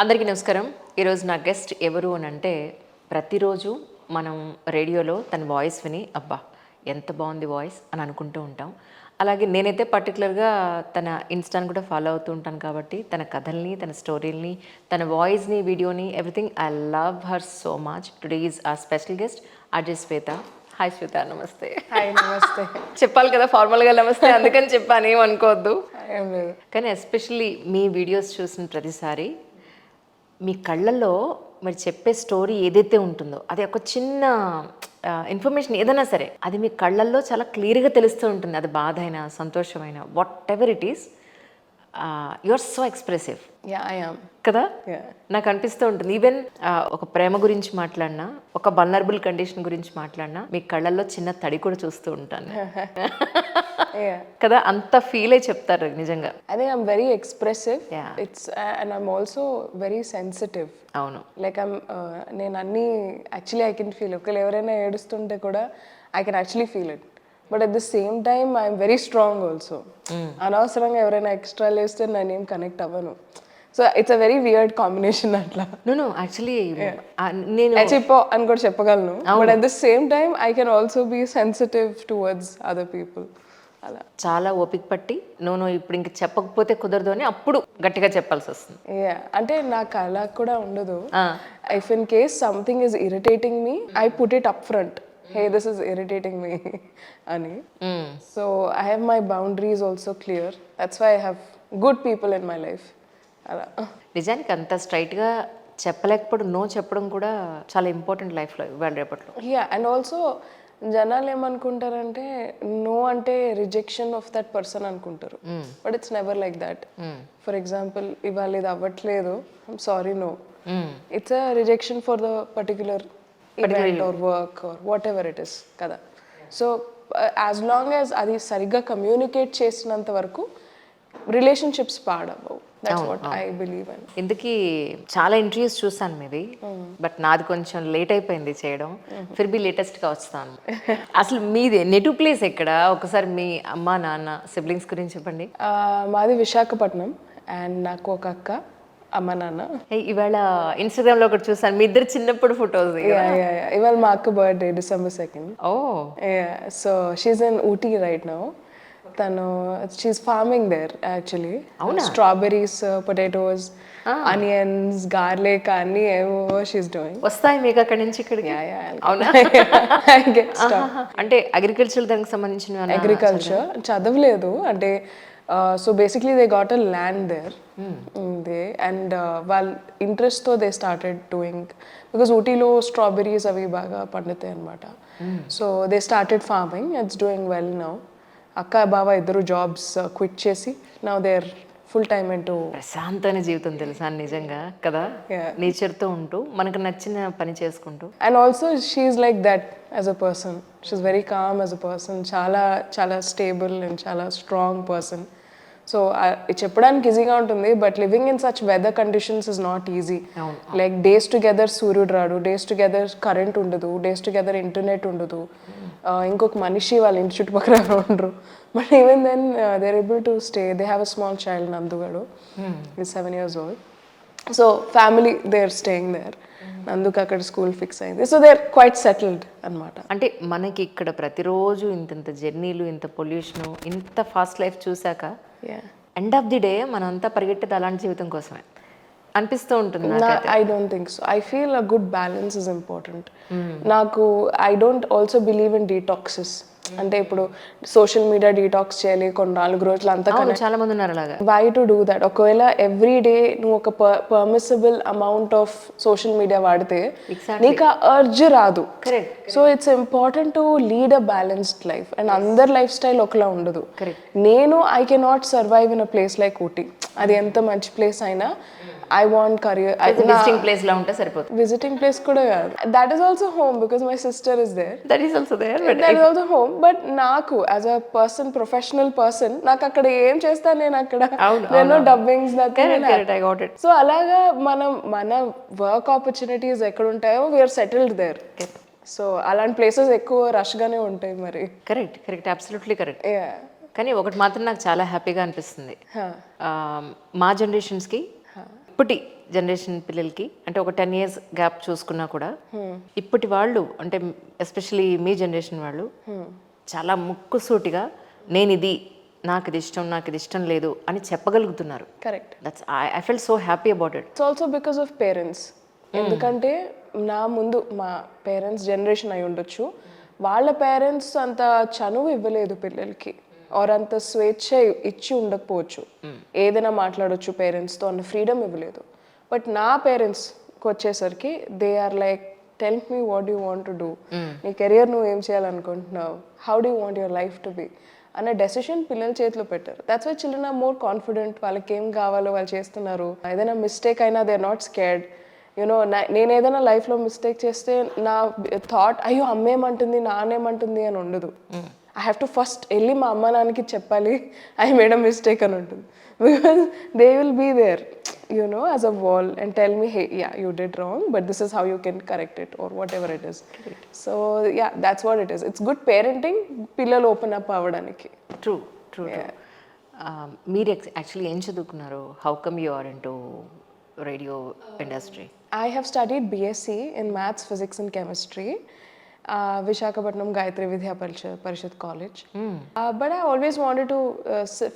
అందరికీ నమస్కారం. ఈరోజు నా గెస్ట్ ఎవరు అని అంటే, ప్రతిరోజు మనం రేడియోలో తన వాయిస్ విని అబ్బా ఎంత బాగుంది వాయిస్ అని అనుకుంటూ ఉంటాం. అలాగే నేనైతే పర్టికులర్గా తన ఇన్స్టాని కూడా ఫాలో అవుతూ ఉంటాను కాబట్టి తన కథల్ని, తన స్టోరీల్ని, తన వాయిస్ని, వీడియోని everything I love her so much. Today is ఆ స్పెషల్ గెస్ట్ అజయ్ శ్వేత. హాయ్ శ్వేత, నమస్తే. హాయ్ నమస్తే. చెప్పాలి కదా ఫార్మల్గా నమస్తే, అందుకని చెప్పాను, ఏమనుకోవద్దు. ఏం లేదు. కానీ ఎస్పెషల్లీ మీ వీడియోస్ చూసిన ప్రతిసారి మీ కళ్ళల్లో మీరు చెప్పే స్టోరీ ఏదైతే ఉంటుందో అది ఒక చిన్న ఇన్ఫర్మేషన్ ఏదైనా సరే అది మీ కళ్ళల్లో చాలా క్లియర్గా తెలుస్తూ ఉంటుంది. అది బాధ అయినా సంతోషమైనా whatever it is, you are so expressive yeah I am. కదా. Yeah. నాకు అనిపిస్తూ ఉంటుంది ఈవెన్ ఒక ప్రేమ గురించి మాట్లాడినా, ఒక వల్నరబుల్ కండిషన్ గురించి మాట్లాడినా మీ కళ్ళల్లో చిన్న తడి కూడా చూస్తూ ఉంటాను. Yeah. కదా, అంత ఫీల్ అయి చెప్తారు నిజంగా. I think I'm very expressive. Yeah. And I'm also very sensitive. అవును. Like నేను అన్నీ యాక్చువల్లీ ఐ కెన్ ఫీల్. ఒకవేళ ఎవరైనా ఏడుస్తుంటే కూడా I can actually feel it. But at the same time I'm very strong also. అనవసరంగా ఎవరైనా ఎక్స్ట్రా లేస్తే నేనేం కనెక్ట్ అవ్వను. So it's a very weird combination అట్లా. నో యాక్చువల్లీ నేను చెప్పో అని కూడా చెప్పగలను. But at the same time I can also be sensitive towards other people. అలా చాలా ఓపిక పట్టి నువ్వు ఇప్పుడు ఇంక చెప్పకపోతే కుదరదు అని అప్పుడు గట్టిగా చెప్పాల్సి వస్తుంది. అంటే నాకు అలా కూడా ఉండదు. If in case something is irritating me I put it up front. Hey this is irritating me అని. So I have my boundaries also clear. That's why I have good people in my life. అలా నిజానికి అంత స్ట్రైట్గా చెప్పలేకపోవడం, no చెప్పడం కూడా చాలా important లైఫ్లో ఇవాళ రేపట్లో. అండ్ ఆల్సో జనాలు ఏమనుకుంటారంటే నో అంటే రిజెక్షన్ ఆఫ్ దట్ పర్సన్ అనుకుంటారు. But it's never like that. For example ఇవాళ ఇది అవ్వట్లేదు, I'm sorry, no. It's a rejection for the particular event or work or whatever it is కదా. So as long as అది సరిగ్గా communicate చేసినంత వరకు relationships పాడవు. That's what I believe in. ఇందుకీ చాలా ఇంటర్వ్యూస్ చూసాను మీది, బట్ నాది కొంచెం లేట్ అయిపోయింది చేయడం. ఫిర్ బి లేటెస్ట్గా వస్తాను. అసలు మీది నెటివ్ ప్లేస్ ఎక్కడ? ఒకసారి మీ అమ్మ నాన్న సిబ్లింగ్స్ గురించి చెప్పండి. మాది విశాఖపట్నం అండ్ నాకు ఒక అక్క, అమ్మ నాన్న. ఇవాళ ఇన్స్టాగ్రామ్ లో ఒకటి చూసాను, మీ ఇద్దరు చిన్నప్పుడు ఫొటోస్. ఇవాళ మా అక్క birthday December 2nd. Oh so she's in Ooty right now. తను she's farming there actually. Strawberries, potatoes, onions, garlic అన్ని ఏవో షీఈస్ డూయింగ్. వస్తాయి మీకు అక్కడి నుంచి ఇక్కడికి? అవునా? అంటే అగ్రికల్చర్ దానికి సంబంధించిన అగ్రికల్చర్ చదవలేదు అంటే. So basically they got a land there. And వాళ్ళ ఇంట్రెస్ట్తో దే స్టార్టెడ్ డూయింగ్, బికాస్ ఊటీలో స్ట్రాబెరీస్ అవి బాగా పండుతాయి అనమాట. So they started farming. It's doing well now. అక్క బావ ఇద్దరు జాబ్స్ క్విట్ చేసి now they are full time into ప్రశాంతమైన జీవితం. తెలుసా నిజంగా కదా, నేచర్తో ఉంటూ మనకు నచ్చిన పని చేసుకుంటూ. And also she's like that as a person. She's very calm as a person. చాలా చాలా స్టేబుల్ అండ్ చాలా స్ట్రాంగ్ పర్సన్. సో చెప్పడానికి ఈజీగా ఉంటుంది, but living in such weather conditions is not easy. Like days together సూర్యుడు రాడు, days together current ఉండదు, days together internet ఉండదు, ఇంకొక మనిషి వాళ్ళ ఇంటి చుట్టుపక్కల ఉండరు. But even then they are able to stay. They have a small child, నందుగాడు is 7 years old. So family they are staying there. నందుకు అక్కడ స్కూల్ ఫిక్స్ అయింది. So they are quite settled అనమాట. అంటే మనకి ఇక్కడ ప్రతిరోజు ఇంత జర్నీలు, ఇంత పొల్యూషను, ఇంత ఫాస్ట్ లైఫ్ చూసాక ఎండ్ ఆఫ్ ది డే మనంతా పరిగెట్టేది అలాంటి జీవితం కోసమే అనిపిస్తూ ఉంటుంది. I don't think so. I feel a good balance is important. నాకు I don't also believe in detoxes. అంటే ఇప్పుడు సోషల్ మీడియా డీటాక్స్ చేయాలి కొన్ని 4 రోజులు అంతా. చాలా మంది ఉన్నారు అలాగా. Why to do that? ఒకవేళ ఎవ్రీ డే నువ్వు ఒక permissible amount of social media వాడితే నీకు ఆ అర్జ్ రాదు. So it's important to lead a balanced life. And అందరి లైఫ్ స్టైల్ ఒకలా ఉండదు. నేను I cannot survive in a place like Ooty. అది ఎంత మంచి ప్లేస్ అయినా I want career. Visiting place la unte saripothundi. Visiting place kuda kaadu. That is also home because my sister is there. That is also there. But that is also home. But naaku as a person, professional person, naaku akkada em chestha nenu akkada. Nenu dubbings that. Correct. I got it. So alaga mana work opportunities ekkada untayo, we are settled there. So అలాంటి places ఎక్కువ రష్గానే ఉంటాయి మరి. Correct absolutely correct. కానీ ఒకటి మాత్రం నాకు చాలా హ్యాపీగా అనిపిస్తుంది, మా జనరేషన్స్కి ఇప్పటి జనరేషన్ పిల్లలకి అంటే ఒక 10 years గ్యాప్ చూసుకున్నా కూడా ఇప్పటి వాళ్ళు అంటే ఎస్పెషలీ మీ జనరేషన్ వాళ్ళు చాలా ముక్కుసూటిగా నేను ఇది నాకు ఇది ఇష్టం నాకు ఇది ఇష్టం లేదు అని చెప్పగలుగుతున్నారు. Correct. That's I felt so happy about it. It's also because of parents. ఎందుకంటే నా ముందు మా పేరెంట్స్ జనరేషన్ అయి ఉండొచ్చు, వాళ్ళ పేరెంట్స్ అంత చనువు ఇవ్వలేదు పిల్లలకి, ఆర్ అంత స్వేచ్ఛ ఇచ్చి ఉండకపోవచ్చు, ఏదైనా మాట్లాడొచ్చు పేరెంట్స్తో అన్న ఫ్రీడమ్ ఇవ్వలేదు. బట్ నా పేరెంట్స్కి వచ్చేసరికి they are like tell me what you want to do, నీ కెరియర్ నువ్వు ఏం చేయాలనుకుంటున్నావు, how do want your life to be అనే డెసిషన్ పిల్లల చేతిలో పెట్టారు. That's why children are more confident, వాళ్ళకి ఏం కావాలో వాళ్ళు చేస్తున్నారు. ఏదైనా మిస్టేక్ అయినా they are not scared. You know నేను ఏదైనా లైఫ్లో మిస్టేక్ చేస్తే నా థాట్ అయ్యో అమ్మేమంటుంది నాన్నేమంటుంది అని ఉండదు. ఐ హ్యావ్ టు ఫస్ట్ వెళ్ళి మా అమ్మ నాన్నకి చెప్పాలి ఐ మేడ్ అ మిస్టేక్ అని ఉంటుంది. Because they will be there as a wall and tell me hey ya you did wrong but this is how you can correct it or whatever it is. So ya that's what it is. It's good parenting పిల్లలు open up అవ్వడానికి. True true. మీరు actually ఏం చదువుకున్నారు? How come you are into radio industry? I have studied BSc in Maths, Physics and Chemistry, Visakhapatnam Gayatri Vidya Parishad College. But I always wanted to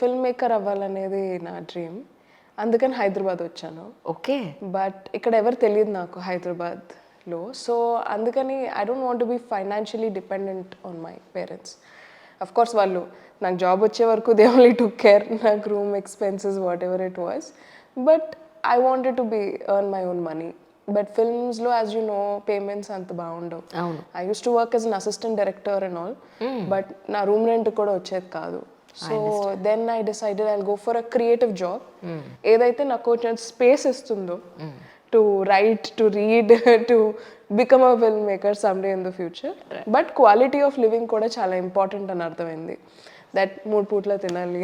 filmmaker అవ్వాలనేది నా dream. అందుకని హైదరాబాద్ వచ్చాను. Okay. But ఇక్కడ ఎవరు తెలియదు నాకు హైదరాబాద్లో. సో అందుకని I don't want to be financially dependent on my parents. Of course వాళ్ళు నాకు జాబ్ వచ్చే వరకు దే ఓన్లీ టుక్ కేర్, నాకు room expenses whatever it was. But I wanted to earn my own money. But films lo, as you know, payments anta baundau. I used to work as an assistant director and all, but na room rent kuda vachedi kaadu. So then I decided I'll go for a creative job. Edaithe naku koncham space istundo to write, to read, to become a filmmaker someday in the future. But quality of living kuda chala important అని అర్థమైంది. That 3 పూట్ల తినాలి,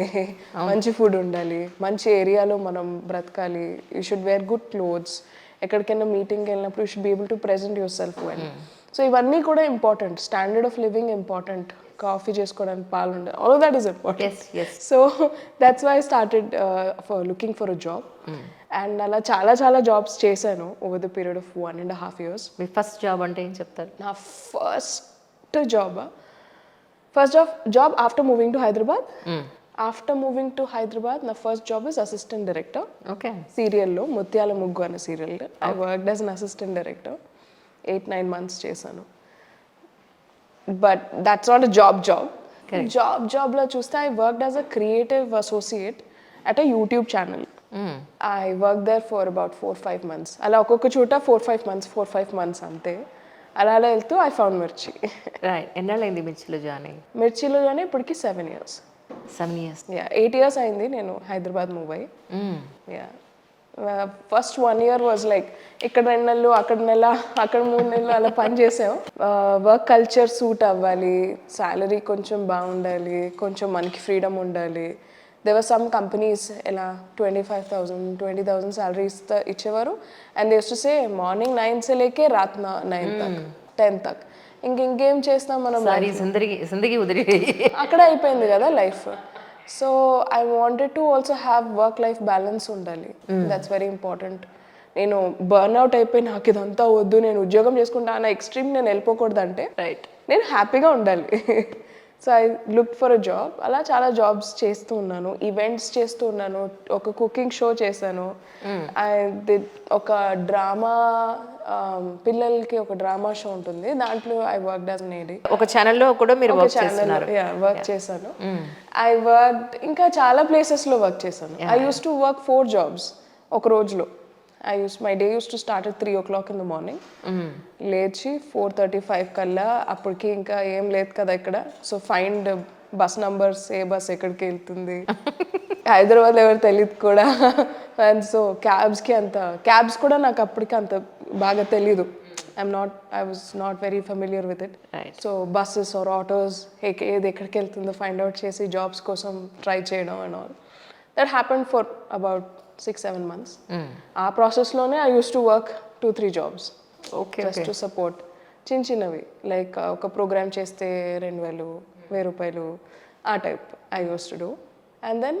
మంచి food ఉండాలి, మంచి ఏరియాలో మనం బ్రతకాలి, you should wear good clothes, ఎక్కడికైనా మీటింగ్కి వెళ్ళినప్పుడు you should be able to present yourself well. So ఇవన్నీ కూడా important. Standard of living important, coffee చేసుకోవడానికి పాలు ఉండాలి, all of that is important. So that's why I started for looking for a job. And అలా చాలా చాలా jobs చేశాను over the period of 1.5 years. మీ ఫస్ట్ జాబ్ అంటే ఏం చెప్తారు? నా first job after moving to Hyderabad. After moving to Hyderabad, my first job is assistant director. Okay. Serial lo Mutyala Muggu ana serial. I worked as an assistant director. 8-9 months chesanu. But that's not a job. Correct. Job la chuste I worked as a creative associate at a YouTube channel. I worked there for about 4-5 months. Ala okokka chota 4-5 months ante. అలా వెళ్తూ I found మిర్చి. Right. ఎన్నాళ్ళైంది మిర్చిలో join అయ్యి? మిర్చిలో join ఇప్పటికి 7 years. 7 years. Yeah 8 years అయింది నేను Hyderabad move అయ్యి. Yeah first 1 year was like ఇక్కడ 2 నెలలు అక్కడ నెల అక్కడ 3 నెలలు అలా పని చేసాం. వర్క్ కల్చర్ సూట్ అవ్వాలి, శాలరీ కొంచెం బాగుండాలి, కొంచెం మనకి ఫ్రీడమ్ ఉండాలి. There were some companies ఎలా 25,000 20,000 salary ఇచ్చేవారు. And they used to say morning 9 se leke raat 9 tak 10 tak. ఇంకేం చేస్తాం మనం, జిందగీ ఉదిరి అక్కడ అయిపోయింది కదా life. So I wanted to also have work life balance ఉండాలి. That's very important. నేను బర్న్ అవుట్ అయిపోయి నాకు ఇదంతా వద్దు నేను ఉద్యోగం చేసుకుంటా అన్న ఎక్స్ట్రీమ్ నేను వెళ్ళిపోకూడదు. అంటే రైట్, నేను హ్యాపీగా ఉండాలి. So I look for a job. అలా చాలా జాబ్స్ చేస్తూ ఉన్నాను, ఈవెంట్స్ చేస్తూ ఉన్నాను, ఒక కుకింగ్ షో చేశాను, ఒక డ్రామా పిల్లలకి ఒక డ్రామా షో ఉంటుంది, దాంట్లో ఐ వర్క్ యాజ్ నేడి. ఒక ఛానల్లో కూడా మీరు వర్క్ చేశాను. ఐ వర్క్ ఇంకా చాలా ప్లేసెస్లో వర్క్ చేశాను. I use to work 4 jobs ఒక రోజులో. my day used to start at 3 o'clock in the morning. లేచి 4:35 కల్లా అప్పటికి ఇంకా ఏం లేదు కదా ఇక్కడ. సో ఫైండ్ బస్ నంబర్స్, ఏ బస్ ఎక్కడికి వెళ్తుంది, హైదరాబాద్ ఎవరు తెలియదు కూడా. అండ్ సో క్యాబ్స్ కూడా నాకు అప్పటికి అంత బాగా తెలీదు. I was not very familiar with it. Right. So buses or autos, ఏది ఎక్కడికి వెళ్తుందో ఫైండ్ అవుట్ చేసి జాబ్స్ కోసం ట్రై చేయడం and all. That happened for about 6-7 months. ఆ ప్రాసెస్లోనే I use to work 2-3 jobs. Just to support చిన్నవి like ఒక ప్రోగ్రామ్ చేస్తే 2,000 1,000 రూపాయలు ఆ type I use to do. And then,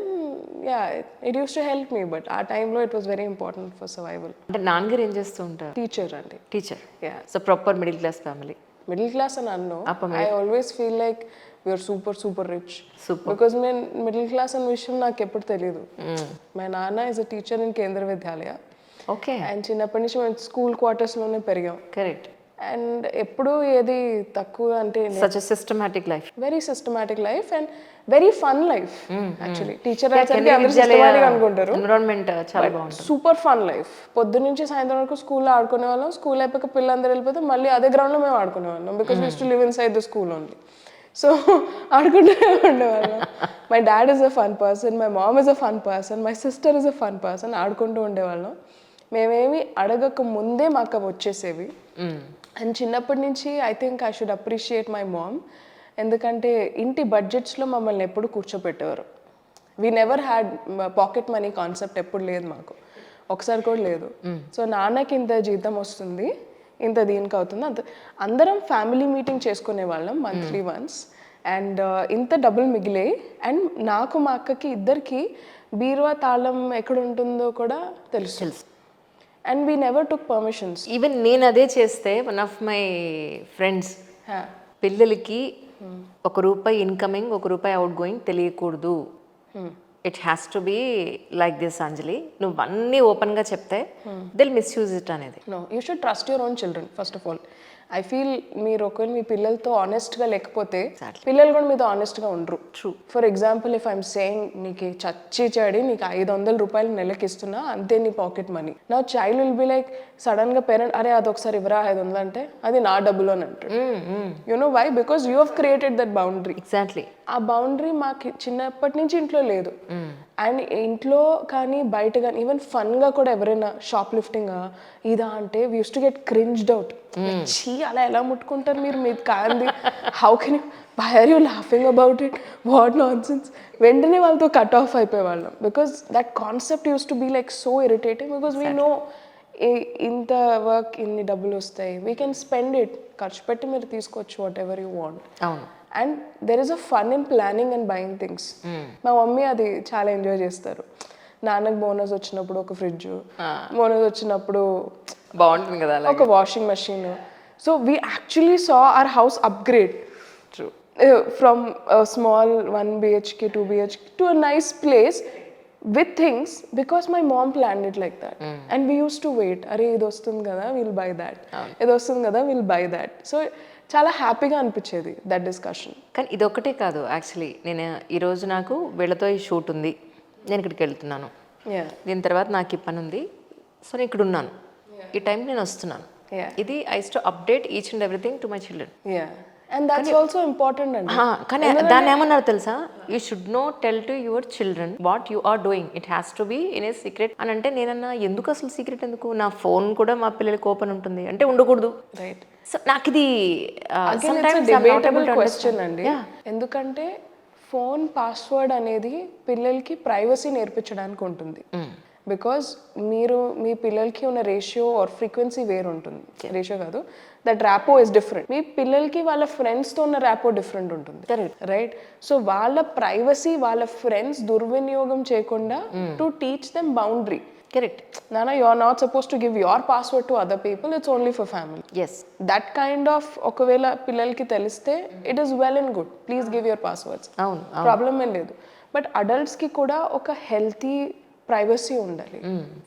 yeah, it used to help me, but our time it was very important for survival. అంటే నాన్నగారు ఏం చేస్తూ ఉంటారు? Teacher అండి. Teacher. Yeah. So proper middle class family. Middle class and unknown. I always feel like we are super rich. Super. Because నేను middle class అనే విషయం నాకు ఎప్పుడు తెలియదు. మా నాన్న ఇస్ అ టీచర్ ఇన్ కేంద్ర విద్యాలయ. ఓకే. అండ్ చిన్నప్పటి నుంచి మేము స్కూల్ క్వార్టర్స్లోనే పెరిగాం. కరెక్ట్. అండ్ ఎప్పుడు ఏది తక్కువ అంటే such systematic life. Very systematic life and very fun life actually. Teacher అయితే అందరూ సిస్టమాటిక్ అనుకుంటారు. ఎన్విరాన్మెంట్ చాలా బాగుంటుంది. Super fun life. పొద్దు నుంచి సాయంత్రం వరకు స్కూల్లో ఆడుకునే వాళ్ళం. స్కూల్ అయిపోయాక పిల్లలందరూ వెళ్ళిపోతే మళ్ళీ అదే గ్రౌండ్లో మేము ఆడుకునే వాళ్ళం. Because we use to live in side the school only. So ఆడుకుంటూ ఉండేవాళ్ళం. My dad is a fun person, my mom is a fun person, my sister is a fun person. ఆడుకుంటూ ఉండేవాళ్ళం. మేమేమి అడగక ముందే మాకు అవి వచ్చేసేవి. అండ్ చిన్నప్పటి నుంచి I think I should appreciate my mom. ఎందుకంటే ఇంటి బడ్జెట్స్లో మమ్మల్ని ఎప్పుడు కూర్చోపెట్టేవారు. We never had pocket money concept ఎప్పుడు లేదు మాకు, ఒకసారి కూడా లేదు. సో నాన్నకి ఇంత జీతం వస్తుంది, ఇంత దీనికి అవుతుంది, అంత అందరం ఫ్యామిలీ మీటింగ్ చేసుకునే వాళ్ళం మంత్లీ వన్స్. అండ్ ఇంత డబ్బులు మిగిలే. అండ్ నాకు మా అక్కకి ఇద్దరికి బీరువా తాళం ఎక్కడ ఉంటుందో కూడా తెలుసు. And we never took permissions. Even నేను అదే చేస్తే వన్ ఆఫ్ మై ఫ్రెండ్స్ పిల్లలకి ₹1 ఇన్కమింగ్ ₹1 అవుట్ గోయింగ్ తెలియకూడదు. It has to be like this Anjali. నువ్వు అన్నీ ఓపెన్గా చెప్తే దిల్ మిస్యూజ్ ఇట్ అనేది. No, you should trust your own children first of all. I feel మీరు ఒకవేళ మీ పిల్లలతో ఆనెస్ట్గా లేకపోతే పిల్లలు కూడా మీతో ఆనెస్ట్గా ఉండరు. True. For example if I'm saying నీకు చచ్చి చెడి నీకు ₹500 నెలకి ఇస్తున్నా అంతే నీ పాకెట్ మనీ. నా చైల్డ్ విల్ బి లైక్ సడన్గా పేరెంట్ అరే అది ఒకసారి ఇవ్వరా 500 అంటే అది నా డబ్బులు అని అంటాడు. You know why? Because you have created that boundary. Exactly. ఆ బౌండరీ మాకు చిన్నప్పటి నుంచి ఇంట్లో లేదు. అండ్ ఇంట్లో కానీ బయట కానీ ఈవెన్ ఫన్గా కూడా ఎవరైనా షాప్ లిఫ్టింగ్ ఇదా అంటే we use to get cringed out. చీ అలా ఎలా ముట్టుకుంటారు మీరు, మీది కాంది, how can you, why are you laughing about it, what nonsense. వెంటనే వాళ్ళతో కట్ ఆఫ్ అయిపోయేవాళ్ళం. Because that concept use to be like so irritating. Because we know ఇంత వర్క్ ఇన్ని డబ్బులు వస్తాయి, వీ కెన్ స్పెండ్ ఇట్, ఖర్చు పెట్టి మీరు తీసుకోవచ్చు వాట్ ఎవర్ యూ వాంట్. అవును. And there is a fun in planning and buying things. మా మమ్మీ అది చాలా ఎంజాయ్ చేస్తారు. నాన్నకు బోనస్ వచ్చినప్పుడు ఒక ఫ్రిడ్జ్, బోనస్ వచ్చినప్పుడు బాగుంటుంది కదా ఒక washing machine. So we actually saw our house upgrade from small 1 BHK 2 BHK to a nice place with things because my mom planned it like that. And we used to wait, అరే ఇది వస్తుంది కదా we'll buy that, ఇది వస్తుంది కదా we'll buy that. So చాలా హ్యాపీగా అనిపించేది దట్ డిస్కషన్. కానీ ఇది ఒకటే కాదు యాక్చువల్లీ. నేను ఈరోజు నాకు వీళ్ళతో ఈ షూట్ ఉంది, నేను ఇక్కడికి వెళ్తున్నాను, దీని తర్వాత నాకు ఈ పని ఉంది, సో నేను ఇక్కడ ఉన్నాను, ఈ టైంకి నేను వస్తున్నాను. ఇది I to update each and everything to my children. And that's also important అండి. కానీ దాన్ని ఏమన్నారు తెలుసా, you should no tell to your children what you are doing, it has to be in a secret అని. అంటే నేనన్నా ఎందుకు అసలు సీక్రెట్ ఎందుకు, నా ఫోన్ కూడా మా పిల్లలకి ఓపెన్ ఉంటుంది అంటే ఉండకూడదు. రైట్. సో నాకు ఇది డిబేటబుల్ క్వశ్చన్ అండి. ఎందుకంటే ఫోన్ పాస్వర్డ్ అనేది పిల్లలకి ప్రైవసీ నేర్పించడానికి ఉంటుంది. బికాజ్ మీరు మీ పిల్లలకి ఉన్న రేషియో ఆర్ ఫ్రీక్వెన్సీ వేరు ఉంటుంది. రేషియో కాదు, దట్ ర్యాపో ఇస్ డిఫరెంట్. మీ పిల్లలకి వాళ్ళ ఫ్రెండ్స్తో ఉన్న ర్యాపో డిఫరెంట్ ఉంటుంది. రైట్. సో వాళ్ళ ప్రైవసీ వాళ్ళ ఫ్రెండ్స్ దుర్వినియోగం చేయకుండా to teach them boundary. Correct. Nana, you are not supposed to give your password to other people, it's only for family. Yes. That kind of ఒకవేళ పిల్లలకి తెలిస్తే it is well and good, please give your passwords. అవును. Problem ఏం లేదు. But అడల్ట్స్కి కూడా ఒక healthy privacy ఉండాలి.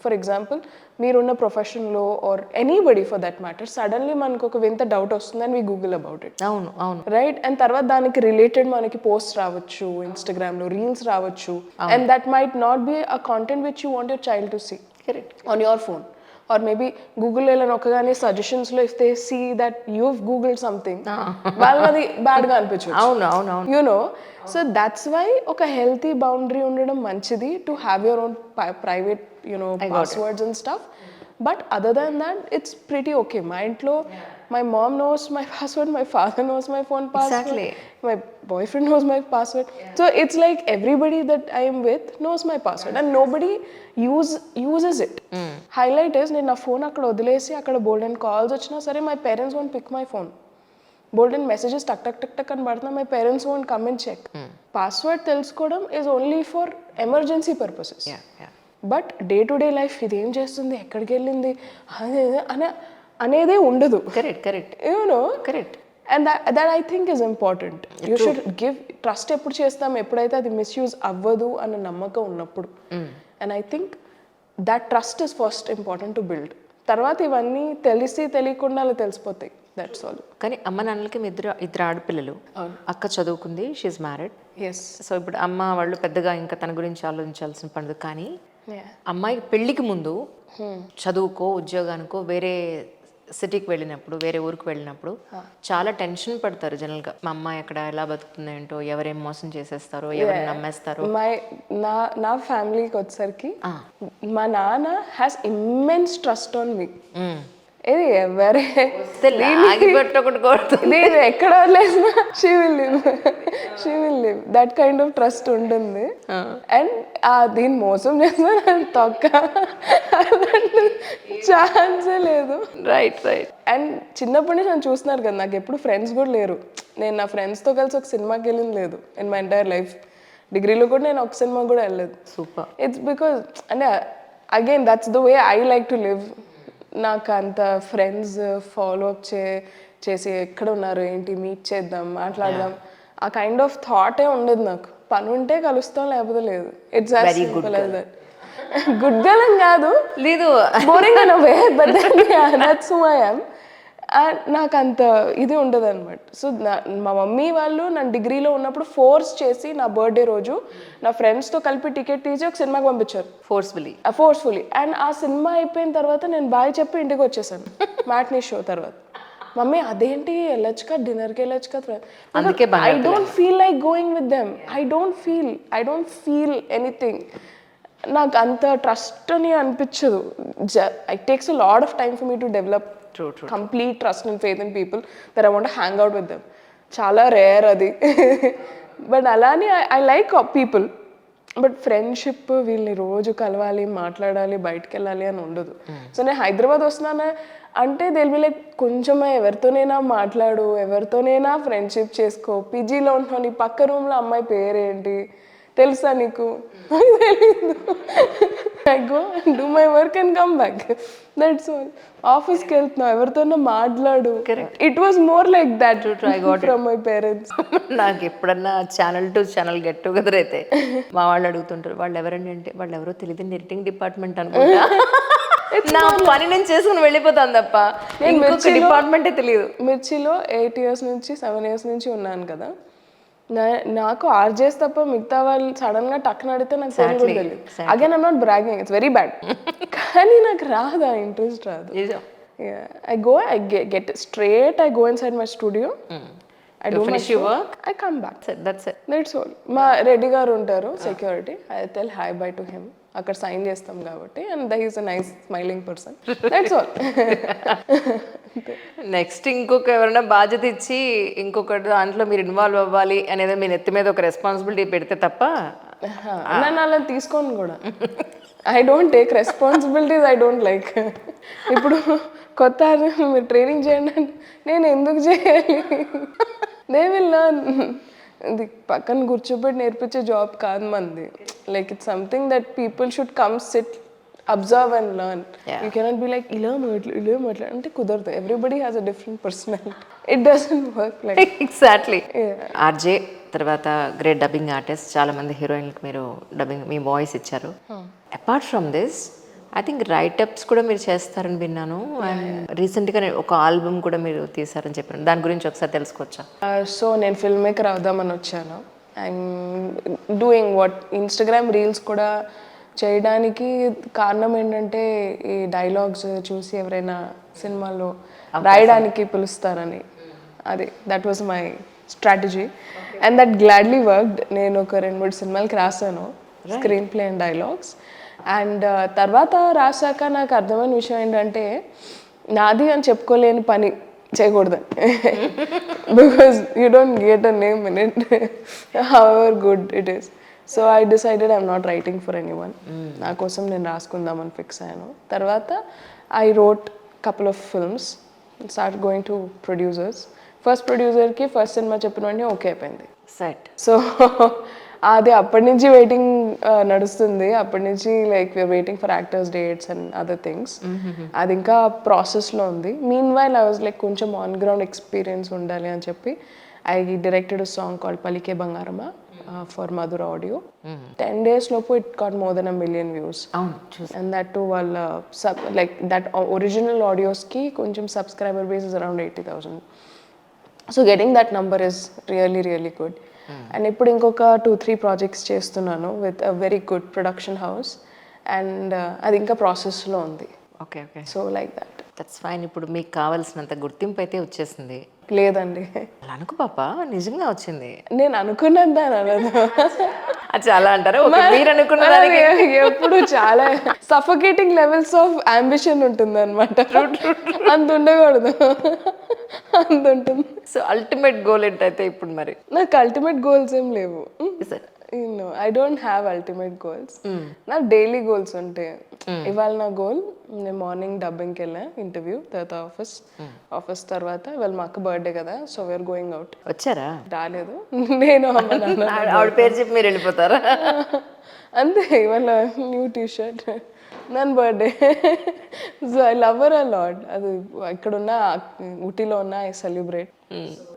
ఫర్ ఎగ్జాంపుల్ మీరున్న ప్రొఫెషన్లో or anybody for that matter suddenly మనకు ఒక వింత డౌట్ వస్తుంది and we Google about it. అవును అవును. రైట్. అండ్ తర్వాత దానికి రిలేటెడ్ మనకి పోస్ట్ రావచ్చు, ఇన్స్టాగ్రామ్లో రీల్స్ రావచ్చు, and that might not be a content which you want your child to see. Correct. On your phone. Or maybe Google లో నొక్కగానే సజెషన్స్లో if they see that you've googled something, వాళ్ళకి అది బ్యాడ్గా అనిపించవచ్చు. అవును అవును అవును. You know, so that's why ఒక healthy boundary ఉండడం మంచిది, to have your own private passwords and stuff. But other than that it's pretty okay. మా ఇంట్లో my mom knows my password, my father knows my phone password, Exactly. my boyfriend knows my password. So it's like everybody that I am with knows my password and nobody uses it. Highlight is నేను నా phone అక్కడ వదిలేసి అక్కడ బోల్డ్ and calls వచ్చినా సరే my parents won't pick my phone. బోల్డెన్ messages టక్ టక్ టక్ టక్ అని పడుతున్నా my parents won't come and check. Password తెలుసుకోవడం is only for emergency purposes. But day to day life ఇది ఏం చేస్తుంది, ఎక్కడికి వెళ్ళింది అనేదే ఉండదు. Correct you know. Correct. And that I think is important. You should give trust. ఎప్పుడు చేస్తాం, ఎప్పుడైతే అది మిస్యూజ్ అవ్వదు అన్న నమ్మకం ఉన్నప్పుడు. And I think that trust is first important to build. తర్వాత ఇవన్నీ తెలియకుండా అలా తెలిసిపోతాయి. That's all. కానీ అమ్మ నాన్నలకి మీ ఇద్దరు ఆడపిల్లలు. అక్క చదువుకుంది, షీఈ్ మ్యారీడ్. ఎస్. సో ఇప్పుడు అమ్మ వాళ్ళు పెద్దగా ఇంకా తన గురించి ఆలోచించాల్సిన పడదు. కానీ అమ్మాయి పెళ్ళికి ముందు చదువుకో ఉద్యోగానికో వేరే సిటీకి వెళ్ళినప్పుడు, వేరే ఊరికి వెళ్ళినప్పుడు చాలా టెన్షన్ పడతారు జనరల్గా. మా అమ్మాయి అక్కడ ఎలా బతుకుతుంది ఏంటో, ఎవరేం మోసం చేసేస్తారో, ఎవరిని నమ్మేస్తారో. నా ఫ్యామిలీకి వచ్చేసరికి మా నాన్న has immense trust on me. ఇది ఎవరే నేను ఎక్కడ లేదు, she will live that kind of trust ఉంటుంది. అండ్ దీన్ని మోసం చేస్తా తొక్క ఛాన్సే లేదు. రైట్. అండ్ చిన్నప్పటి నుంచి నన్ను చూస్తున్నారు కదా, నాకు ఎప్పుడు ఫ్రెండ్స్ కూడా లేరు. నేను నా ఫ్రెండ్స్తో కలిసి ఒక సినిమాకి వెళ్ళింది లేదు ఇన్ మై ఎంటైర్ లైఫ్. డిగ్రీలో కూడా నేను ఒక సినిమా కూడా వెళ్ళలేదు. సూపర్. ఇట్స్ బికాజ్ అంటే again that's the way I like to live. నాకు అంత ఫ్రెండ్స్ ఫాలో అప్ చేసి ఎక్కడ ఉన్నారు ఏంటి, మీట్ చేద్దాం, మాట్లాడదాం, ఆ కైండ్ ఆఫ్ థాటే ఉండదు నాకు. పని ఉంటే కలుస్తాం, లేకపోతే లేదు. It's as simple as that. Good girl అని కాదు, లేదు boring an way, but that's who I am. నాకు అంత ఇది ఉండదు అనమాట. సో మా మమ్మీ వాళ్ళు నన్ను డిగ్రీలో ఉన్నప్పుడు ఫోర్స్ చేసి నా బర్త్డే రోజు నా ఫ్రెండ్స్తో కలిపి టికెట్ తీసి ఒక సినిమాకి పంపించారు ఫోర్స్ఫుల్లీ. అండ్ ఆ సినిమా అయిపోయిన తర్వాత నేను బాయ్ చెప్పి ఇంటికి వచ్చేసాను మ్యాట్నీ షో తర్వాత. మమ్మీ అదేంటి వెళ్ళొచ్చు కదా, డిన్నర్కి వెళ్ళొచ్చు కదా. I don't feel like going with them. I don't feel anything. నాకు అంత ట్రస్ట్ అని అనిపించదు. It takes a lot of time for me to develop complete trust and faith in people that I want to hang out with them. చాలా rare అది. But అలానే I like people. But friendship వీళ్ళని రోజు కలవాలి, మాట్లాడాలి, బయటకు వెళ్ళాలి అని ఉండదు. సో నేను హైదరాబాద్ వస్తున్నాను అంటే దిల్ బి లైక్ కొంచెమే ఎవరితోనైనా మాట్లాడు, ఎవరితోనైనా ఫ్రెండ్షిప్ చేసుకో. పీజీలో ఉంటున్నావు, నీ పక్క రూమ్లో అమ్మాయి పేరేంటి తెలుసా నీకు? తెలీదు. I go and do my work and come back. That's all. ఆఫీస్కి వెళ్తున్నావు, ఎవరితోనో మాట్లాడు. It was more like that from my parents. నాకు ఎప్పుడన్నా channel to channel get together అయితే మా వాళ్ళు అడుగుతుంటారు, వాళ్ళు ఎవరండి అంటే, వాళ్ళు ఎవరో తెలియదు, ఎడిటింగ్ డిపార్ట్మెంట్ అనుకుంటా. నా పని నేను చేసుకుని వెళ్ళిపోతాను తప్ప ఇంకొక డిపార్ట్మెంటే తెలియదు. మిర్చిలో 8 years నుంచి 7 years నుంచి ఉన్నాను కదా. నాకు ఆర్జేస్ తప్ప మిగతా వాళ్ళు సడన్ గా టక్కున అడిగితే నాకు తెలియదు. Again I'm not bragging, it's very bad. కానీ నాకు రాదు, ఆ ఇంట్రెస్ట్ రాదు. I get straight, I go inside my studio, I do my show, I come back. That's all. మా రెడ్డి గారు ఉంటారు security, I tell hi bye to him. అక్కడ sign చేస్తాం కాబట్టి, and he is a nice smiling person. That's all. Next ఇంకొక ఎవరైనా బాధ్యత ఇచ్చి ఇంకొక దాంట్లో మీరు ఇన్వాల్వ్ అవ్వాలి అనేది మీ నెత్తి మీద ఒక రెస్పాన్సిబిలిటీ పెడితే తప్ప నేను అలా తీసుకోను కూడా. I don't take responsibilities, I don't like. ఇప్పుడు కొత్త మీరు ట్రైనింగ్ చేయండి అంటే నేను ఎందుకు చేయాలి? They will learn. ఇది పక్కన కూర్చోబెట్టి నేర్పించే జాబ్ కాదు మంది. Like it's something that people should come SIT, observe and learn. You cannot be like ఇలా మాట్లాడు అంటే కుదరదు. Everybody has a different personality. It doesn't work like. Exactly. RJ తర్వాత గ్రేట్ డబ్బింగ్ ఆర్టిస్ట్, చాలా మంది హీరోయిన్కి మీరు డబ్బింగ్ మీ వాయిస్ ఇచ్చారు. Apart from this I think write-ups కూడా మీరు చేస్తారని విన్నాను. అండ్ రీసెంట్గా ఒక ఆల్బమ్ కూడా మీరు తీసారని చెప్పాను, దాని గురించి ఒకసారి తెలుసుకోవచ్చా? సో నేను ఫిల్మ్ మేకర్ అవుదామని వచ్చాను. I'm doing what Instagram reels కూడా చేయడానికి కారణం ఏంటంటే, ఈ డైలాగ్స్ చూసి ఎవరైనా సినిమాలో రాయడానికి పిలుస్తారని. అది that was my strategy and that gladly worked. నేను ఒక 2-3 సినిమాలకి రాశాను screen play and dialogues. And తర్వాత రాశాక నాకు అర్థమైన విషయం ఏంటంటే, నాది అని చెప్పుకోలేని పని చేయకూడదని. Because you don't get a name in it however good it is. So I decided I'm not writing for anyone. నా కోసం నేను రాసుకుందామని ఫిక్స్ అయ్యాను. తర్వాత I wrote couple of films, start going to producers. First ప్రొడ్యూసర్కి first సినిమా చెప్పిన వెంటనే ఓకే అయిపోయింది. సెట్. సో అది అప్పటి నుంచి వెయిటింగ్ నడుస్తుంది. అప్పటి నుంచి like we're waiting for actors dates and other things. అది ఇంకా ప్రాసెస్లో ఉంది. Meanwhile I was like కొంచెం ఆన్ గ్రౌండ్ ఎక్స్పీరియన్స్ ఉండాలి అని చెప్పి I directed a song called Palike Bangarama for Madhura audio. 10 days లోపు it got more than 1 million views. And that too వాళ్ళ లైక్ దట్ ఒరిజినల్ ఆడియోస్కి కొంచెం subscriber base is around 80,000. So getting that number is really really good. And ఇప్పుడు ఇంకొక 2-3 projects చేస్తున్నాను with a very good production house. And అది ఇంకా ప్రాసెస్లో ఉంది. Okay okay. So like that. That's fine. ఇప్పుడు మీకు కావాల్సినంత గుర్తింపు అయితే వచ్చేసింది. లేదండి, అలా అనుకో పాప, నిజంగా వచ్చింది. నేను అనుకున్నాను దాని అనదు. అది చాలా అంటారు, మీరు అనుకున్న దానికి ఎప్పుడు చాలా సఫోకేటింగ్ లెవెల్స్ ఆఫ్ అంబిషన్ ఉంటుంది అనమాట. అంత ఉండకూడదు, అంత ఉంటుంది. సో అల్టిమేట్ గోల్ ఏంటైతే ఇప్పుడు మరి? నాకు అల్టిమేట్ గోల్స్ ఏం లేవు. I don't have ultimate goals. నాకు డైలీ గోల్స్ ఉంటాయి. ఇవాళ నా గోల్, నేను మార్నింగ్ డబ్బింగ్కి వెళ్ళా, ఇంటర్వ్యూ తర్వాత ఆఫీస్ తర్వాత ఇవాళ మా అక్క బర్త్డే కదా, సో వీఆర్ గోయింగ్ అవుట్. వచ్చారా? రాలేదు, నేను ఆవిడ పేరు చెప్పి మీరు వెళ్ళిపోతారా? అంతే. ఇవాళ న్యూ టీషర్ట్, నన్ birthday. So I love her a lot. అది ఇక్కడున్న ఊటీలో ఉన్న ఐ సెలబ్రేట్.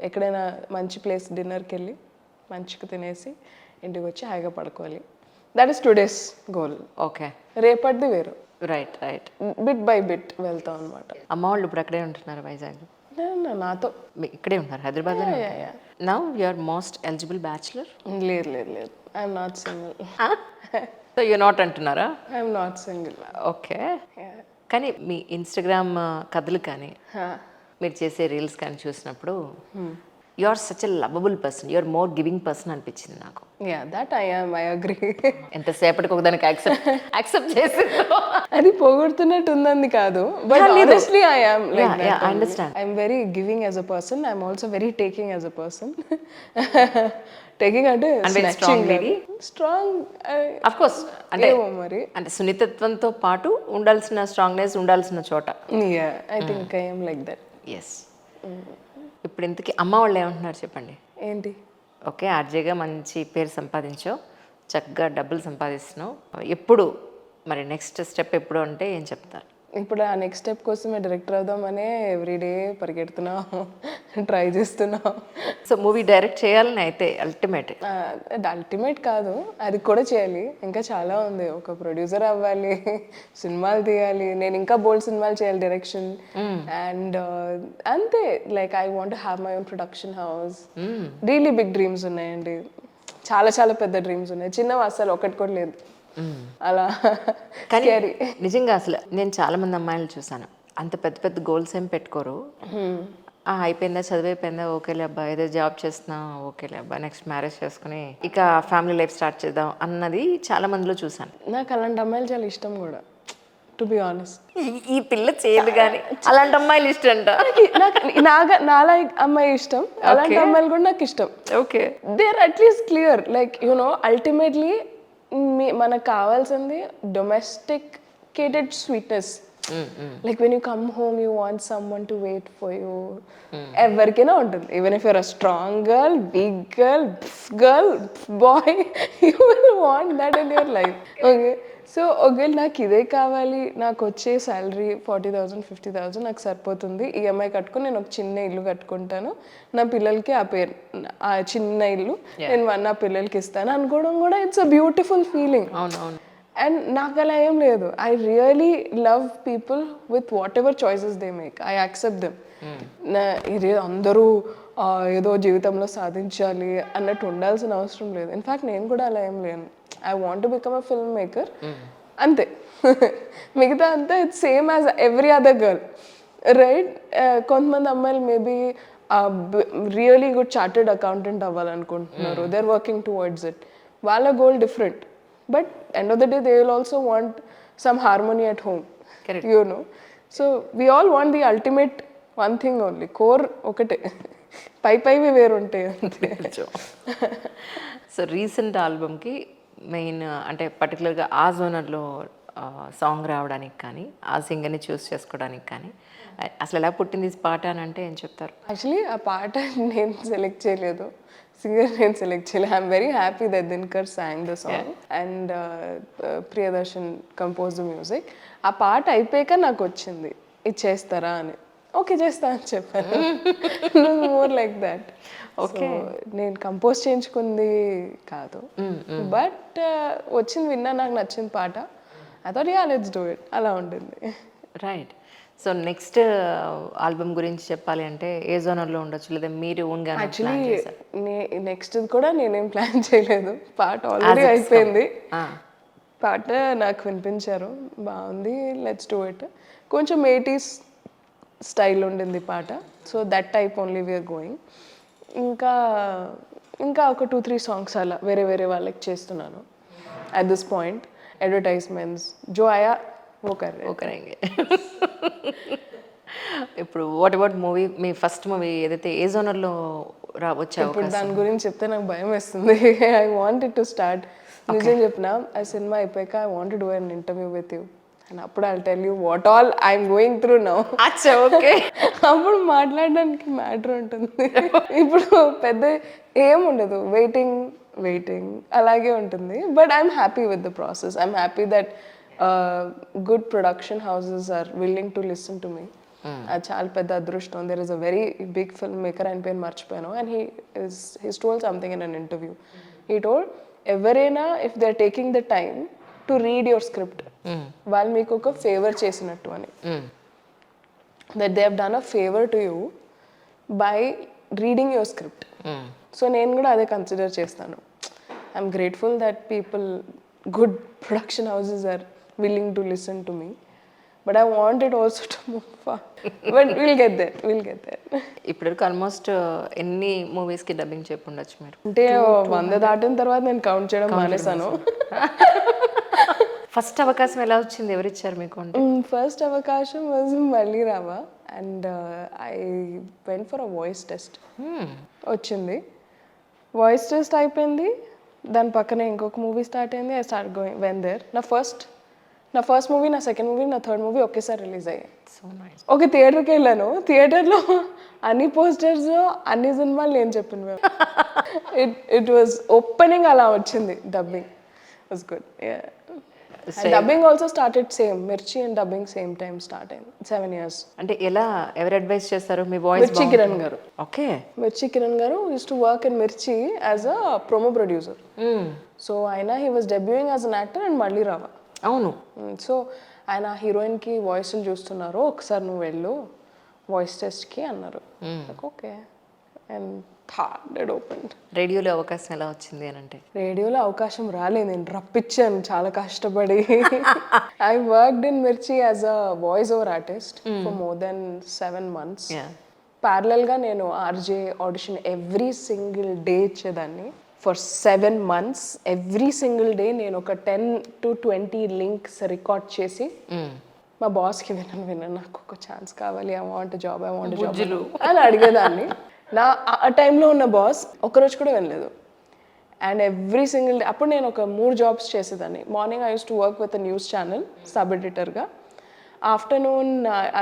ఎక్కడైనా మంచి ప్లేస్ డిన్నర్కి వెళ్ళి మంచిగా తినేసి ఇంటికి వచ్చి హాయిగా పడుకోవాలి. That is today's goal. Okay. రేపటిది వేరు. Right right. Bit by bit వెళ్తాం అనమాట. అమ్మ వాళ్ళు ఇప్పుడు అక్కడే ఉంటున్నారు వైజాగ్? నాతో ఇక్కడే ఉంటారు, హైదరాబాద్లో. Now you're most eligible bachelor? లేదు లేదు లేదు, I'm not single. So you not అంటున్నారా? I'm not single. ఓకే. కానీ మీ ఇన్స్టాగ్రామ్ కథలు కానీ మీరు చేసే రీల్స్ కానీ చూసినప్పుడు you are such a lovable person, you are more giving person అనిపించింది నాకు. That I agree. ఎంతసేపటికి ఒకదానికి యాక్సెప్ట్ చేసి అది పోగొడుతున్నట్టు ఉందని కాదు, but honestly I am like that. I understand. I'm very giving as a person. I'm also very taking as a person. Taking అంటే strong lady. Strong of course. అంటే మరి అంటే సున్నితత్వంతో పాటు ఉండాల్సిన స్ట్రాంగ్నెస్ ఉండాల్సిన చోట. I think I am like that. Yes. ఇప్పుడు ఇంతకీ అమ్మ వాళ్ళు ఏమంటున్నారు చెప్పండి? ఏంటి? ఓకే, ఆర్జేగా మంచి పేరు సంపాదించావు, చక్కగా డబ్బులు సంపాదిస్తున్నావు. ఎప్పుడు మరి నెక్స్ట్ స్టెప్ ఎప్పుడు అంటే ఏం చెప్తారు? ఇప్పుడు ఆ నెక్స్ట్ స్టెప్ కోసమే డైరెక్టర్ అవుదామనే ఎవ్రీడే పరిగెడుతున్నాం, ట్రై చేస్తున్నాం. సో మూవీ డైరెక్ట్ చేయాలని అయితే అల్టిమేట్? అల్టిమేట్ కాదు, అది కూడా చేయాలి. ఇంకా చాలా ఉంది. ఒక ప్రొడ్యూసర్ అవ్వాలి, సినిమాలు తీయాలి. నేను ఇంకా బోల్డ్ సినిమాలు చేయాలి డైరెక్షన్. అండ్ అంతే, like I want have my own production house. Really big dreams ఉన్నాయండి, చాలా చాలా పెద్ద డ్రీమ్స్ ఉన్నాయి. చిన్నవి అసలు ఒకటి కూడా లేదు అలా. కానీ నిజంగా అసలు నేను చాలా మంది అమ్మాయిలు చూసాను, అంత పెద్ద పెద్ద గోల్స్ ఏం పెట్టుకోరు. అయిపోయిందా, చదువు అయిపోయిందా, ఓకేలే అబ్బా, ఏదో జాబ్ చేస్తున్నా, ఓకేలే అబ్బా, నెక్స్ట్ మ్యారేజ్ చేసుకుని ఇక ఫ్యామిలీ లైఫ్ స్టార్ట్ చేద్దాం అన్నది చాలా మందిలో చూసాను. నాకు అలాంటి అమ్మాయిలు చాలా ఇష్టం కూడా, టు బి ఆనెస్ట్. ఈ పిల్ల చేయదు కానీ అలాంటి అమ్మాయిలు ఇష్టం అంట. నాలా అమ్మాయి ఇష్టం, అలాంటి అమ్మాయిలు కూడా నాకు ఇష్టం. Okay, they are at least clear. Like you know ultimately మనకు కావాల్సింది domesticated sweetness. Like when you come home you want someone to wait for you. ఎవరికైనా ఉంటుంది, even if you're a strong girl, big girl, boy, you will want that in your life. Okay, so ఒకవేళ నాకు ఇదే కావాలి, నాకు వచ్చే salary 40,000 50,000 నాకు సరిపోతుంది, ఈఎంఐ కట్టుకుని నేను ఒక చిన్న ఇల్లు కట్టుకుంటాను, నా పిల్లలకి ఆ చిన్న ఇల్లు నేను నా పిల్లలకి ఇస్తాను అనుకోవడం కూడా ఇట్స్ అ బ్యూటిఫుల్ ఫీలింగ్. అవునవును. అండ్ నాకు అలా ఏం లేదు. I really love people with what ever choices they make, I accept them. ఇది అందరూ ఏదో జీవితంలో సాధించాలి అన్నట్టు ఉండాల్సిన అవసరం లేదు. ఇన్ఫ్యాక్ట్ నేను కూడా అలా ఏం లేను. I want to become a film maker, అంతే. మిగతా అంతా it's same as every other girl, right? కొంతమంది అమ్మాయిలు maybe really good chartered accountant అవ్వాలనుకుంటున్నారు, they are working towards it. వాళ్ళ goal different, but end of the day they will also want some harmony at home, you know. So we all want the ultimate one thing only, core ఒకటే, పైవి వేరుంటాయి అంతే. So recent ఆల్బమ్కి main అంటే పర్టికులర్గా ఆ జోనర్లో song రావడానికి కానీ ఆ సింగర్ని చూస్ చేసుకోవడానికి కానీ అసలు ఎలా పుట్టింది ఈ పాట అని అంటే ఏం చెప్తారు? యాక్చువల్లీ ఆ పాట నేను సెలెక్ట్ చేయలేదు, సింగర్ నేను సెలెక్ట్ చేయలేదు. I'm very happy that Dinakar song the song and Priyadarshan compose the music. ఆ పాట అయిపోయాక నాకు వచ్చింది ఇది చేస్తారా అని. ఓకే చేస్తా అని చెప్పాను. More like that. ఓకే నేను కంపోజ్ చేయించుకుంది కాదు, బట్ వచ్చింది విన్నా, నాకు నచ్చింది పాట. I thought yeah let's do it, అలా ఉంటుంది. రైట్. సో నెక్స్ట్ ఆల్బమ్ గురించి చెప్పాలి అంటే ఏ జోనర్లో ఉండొచ్చు, లేదా మీరు ఓన్గా యాక్చువల్లీ నెక్స్ట్ కూడా నేనేం ప్లాన్ చేయలేదు, పాట ఆల్రెడీ అయిపోయింది. పాట నాకు వినిపించారు, బాగుంది, లెట్స్ డూ ఇట్. కొంచెం 80s స్టైల్ ఉండింది పాట, so that type only we're going. ఇంకా ఇంకా ఒక 2-3 సాంగ్స్ అలా వేరే వేరే వాళ్ళకి చేస్తున్నాను అట్ దిస్ పాయింట్. అడ్వర్టైజ్మెంట్స్ జో ఆయా ఓ ఓకే. ఇప్పుడు what about movie, me first movie ఏదైతే ఏ జోనర్లో వచ్చావు? ఇప్పుడు దాని గురించి చెప్తే నాకు భయం వేస్తుంది. ఐ వాంటెడ్ టు స్టార్ట్, నిజం చెప్పిన ఆ సినిమా అయిపోయాక I want do an interview with you and అప్పుడు I tell you what all I'm going through now. Okay. అప్పుడు మాట్లాడడానికి మ్యాటర్ ఉంటుంది. ఇప్పుడు పెద్ద ఏముండదు, వెయిటింగ్ అలాగే ఉంటుంది. But I'm happy with the process. I'm happy that good production houses are willing to listen to me. అది చాలా పెద్ద అదృష్టం. There is a very big film maker, ఆయన పేరు మర్చిపోయాను, and he's told something in an interview. He told ఎవరైనా if they are taking the time to read your script, వాళ్ళు మీకు ఒక ఫేవర్ చేసినట్టు అని. That they have done a favour to you by reading your script. So నేను కూడా అదే consider చేస్తాను. I'm grateful that people, good production houses are willing to listen to me, but I want it also to move far. But we'll get there. ఇప్పటివరకు almost ఎన్ని మూవీస్కి dubbing చెప్పి ఉండొచ్చు మీరు? అంటే 100 దాటిన తర్వాత నేను కౌంట్ చేయడం మానేశాను. ఫస్ట్ అవకాశం ఎలా వచ్చింది, ఎవరు ఇచ్చారు మీకు? అంటే ఫస్ట్ అవకాశం వాజ్ మళ్ళీ రావా, and I went for a voice test. వచ్చింది, వాయిస్ టెస్ట్ అయిపోయింది, దాని పక్కనే ఇంకొక మూవీ స్టార్ట్ అయింది. I start going when there. నా ఫస్ట్ మూవీ, నా సెకండ్ మూవీ, నా థర్డ్ మూవీ ఒకేసారి రిలీజ్ అయ్యాయి. So nice. ఒక థియేటర్కి వెళ్ళాను, థియేటర్లో అన్ని పోస్టర్స్, అన్ని సినిమాలు నేను చెప్పిన మేము. ఇట్ వాజ్ ఓపెనింగ్ అలా వచ్చింది. Dubbing was good. Dubbing also started same, Mirchi and dubbing same time start అయింది. 7 years. అంటే ఎలా, ఎవరు అడ్వైస్ చేస్తారు? మీ వాయిస్ మిర్చి కిరణ్ గారు. Okay. Mirchi Kiran garu used to work in Mirchi as a promo producer. So ఆయన he was debuting as an actor and మళ్ళీ రావా. అవును. సో ఆయన హీరోయిన్కి వాయిస్లు చూస్తున్నారు, ఒకసారి నువ్వు వెళ్ళు వాయిస్ టెస్ట్కి అన్నారు. Okay, and thought open. రేడియోలో అవకాశం ఎలా వచ్చింది అని అంటే? రేడియోలో అవకాశం రాలేదు, నేను రప్పించాను చాలా కష్టపడి. I worked in Mirchi as a voice over artist for more then 7 months. ప్యారలల్గా నేను RJ audition every single day ఇచ్చేదాన్ని. For 7 months every single day నేను ఒక 10 to 20 లింక్స్ రికార్డ్ చేసి మా బాస్కి విన్నాను నాకు ఒక ఛాన్స్ కావాలి, ఐ వాంట్ జాబ్ అని అడిగేదాన్ని. నా ఆ టైంలో ఉన్న బాస్ ఒక్కరోజు కూడా వినలేదు. అండ్ ఎవ్రీ సింగిల్ డే అప్పుడు నేను ఒక 3 jobs చేసేదాన్ని. Morning I use to work with news channel sub ఎడిటర్గా, afternoon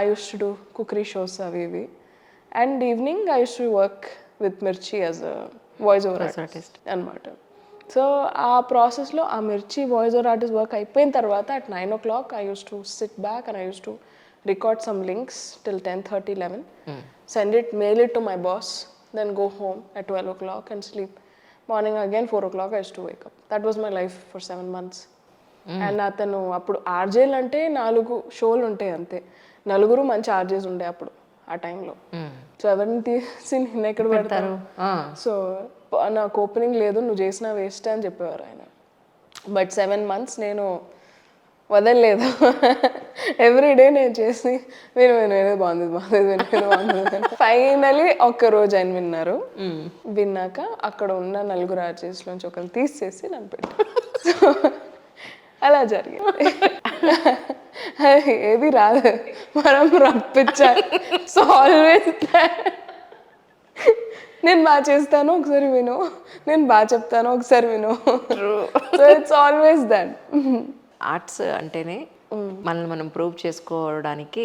I use to do cookery shows అవి ఇవి, and evening I use to work with Mirchi as a voice over artist అనమాట. So ఆ ప్రాసెస్లో ఆ మిర్చి వాయిస్ ఓవర్ ఆర్టిస్ట్ వర్క్ అయిపోయిన తర్వాత at 9 o'clock I used to sit back and I used to record some links till 10:30, 11, send it, mail it to my boss, then go home at 12 o'clock and sleep. Morning again 4 o'clock I used to wake up. That was my life for 7 months. And అతను అప్పుడు ఆర్జేలు అంటే 4 షోలు ఉంటాయి అంతే, 4 మంచి RJs ఉండే అప్పుడు ఆ టైంలో. సో ఎవరిని తీసి నేను ఎక్కడ పెడతారు? సో నాకు ఓపెనింగ్ లేదు, నువ్వు చేసిన వేస్ట్ అని చెప్పేవారు ఆయన. బట్ 7 months నేను వదలలేదు. ఎవ్రీడే నేను చేసి వినేది బాగుంది. ఫైనలీ ఒక్కరోజు ఆయన విన్నారు. విన్నాక అక్కడ ఉన్న 4 ఆర్టిస్ట్లోంచి ఒకరు తీసేసి నన్ను పెట్టారు. సో అలా జరిగింది. ఏది రాదు, మనం రప్పించాలి. సో ఆల్వేస్ నేను బాగా చేస్తాను ఒకసారి విను, నేను బాగా చెప్తాను ఒకసారి విను. So it's always that. Arts అంటేనే మనల్ని మనం ప్రూవ్ చేసుకోవడానికి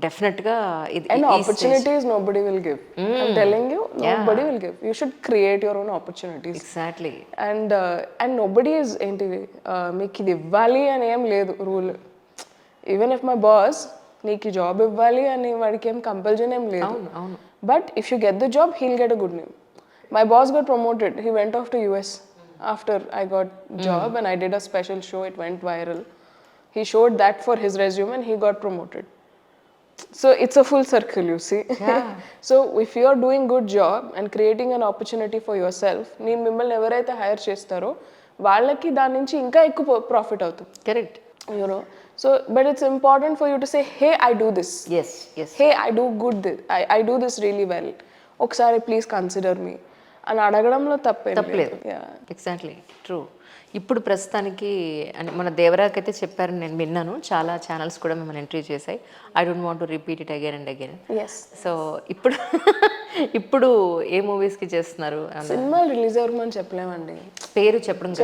డెఫినెట్గా ఇది And opportunities nobody will give. I'm telling you, nobody will give. You should create your own opportunities. Exactly. And nobody is ఏంటి మీకు ఇది ఇవ్వాలి అని ఏం లేదు rule. Even if my boss నీకు జాబ్ ఇవ్వాలి అని వాడికి ఏం కంపల్జన్ ఏం లేదు. అవును అవును. But if you get the job, he'll get a good name. My boss got promoted. He went off to US after I got job and I did a special show. It went viral. He showed that for his resume and he got promoted. So it's a full circle, you see. So if you are doing good job and creating an opportunity for yourself, నీ మిమ్మల్ని ఎవరైతే hire చేస్తారో వాళ్ళకి దాని నుంచి ఇంకా ఎక్కువ profit అవుతుంది. Correct. You know, so but it's important for you to say, hey, I do this. Yes yes. Hey, I do good this. I do this really well. ఒకసారి ప్లీజ్ కన్సిడర్ మీ అని అడగడంలో తప్పలేదు. Exactly true. ఇప్పుడు ప్రస్తుతానికి మన దేవరాకి అయితే చెప్పారని నేను విన్నాను, చాలా ఛానల్స్ కూడా మిమ్మల్ని ఎంట్రీ చేశాయి. I don't want to repeat it again and again. Yes. So ఇప్పుడు ఇప్పుడు ఏ మూవీస్కి చేస్తున్నారు? సినిమాలు రిలీజ్ అవ్వమని చెప్పలేమండి, పేరు చెప్పడం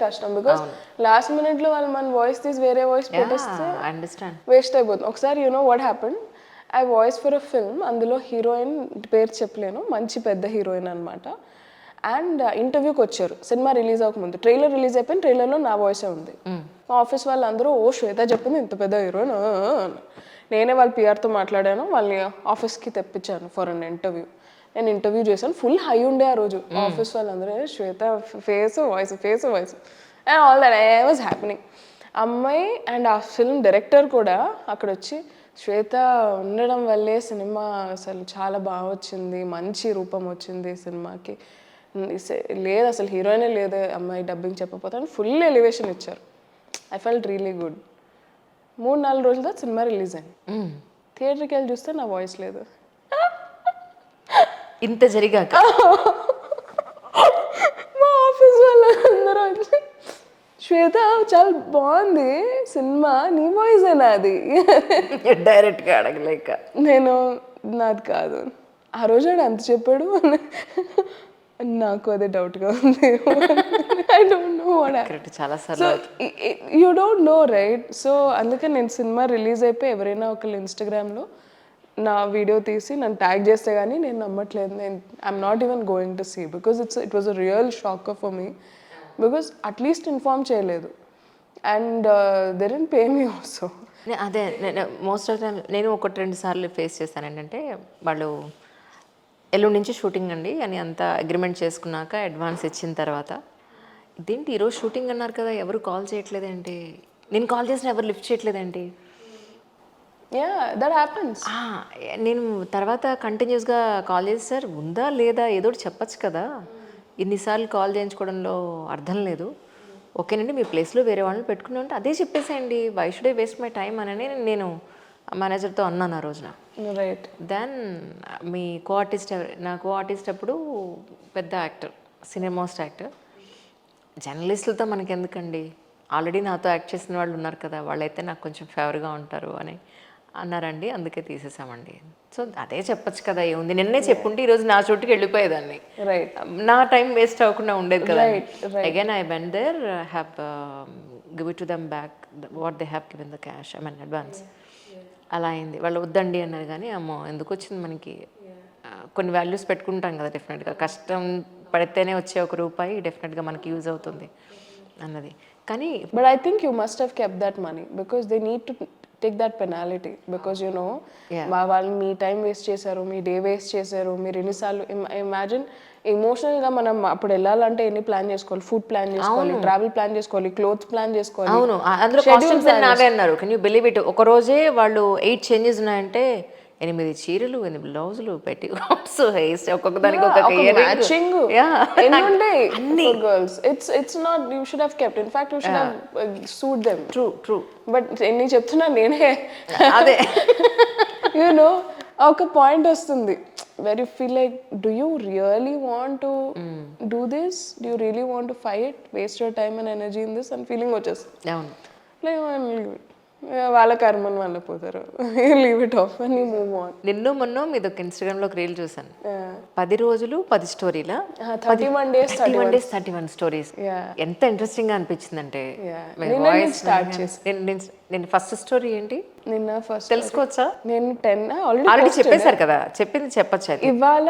కష్టం. బికాస్ లాస్ట్ మినిట్ లో వాళ్ళు మన వాయిస్ తీసి వేరే వాయిస్ పెట్టేస్తే అండర్స్టాండ్ వేస్ట్ అయిపోతుంది. ఒకసారి you know what happened, I voice for a film, అందులో హీరోయిన్ పేరు చెప్పలేను, మంచి పెద్ద హీరోయిన్ అనమాట. అండ్ ఇంటర్వ్యూకి వచ్చారు సినిమా రిలీజ్ అవ్వకముందు. ట్రైలర్ రిలీజ్ అయిపోయిన ట్రైలర్లో నా వాయిసే ఉంది. మా ఆఫీస్ వాళ్ళందరూ ఓ శ్వేత చెప్పింది ఇంత పెద్ద హీరోయిన్. నేనే వాళ్ళ పిఆర్తో మాట్లాడాను, వాళ్ళని ఆఫీస్కి తెప్పించాను ఫర్ అన్ ఇంటర్వ్యూ. నేను ఇంటర్వ్యూ చేశాను, ఫుల్ హై ఉండే ఆ రోజు. ఆఫీస్ వాళ్ళందరూ Shweta face voice and all that I was happening. అమ్మాయి అండ్ ఆ ఫిల్మ్ డైరెక్టర్ కూడా అక్కడ వచ్చి, శ్వేత ఉండడం వల్లే సినిమా అసలు చాలా బాగా వచ్చింది, మంచి రూపం వచ్చింది సినిమాకి, లేదు అసలు హీరోయినే లేదు అమ్మాయి డబ్బింగ్ చెప్పకపోతే అని ఫుల్ ఎలివేషన్ ఇచ్చారు. I felt really good. 3-4 రోజుల తర్వాత సినిమా రిలీజ్ అయింది. థియేటర్కి వెళ్ళి చూస్తే నా వాయిస్ లేదు. ఇంత జరిగాక మా ఆఫీస్ వాళ్ళందరూ వచ్చి, శ్వేత చాలా బాగుంది సినిమా, నీ వాయిసేనా అది? డైరెక్ట్గా అడగలేక నేను నాది కాదు. ఆ రోజు ఆడు ఎంత చెప్పాడు నాకు అదే డౌట్గా ఉంది. I don't know what. చాలా so you don't know right. So అందుకని నేను సినిమా రిలీజ్ అయిపోయి ఎవరైనా ఒకళ్ళు ఇన్స్టాగ్రామ్లో నా వీడియో తీసి నన్ను ట్యాగ్ చేస్తే కానీ నేను నమ్మట్లేదు. I'm not even going to see because it was a real shock for me. Because at least inform చేయలేదు and they didn't pay me also. అదే మోస్ట్ ఆఫ్ టైం నేను 1-2 సార్లు ఫేస్ చేస్తాను. ఏంటంటే వాళ్ళు ఎల్లుండి నుంచి షూటింగ్ అండి అని అంతా అగ్రిమెంట్ చేసుకున్నాక అడ్వాన్స్ ఇచ్చిన తర్వాత, ఇదేంటి ఈరోజు షూటింగ్ అన్నారు కదా ఎవరు కాల్ చేయట్లేదేంటి, నేను కాల్ చేసిన ఎవరు లిఫ్ట్ చేయట్లేదేంటి. That happens. నేను తర్వాత కంటిన్యూస్గా కాల్ చేసి, సార్ ఉందా లేదా ఏదో చెప్పచ్చు కదా, ఇన్నిసార్లు కాల్ చేయించుకోవడంలో అర్థం లేదు, ఓకేనండి మీ ప్లేస్లో వేరే వాళ్ళని పెట్టుకుని ఉంటే అదే చెప్పేసేయండి, why should I waste my time అని నేను మేనేజర్తో అన్నాను ఆ రోజున. Right. Then me co artist నా కో ఆర్టిస్ట్ అప్పుడు పెద్ద యాక్టర్, సీనియర్ మోస్ట్ యాక్టర్. జర్నలిస్టులతో మనకి ఎందుకండి, ఆల్రెడీ నాతో యాక్ట్ చేసిన వాళ్ళు ఉన్నారు కదా, వాళ్ళైతే నాకు కొంచెం ఫేవర్గా ఉంటారు అని అన్నారండి, అందుకే తీసేసామండి. సో అదే చెప్పచ్చు కదా, ఏముంది, నిన్నే చెప్పుంటే ఈరోజు నా చోటుకి వెళ్ళిపోయేదాన్ని, రైట్, నా టైం వేస్ట్ అవ్వకుండా ఉండేది కదా. Again I went there, have give it to them back what they have given the cash, I mean advance. అలా అయింది. వాళ్ళు వద్దండి అన్నారు కానీ అమ్మో ఎందుకు వచ్చింది మనకి, కొన్ని వాల్యూస్ పెట్టుకుంటాం కదా డెఫినెట్గా, కష్టం పడితేనే వచ్చే ₹1 డెఫినెట్గా మనకి యూజ్ అవుతుంది అన్నది. కానీ but I think you must have kept that money because they need to take that penalty because you know వాళ్ళు మీ టైం వేస్ట్ చేశారు, మీ డే వేస్ట్ చేశారు, మీరు ఎన్నిసార్లు ఇమాజిన్ ఎమోషనల్గా మనం అప్పుడు వెళ్ళాలంటే ఎన్ని ప్లాన్ చేసుకోవాలి, ఫుడ్ ప్లాన్ చేసుకోవాలి, ట్రావెల్ ప్లాన్ చేసుకోవాలి, క్లోత్స్ ప్లాన్ చేసుకోవాలి. అవును, అందులో కాస్ట్యూమ్స్ అన్ని నావే అన్నారు. కెన్ యూ బిలీవ్ ఇట్, ఒక రోజే వాళ్ళు 8 చేంజెస్ ఉన్నాయంటే 8 చీరలు, 8 బ్లౌజులు, పెట్టికోట్స్, హెయిర్ స్టైల్, ఒక్కొక్క దానికి ఒక్కొక్క మ్యాచింగ్ ఎన్ని ఉంటాయి for girls. It's not, you should have kept, in fact you should have suit them. True. But ఎన్ని చెప్తున్నా నేనే అదే యు నో ఒక పాయింట్ వస్తుంది where you feel like, do you really want to do this, do you really want to fight, waste your time and energy in this, and feeling వచ్చేస్తుంది. అవును, like వాళ్ళ కర్మని వాళ్ళు పోతారు. లీవ్ ఇట్ ఆఫ్ అని move on. నిన్ను మొన్న మీద ఒక ఇన్స్టాగ్రామ్ లో ఒక రీల్ చూసాను. 10 రోజులు 10 స్టోరీలా 31 days 31 days 31 స్టోరీస్. Yeah. ఎంత ఇంట్రెస్టింగ్ గా అనిపించిందంటే Yeah. మీ నిన్న voice నేను స్టార్ట్ చేసి నేను ఫస్ట్ స్టోరీ ఏంటి నిన్న ఫస్ట్ తెలుసుకోవచ్చా? నేను 10 ఆల్రెడీ ఆల్రెడీ చెప్పేశారు కదా, చెప్పింది చెప్పచ్చు. అది ఇవాళ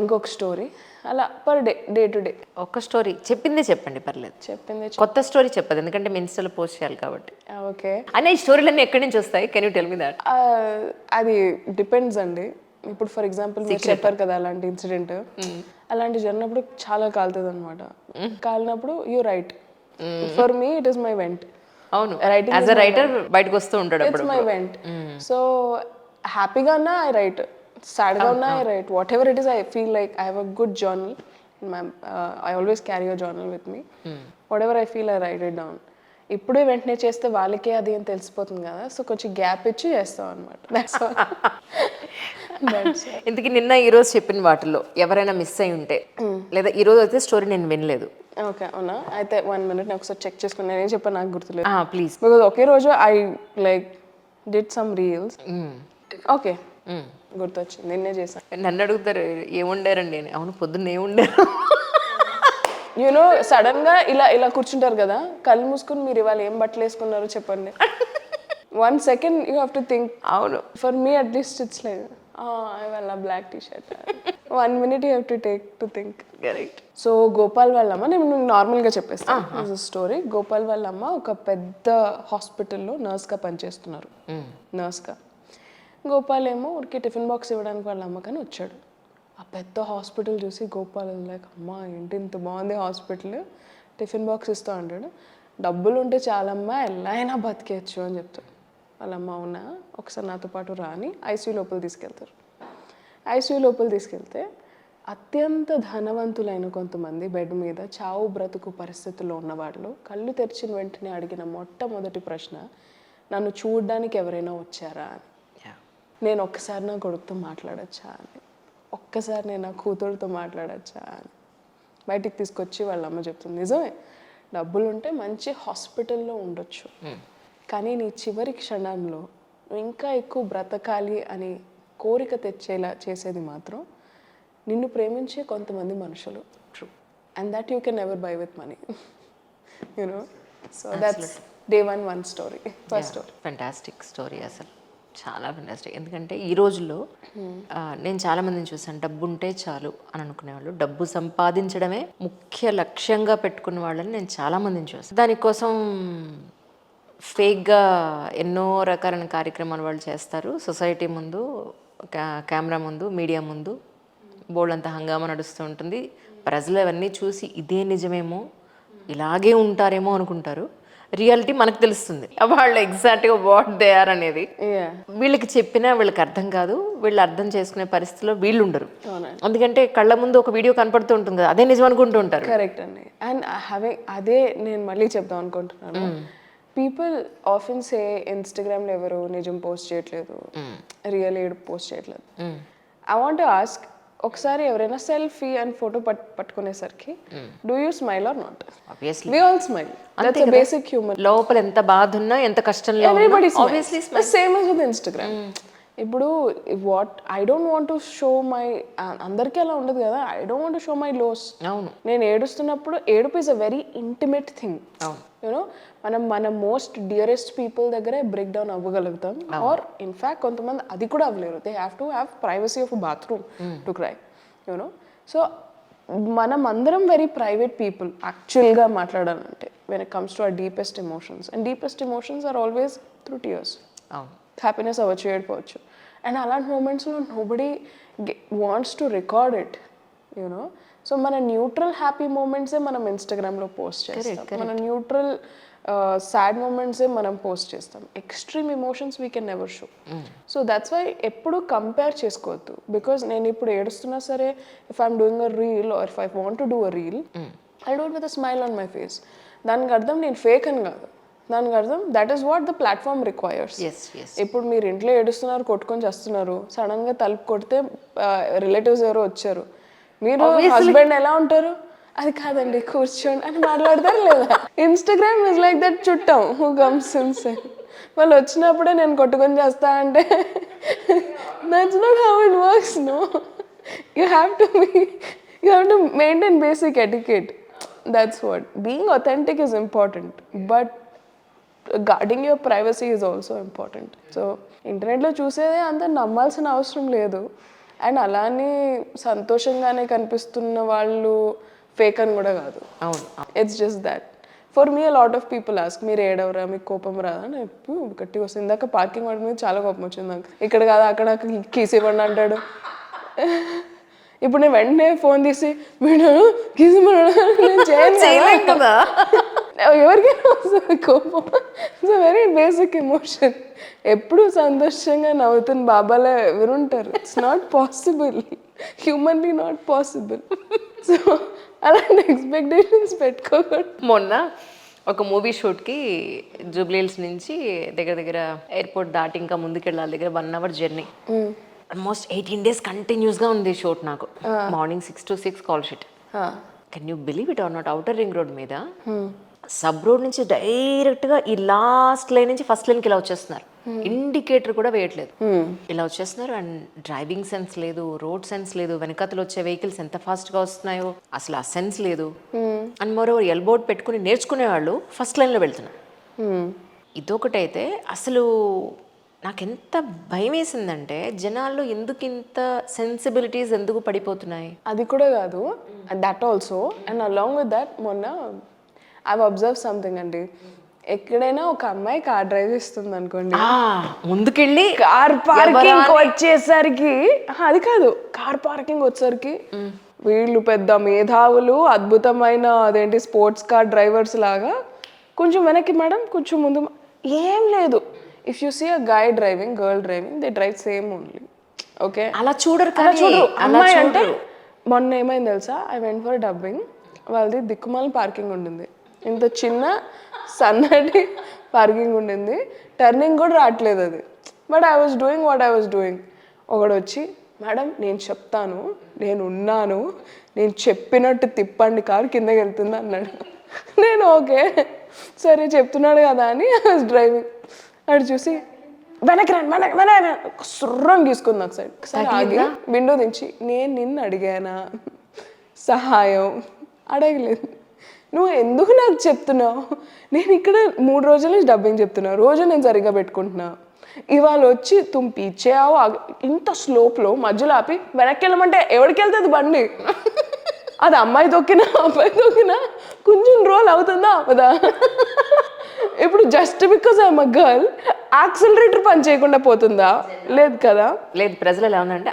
ఇంకొక స్టోరీ అలా పర్ డే టు డే ఒక్క స్టోరీ చెప్పిందే చెప్పండి, పర్లేదు. చెప్పింది. కొత్త స్టోరీ చెప్పదు, ఎందుకంటే మీ ఇన్స్టాలో పోస్ట్ చేయాలి కాబట్టి. ఓకే, అనే ఈ స్టోరీలన్నీ ఎక్కడి నుంచి వస్తాయి? Can you tell me that? అది డిపెండ్స్ అండి. ఇప్పుడు ఫర్ ఎగ్జాంపుల్ మీరు చెప్పారు కదా అలాంటి ఇన్సిడెంట్, అలాంటి జరిగినప్పుడు చాలా కాలుతుంది అనమాట. కాలినప్పుడు you right. For me it is my vent. అవును, యాజ్ అ రైటర్ బయటకు వస్తూ ఉంటాడు ఇట్స్ మై వెంట్. సో హ్యాపీగా ఉన్నా ఐ రైట్, సాడ్గా ఉన్నా I right, what ever it is. I feel like I have a good journal. I always carry a journal with me. What ever I feel I right it down. ఇప్పుడే వెంటనే చేస్తే వాళ్ళకే అది అని తెలిసిపోతుంది కదా, so కొంచెం గ్యాప్ ఇచ్చి చేస్తాం అనమాట. ఇందుకు నిన్న ఈ రోజు చెప్పిన వాటిలో ఎవరైనా మిస్ అయి ఉంటే, లేదా ఈ రోజు అయితే స్టోరీ నేను వినలేదు. ఓకే, అవునా? అయితే 1 minute నేను ఒకసారి చెక్ చేసుకుని నేనేం చెప్పాను నాకు గుర్తులేదు. ప్లీజ్. బికాజ్ ఒకే రోజు I like did some reels. Okay, గుర్తొచ్చింది, నిన్నే చేశాను. నన్ను అడుగుతారు ఏముండారండి అని. అవును, పొద్దున్న ఏముండారు. యూనో సడన్ గా ఇలా కూర్చుంటారు కదా, కళ్ళు మూసుకుని మీరు ఇవాళ ఏం బట్టలు వేసుకున్నారో చెప్పండి. 1 second you have to think. అవును, for me at least it's like ఇవాళ black T shirt. 1 minute you have to take to think. Correct. So Gopal వాళ్ళమ్మ, నేను నార్మల్గా చెప్పేస్తాను స్టోరీ. గోపాల్ వాళ్ళమ్మ ఒక పెద్ద హాస్పిటల్లో నర్స్గా పనిచేస్తున్నారు. నర్స్గా గోపాల్ ఏమో ఊరికి టిఫిన్ బాక్స్ ఇవ్వడానికి వాళ్ళ అమ్మకని వచ్చాడు. ఆ పెద్ద హాస్పిటల్ చూసి గోపాల్ లైక్, అమ్మ ఏంటి ఇంత బాగుంది హాస్పిటల్, టిఫిన్ బాక్స్ ఇస్తూ అంటాడు. డబ్బులు ఉంటే చాలమ్మా ఎలా అయినా బతికేయచ్చు అని చెప్తాడు. వాళ్ళమ్మ అవునా, ఒకసారి నాతో పాటు రాని ఐసీయూ లోపల తీసుకెళ్తారు. ఐసీయూ లోపల తీసుకెళ్తే అత్యంత ధనవంతులైన కొంతమంది బెడ్ మీద చావు బ్రతుకు పరిస్థితుల్లో ఉన్నవాళ్ళు కళ్ళు తెరిచిన వెంటనే అడిగిన మొట్టమొదటి ప్రశ్న, నన్ను చూడడానికి ఎవరైనా వచ్చారా అని. నేను ఒక్కసారి నా కొడుకుతో మాట్లాడచ్చా అని, ఒక్కసారి నేను నా కూతురుతో మాట్లాడచ్చా అని బయటికి తీసుకొచ్చి వాళ్ళ అమ్మ చెప్తుంది, నిజమే డబ్బులు ఉంటే మంచి హాస్పిటల్లో ఉండొచ్చు, కానీ నీ చివరి క్షణంలో నువ్వు ఇంకా ఎక్కువ బ్రతకాలి అని కోరిక తెచ్చేలా చేసేది మాత్రం నిన్ను ప్రేమించే కొంతమంది మనుషులు. True. And that you can never by with money, you know. So that's day one story, first story. Fantastic story, అసలు చాలా ఫెంటాస్టిక్. ఎందుకంటే ఈ రోజుల్లో నేను చాలా మందిని చూసాను, డబ్బు ఉంటే చాలు అని అనుకునేవాళ్ళు, డబ్బు సంపాదించడమే ముఖ్య లక్ష్యంగా పెట్టుకున్న వాళ్ళని నేను చాలా మందిని చూసాను. దానికోసం ఫేక్గా ఎన్నో రకాలైన కార్యక్రమాలు వాళ్ళు చేస్తారు. సొసైటీ ముందు, కెమెరా ముందు, మీడియా ముందు బోల్డంత హంగామా నడుస్తూ ఉంటుంది. ప్రజలు అవన్నీ చూసి ఇదే నిజమేమో, ఇలాగే ఉంటారేమో అనుకుంటారు. రియాలిటీ మనకు తెలుస్తుంది, వాళ్ళు ఎగ్జాక్ట్గా వాట్ దే ఆర్ అనేది. వీళ్ళకి చెప్పినా వీళ్ళకి అర్థం కాదు, వీళ్ళు అర్థం చేసుకునే పరిస్థితిలో వీళ్ళు ఉండరు. ఎందుకంటే కళ్ళ ముందు ఒక వీడియో కనపడుతూ ఉంటుంది కదా, అదే నిజం అనుకుంటూ ఉంటారు. కరెక్ట్ అండి. అండ్ అదే నేను మళ్ళీ చెప్దాం అనుకుంటున్నాను. పీపుల్ ఆఫెన్ సే ఇన్స్టాగ్రామ్లో ఎవరు నిజం పోస్ట్ చేయట్లేదు, రియల్ ఏడు పోస్ట్ చేయట్లేదు. ఐ వాంట్ టు ఆస్క్, ఒకసారి ఎవరైనా సెల్ఫీ అండ్ ఫోటో పట్టుకునేసరికి do you smile or not? Obviously we all smile. That's a basic human. లోపల ఎంత బాధ ఉన్నా, ఎంత కష్టంలో everybody obviously smiles. Same as with Instagram. ఇప్పుడు I don't want to show my, అందరికీ అలా ఉండదు కదా, I don't want to show my lows. అవును, నేను ఏడుస్తున్నప్పుడు, ఏడుపు is a very intimate thing. You know, మన మోస్ట్ డియరెస్ట్ పీపుల్ దగ్గరే బ్రేక్ డౌన్ అవ్వగలుగుతాం. ఆర్ ఇన్ఫ్యాక్ట్ కొంతమంది అది కూడా అవ్వలేరు. They have to have privacy of bathroom to cry, you know. So మనం అందరం వెరీ ప్రైవేట్ పీపుల్ యాక్చువల్గా మాట్లాడాలంటే, when it comes to our deepest emotions. And deepest emotions are always through tears. Happiness అవ్వచ్చు, ఏడిపోవచ్చు. అండ్ అలాంటి మూమెంట్స్లో nobody wants to record it, you know. So మన neutral happy మూమెంట్సే మనం ఇన్స్టాగ్రామ్లో పోస్ట్ చేస్తాం, మన న్యూట్రల్ సాడ్ మూమెంట్సే మనం పోస్ట్ చేస్తాం. Extreme emotions we can never show. So that's why ఎప్పుడు కంపేర్ చేసుకోవద్దు. బికాజ్ నేను ఇప్పుడు ఏడుస్తున్నా సరే, if I'm doing a reel or if I want to do a reel, I do it with a smile on my face. దానికి అర్థం నేను fake అని కాదు, దానికి అర్థం that is what the platform requires. ఇప్పుడు మీరు ఇంట్లో ఏడుస్తున్నారు, కొట్టుకొని చేస్తున్నారు, సడన్గా తలుపు కొడితే రిలేటివ్స్ ఎవరో వచ్చారు, మీరు హస్బెండ్ ఎలా ఉంటారు, అది కాదండి కూర్చోండి అని మాట్లాడతారు లేదా? ఇన్స్టాగ్రామ్ ఇస్ లైక్ దట్ చుట్టం హూ కమ్స్ ఇన్సైడ్. వాళ్ళు వచ్చినప్పుడే నేను కొట్టుకొని చేస్తా అంటే that's not how it works. No, you have to maintain basic etiquette. That's what being authentic is important, but guarding your privacy is also important. So ఇంటర్నెట్లో చూసేదే అంత నమ్మాల్సిన అవసరం లేదు. అండ్ అలానే సంతోషంగానే కనిపిస్తున్న వాళ్ళు ఫేక్ అని కూడా కాదు. అవును. It's just that. For me lot of people ask, మీరు ఏడవరా, మీకు కోపం రాదా అని ఎప్పుడు గట్టిగా వస్తుంది. ఇందాక పార్కింగ్ వాడి మీద చాలా కోపం వచ్చింది నాకు. ఇక్కడ కాదు అక్కడ కీస్ ఇవ్వండి అంటాడు. ఇప్పుడు నేను వెంటనే ఫోన్ తీసి వీడు కీస్ నేను చేయను కదా. ఎవరికైనా వస్తుంది కోపం. It's a very basic emotion. ఎప్పుడు సంతోషంగా నవ్వుతున్న బాబాలే ఎవరుంటారు? It's not possible, humanly not possible. So అలాంటి ఎక్స్పెక్టేషన్స్ పెట్టుకోకూడదు. మొన్న ఒక మూవీ షూట్కి జూబ్లీహిల్స్ నుంచి దగ్గర దగ్గర ఎయిర్పోర్ట్ దాటి ఇంకా ముందుకెళ్ళాలి, దగ్గర 1 hour జర్నీ. ఆల్మోస్ట్ 18 days కంటిన్యూస్గా ఉంది షూట్ నాకు. Morning 6 to 6 call sheet. Can you believe it or not? Outer ring road మీద సబ్ రోడ్ నుంచి డైరెక్ట్గా ఈ లాస్ట్ లైన్ నుంచి ఫస్ట్ లైన్కి ఇలా వచ్చేస్తున్నారు. ఇండికేటర్ కూడా వేయట్లేదు, ఇలా వచ్చేస్తున్నారు. అండ్ డ్రైవింగ్ సెన్స్ లేదు, రోడ్ సెన్స్ లేదు, వెనకతలు వచ్చే వెహికల్స్ ఎంత ఫాస్ట్గా వస్తున్నాయో అసలు ఆ సెన్స్ లేదు. అండ్ మరోవర్ ఎల్బోర్డ్ పెట్టుకుని నేర్చుకునే వాళ్ళు ఫస్ట్ లైన్లో వెళ్తున్నారు. ఇదొకటైతే అసలు నాకెంత భయం వేసిందంటే జనాల్లో ఎందుకు ఇంత సెన్సిబిలిటీస్ ఎందుకు పడిపోతున్నాయి. అది కూడా కాదు, that also. And along with that మొన్న ఐ అబ్జర్వ్ సంథింగ్ అండి. ఎక్కడైనా ఒక అమ్మాయి కార్ డ్రైవ్ చేస్తుంది అనుకోండి, ముందుకెళ్ళి కార్ పార్కింగ్ వచ్చేసరికి, అది కాదు, కార్ పార్కింగ్ వచ్చేసరికి వీళ్ళు పెద్ద మేధావులు, అద్భుతమైన అదేంటి స్పోర్ట్స్ కార్ డ్రైవర్స్ లాగా కొంచెం వెనక్కి మేడం, కొంచెం ముందు. ఏం లేదు. If you see a guy driving, girl driving, they drive same only. Okay, అలా చూడరు. అమ్మాయి అంటే మొన్న ఏమైంది తెలుసా? I went for dubbing. వాళ్ళది దిక్కుమాల పార్కింగ్ ఉండింది, ఇంత చిన్న సన్నటి పార్కింగ్ ఉండింది, టర్నింగ్ కూడా రావట్లేదు అది. But I was doing what I was doing. ఒకడు వచ్చి, మేడం నేను చెప్తాను, నేను ఉన్నాను, నేను చెప్పినట్టు తిప్పండి, కారు కిందకి వెళ్తుంది అన్నాడు. నేను ఓకే సరే చెప్తున్నాడు కదా అని ఐ వాజ్ డ్రైవింగ్. అటు చూసి వెనక్కి రండి, వెనక సుర్రం తీసుకుంది నాకు సైడ్. సరే ఆగి విండో దించి, నేను నిన్ను అడిగానా సహాయం? అడగలేదు. నువ్వు ఎందుకు నాకు చెప్తున్నావు? నేను ఇక్కడ 3 రోజుల నుంచి డబ్బింగ్ చెప్తున్నా, రోజు నేను సరిగ్గా పెట్టుకుంటున్నా. ఇవాళ వచ్చి తుమ్ పీచేయావు ఇంత స్లోప్లో మధ్యలో ఆపి వెనక్కి వెళ్ళమంటే ఎవరికి వెళ్తుంది బండి? అది అమ్మాయి తొక్కినా అబ్బాయి తొక్కినా కొంచెం రోల్ అవుతుందా అవదా? ఇప్పుడు just because I'm a girl accelerator పని చేయకుండా పోతుందా? లేదు కదా. లేదు, ప్రజలు ఎలా ఉందంటే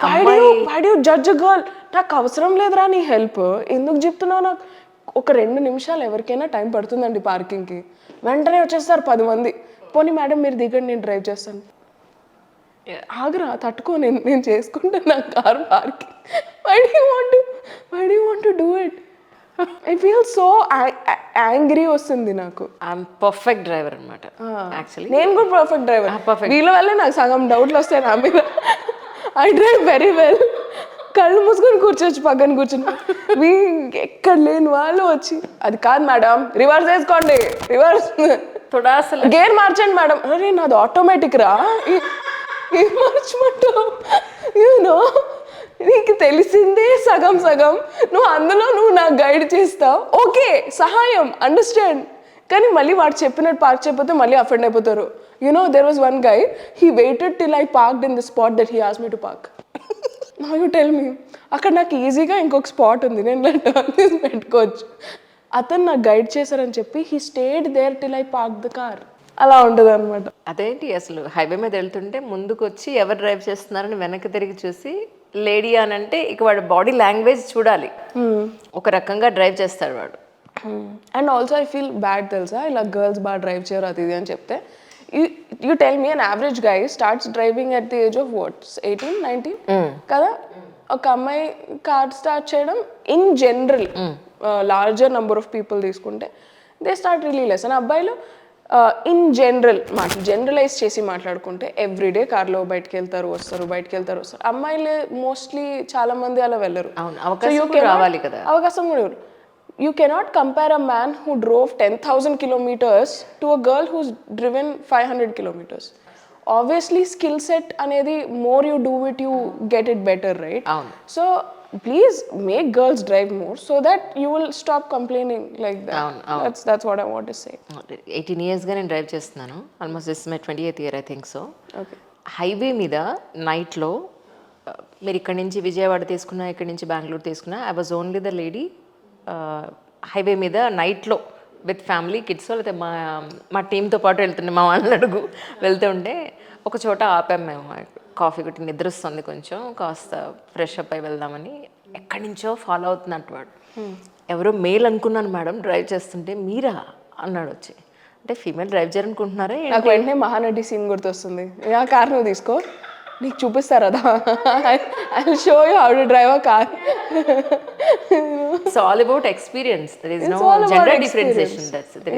why do you judge a girl? నాకు అవసరం లేదురా నీ హెల్ప్, ఎందుకు చెప్తున్నావు? నాకు ఒక 2 నిమిషాలు ఎవరికైనా టైం పడుతుందండి పార్కింగ్కి, వెంటనే వచ్చేస్తారు 10 మంది. పోనీ మేడం మీరు దిగండి, నేను డ్రైవ్ చేస్తాను. ఆగరా, తట్టుకో, నేను చేసుకుంటాను నా car parking. why do you want to do it? I feel so angry వస్తుంది నాకు. ఐఎమ్ పర్ఫెక్ట్ డ్రైవర్ అనమాట. యాక్చువల్లీ నేను కూడా పర్ఫెక్ట్ డ్రైవర్. వీళ్ళ వల్లే నాకు సగం డౌట్లు వస్తాయి నా మీద. I drive very well. కళ్ళు మూసుకొని కూర్చోవచ్చు, పక్కన కూర్చుని. ఎక్కడ లేని వాళ్ళు వచ్చి, అది కాదు మేడం రివర్స్ వేసుకోండి, రివర్స్ అసలు గేర్ మార్చండి మేడం. అరే నాది ఆటోమేటిక్ రా, ఏం మార్చమంటావు? యూనో నీకు తెలిసిందే సగం సగం, నువ్వు నాకు గైడ్ చేస్తావు, ఓకే సహాయం, అండర్స్టాండ్. కానీ మళ్ళీ వాడు చెప్పినట్టు పార్క్ చేయకపోతే మళ్ళీ అఫెండ్ అయిపోతారు. You know there was one guy, he weighted till I parked in the spot that he asked me to park. Now you tell మీ, అక్కడ నాకు ఈజీగా ఇంకొక స్పాట్ ఉంది, నేను టర్న్ చేసి పెట్టుకోవచ్చు. అతను నాకు గైడ్ చేశారని చెప్పి he stayed there till I park the car. అలా ఉంటుంది అనమాట. అదేంటి అసలు హైవే మీద వెళ్తుంటే ముందుకు వచ్చి ఎవరు డ్రైవ్ చేస్తున్నారని వెనక్కి తిరిగి చూసి లేడీ అని అంటే ఇక వాడు బాడీ లాంగ్వేజ్ చూడాలి, ఒక రకంగా డ్రైవ్ చేస్తాడు వాడు. And also I feel bad తెలుసా, ఇలా గర్ల్స్ బాగా డ్రైవ్ చేయరు అది ఇది అని చెప్తే. You tell me an average guy starts driving at the age of what 18, 19 కదా. ఒక అమ్మాయి కార్ స్టార్ట్ చేయడం in general larger number of people తీసుకుంటే they start really less. And అబ్బాయిలు ఇన్ జనరల్ జనరలైజ్ చేసి మాట్లాడుకుంటే ఎవ్రీడే కార్లో బయటకు వెళ్తారు వస్తారు, బయటకు వెళ్తారు వస్తారు. అమ్మాయిలు మోస్ట్లీ చాలా మంది అలా వెళ్ళరు, అవకాశం కూడా ఇవ్వరు. you cannot compare a man who drove 10,000 kilometers to a girl who's driven 500 kilometers. Obviously, skill set anedi more you do it, you get it better, right? అవును. So please make girls drive more so that you will stop complaining like that. అవును. That's what I want to say. 18 ఇయర్స్గా నేను drive చేస్తున్నాను. Almost this my 28th year I think so. Okay. Highway మీద నైట్లో మీరు ఇక్కడ నుంచి విజయవాడ తీసుకున్నా, ఇక్కడ నుంచి బెంగళూరు తీసుకున్నా, I was only the lady highway మీద నైట్లో విత్ ఫ్యామిలీ కిడ్స్, లేకపోతే మా టీంతో పాటు వెళ్తుండే, మా వాళ్ళని అడుగు వెళ్తూ ఉంటే ఒక చోట ఆపాం మేము. కాఫీ కొట్టి నిద్ర వస్తుంది, కొంచెం కాస్త ఫ్రెష్ అప్ అయి వెళ్దామని. ఎక్కడి నుంచో ఫాలో అవుతున్నట్టు వాడు. ఎవరో మేల్ అనుకున్నాను మేడం డ్రైవ్ చేస్తుంటే, మీరా అన్నాడు వచ్చి. అంటే ఫీమేల్ డ్రైవ్ చేయాలనుకుంటున్నారా? నాకు వెంటనే మహానటి సీన్ గుర్తొస్తుంది. ఆ కార్ నువ్వు తీసుకో, నీకు చూపిస్తారు అదా, I show you how to drive a car. It's all about experience. There is It's no all about gender experience. differentiation. That's the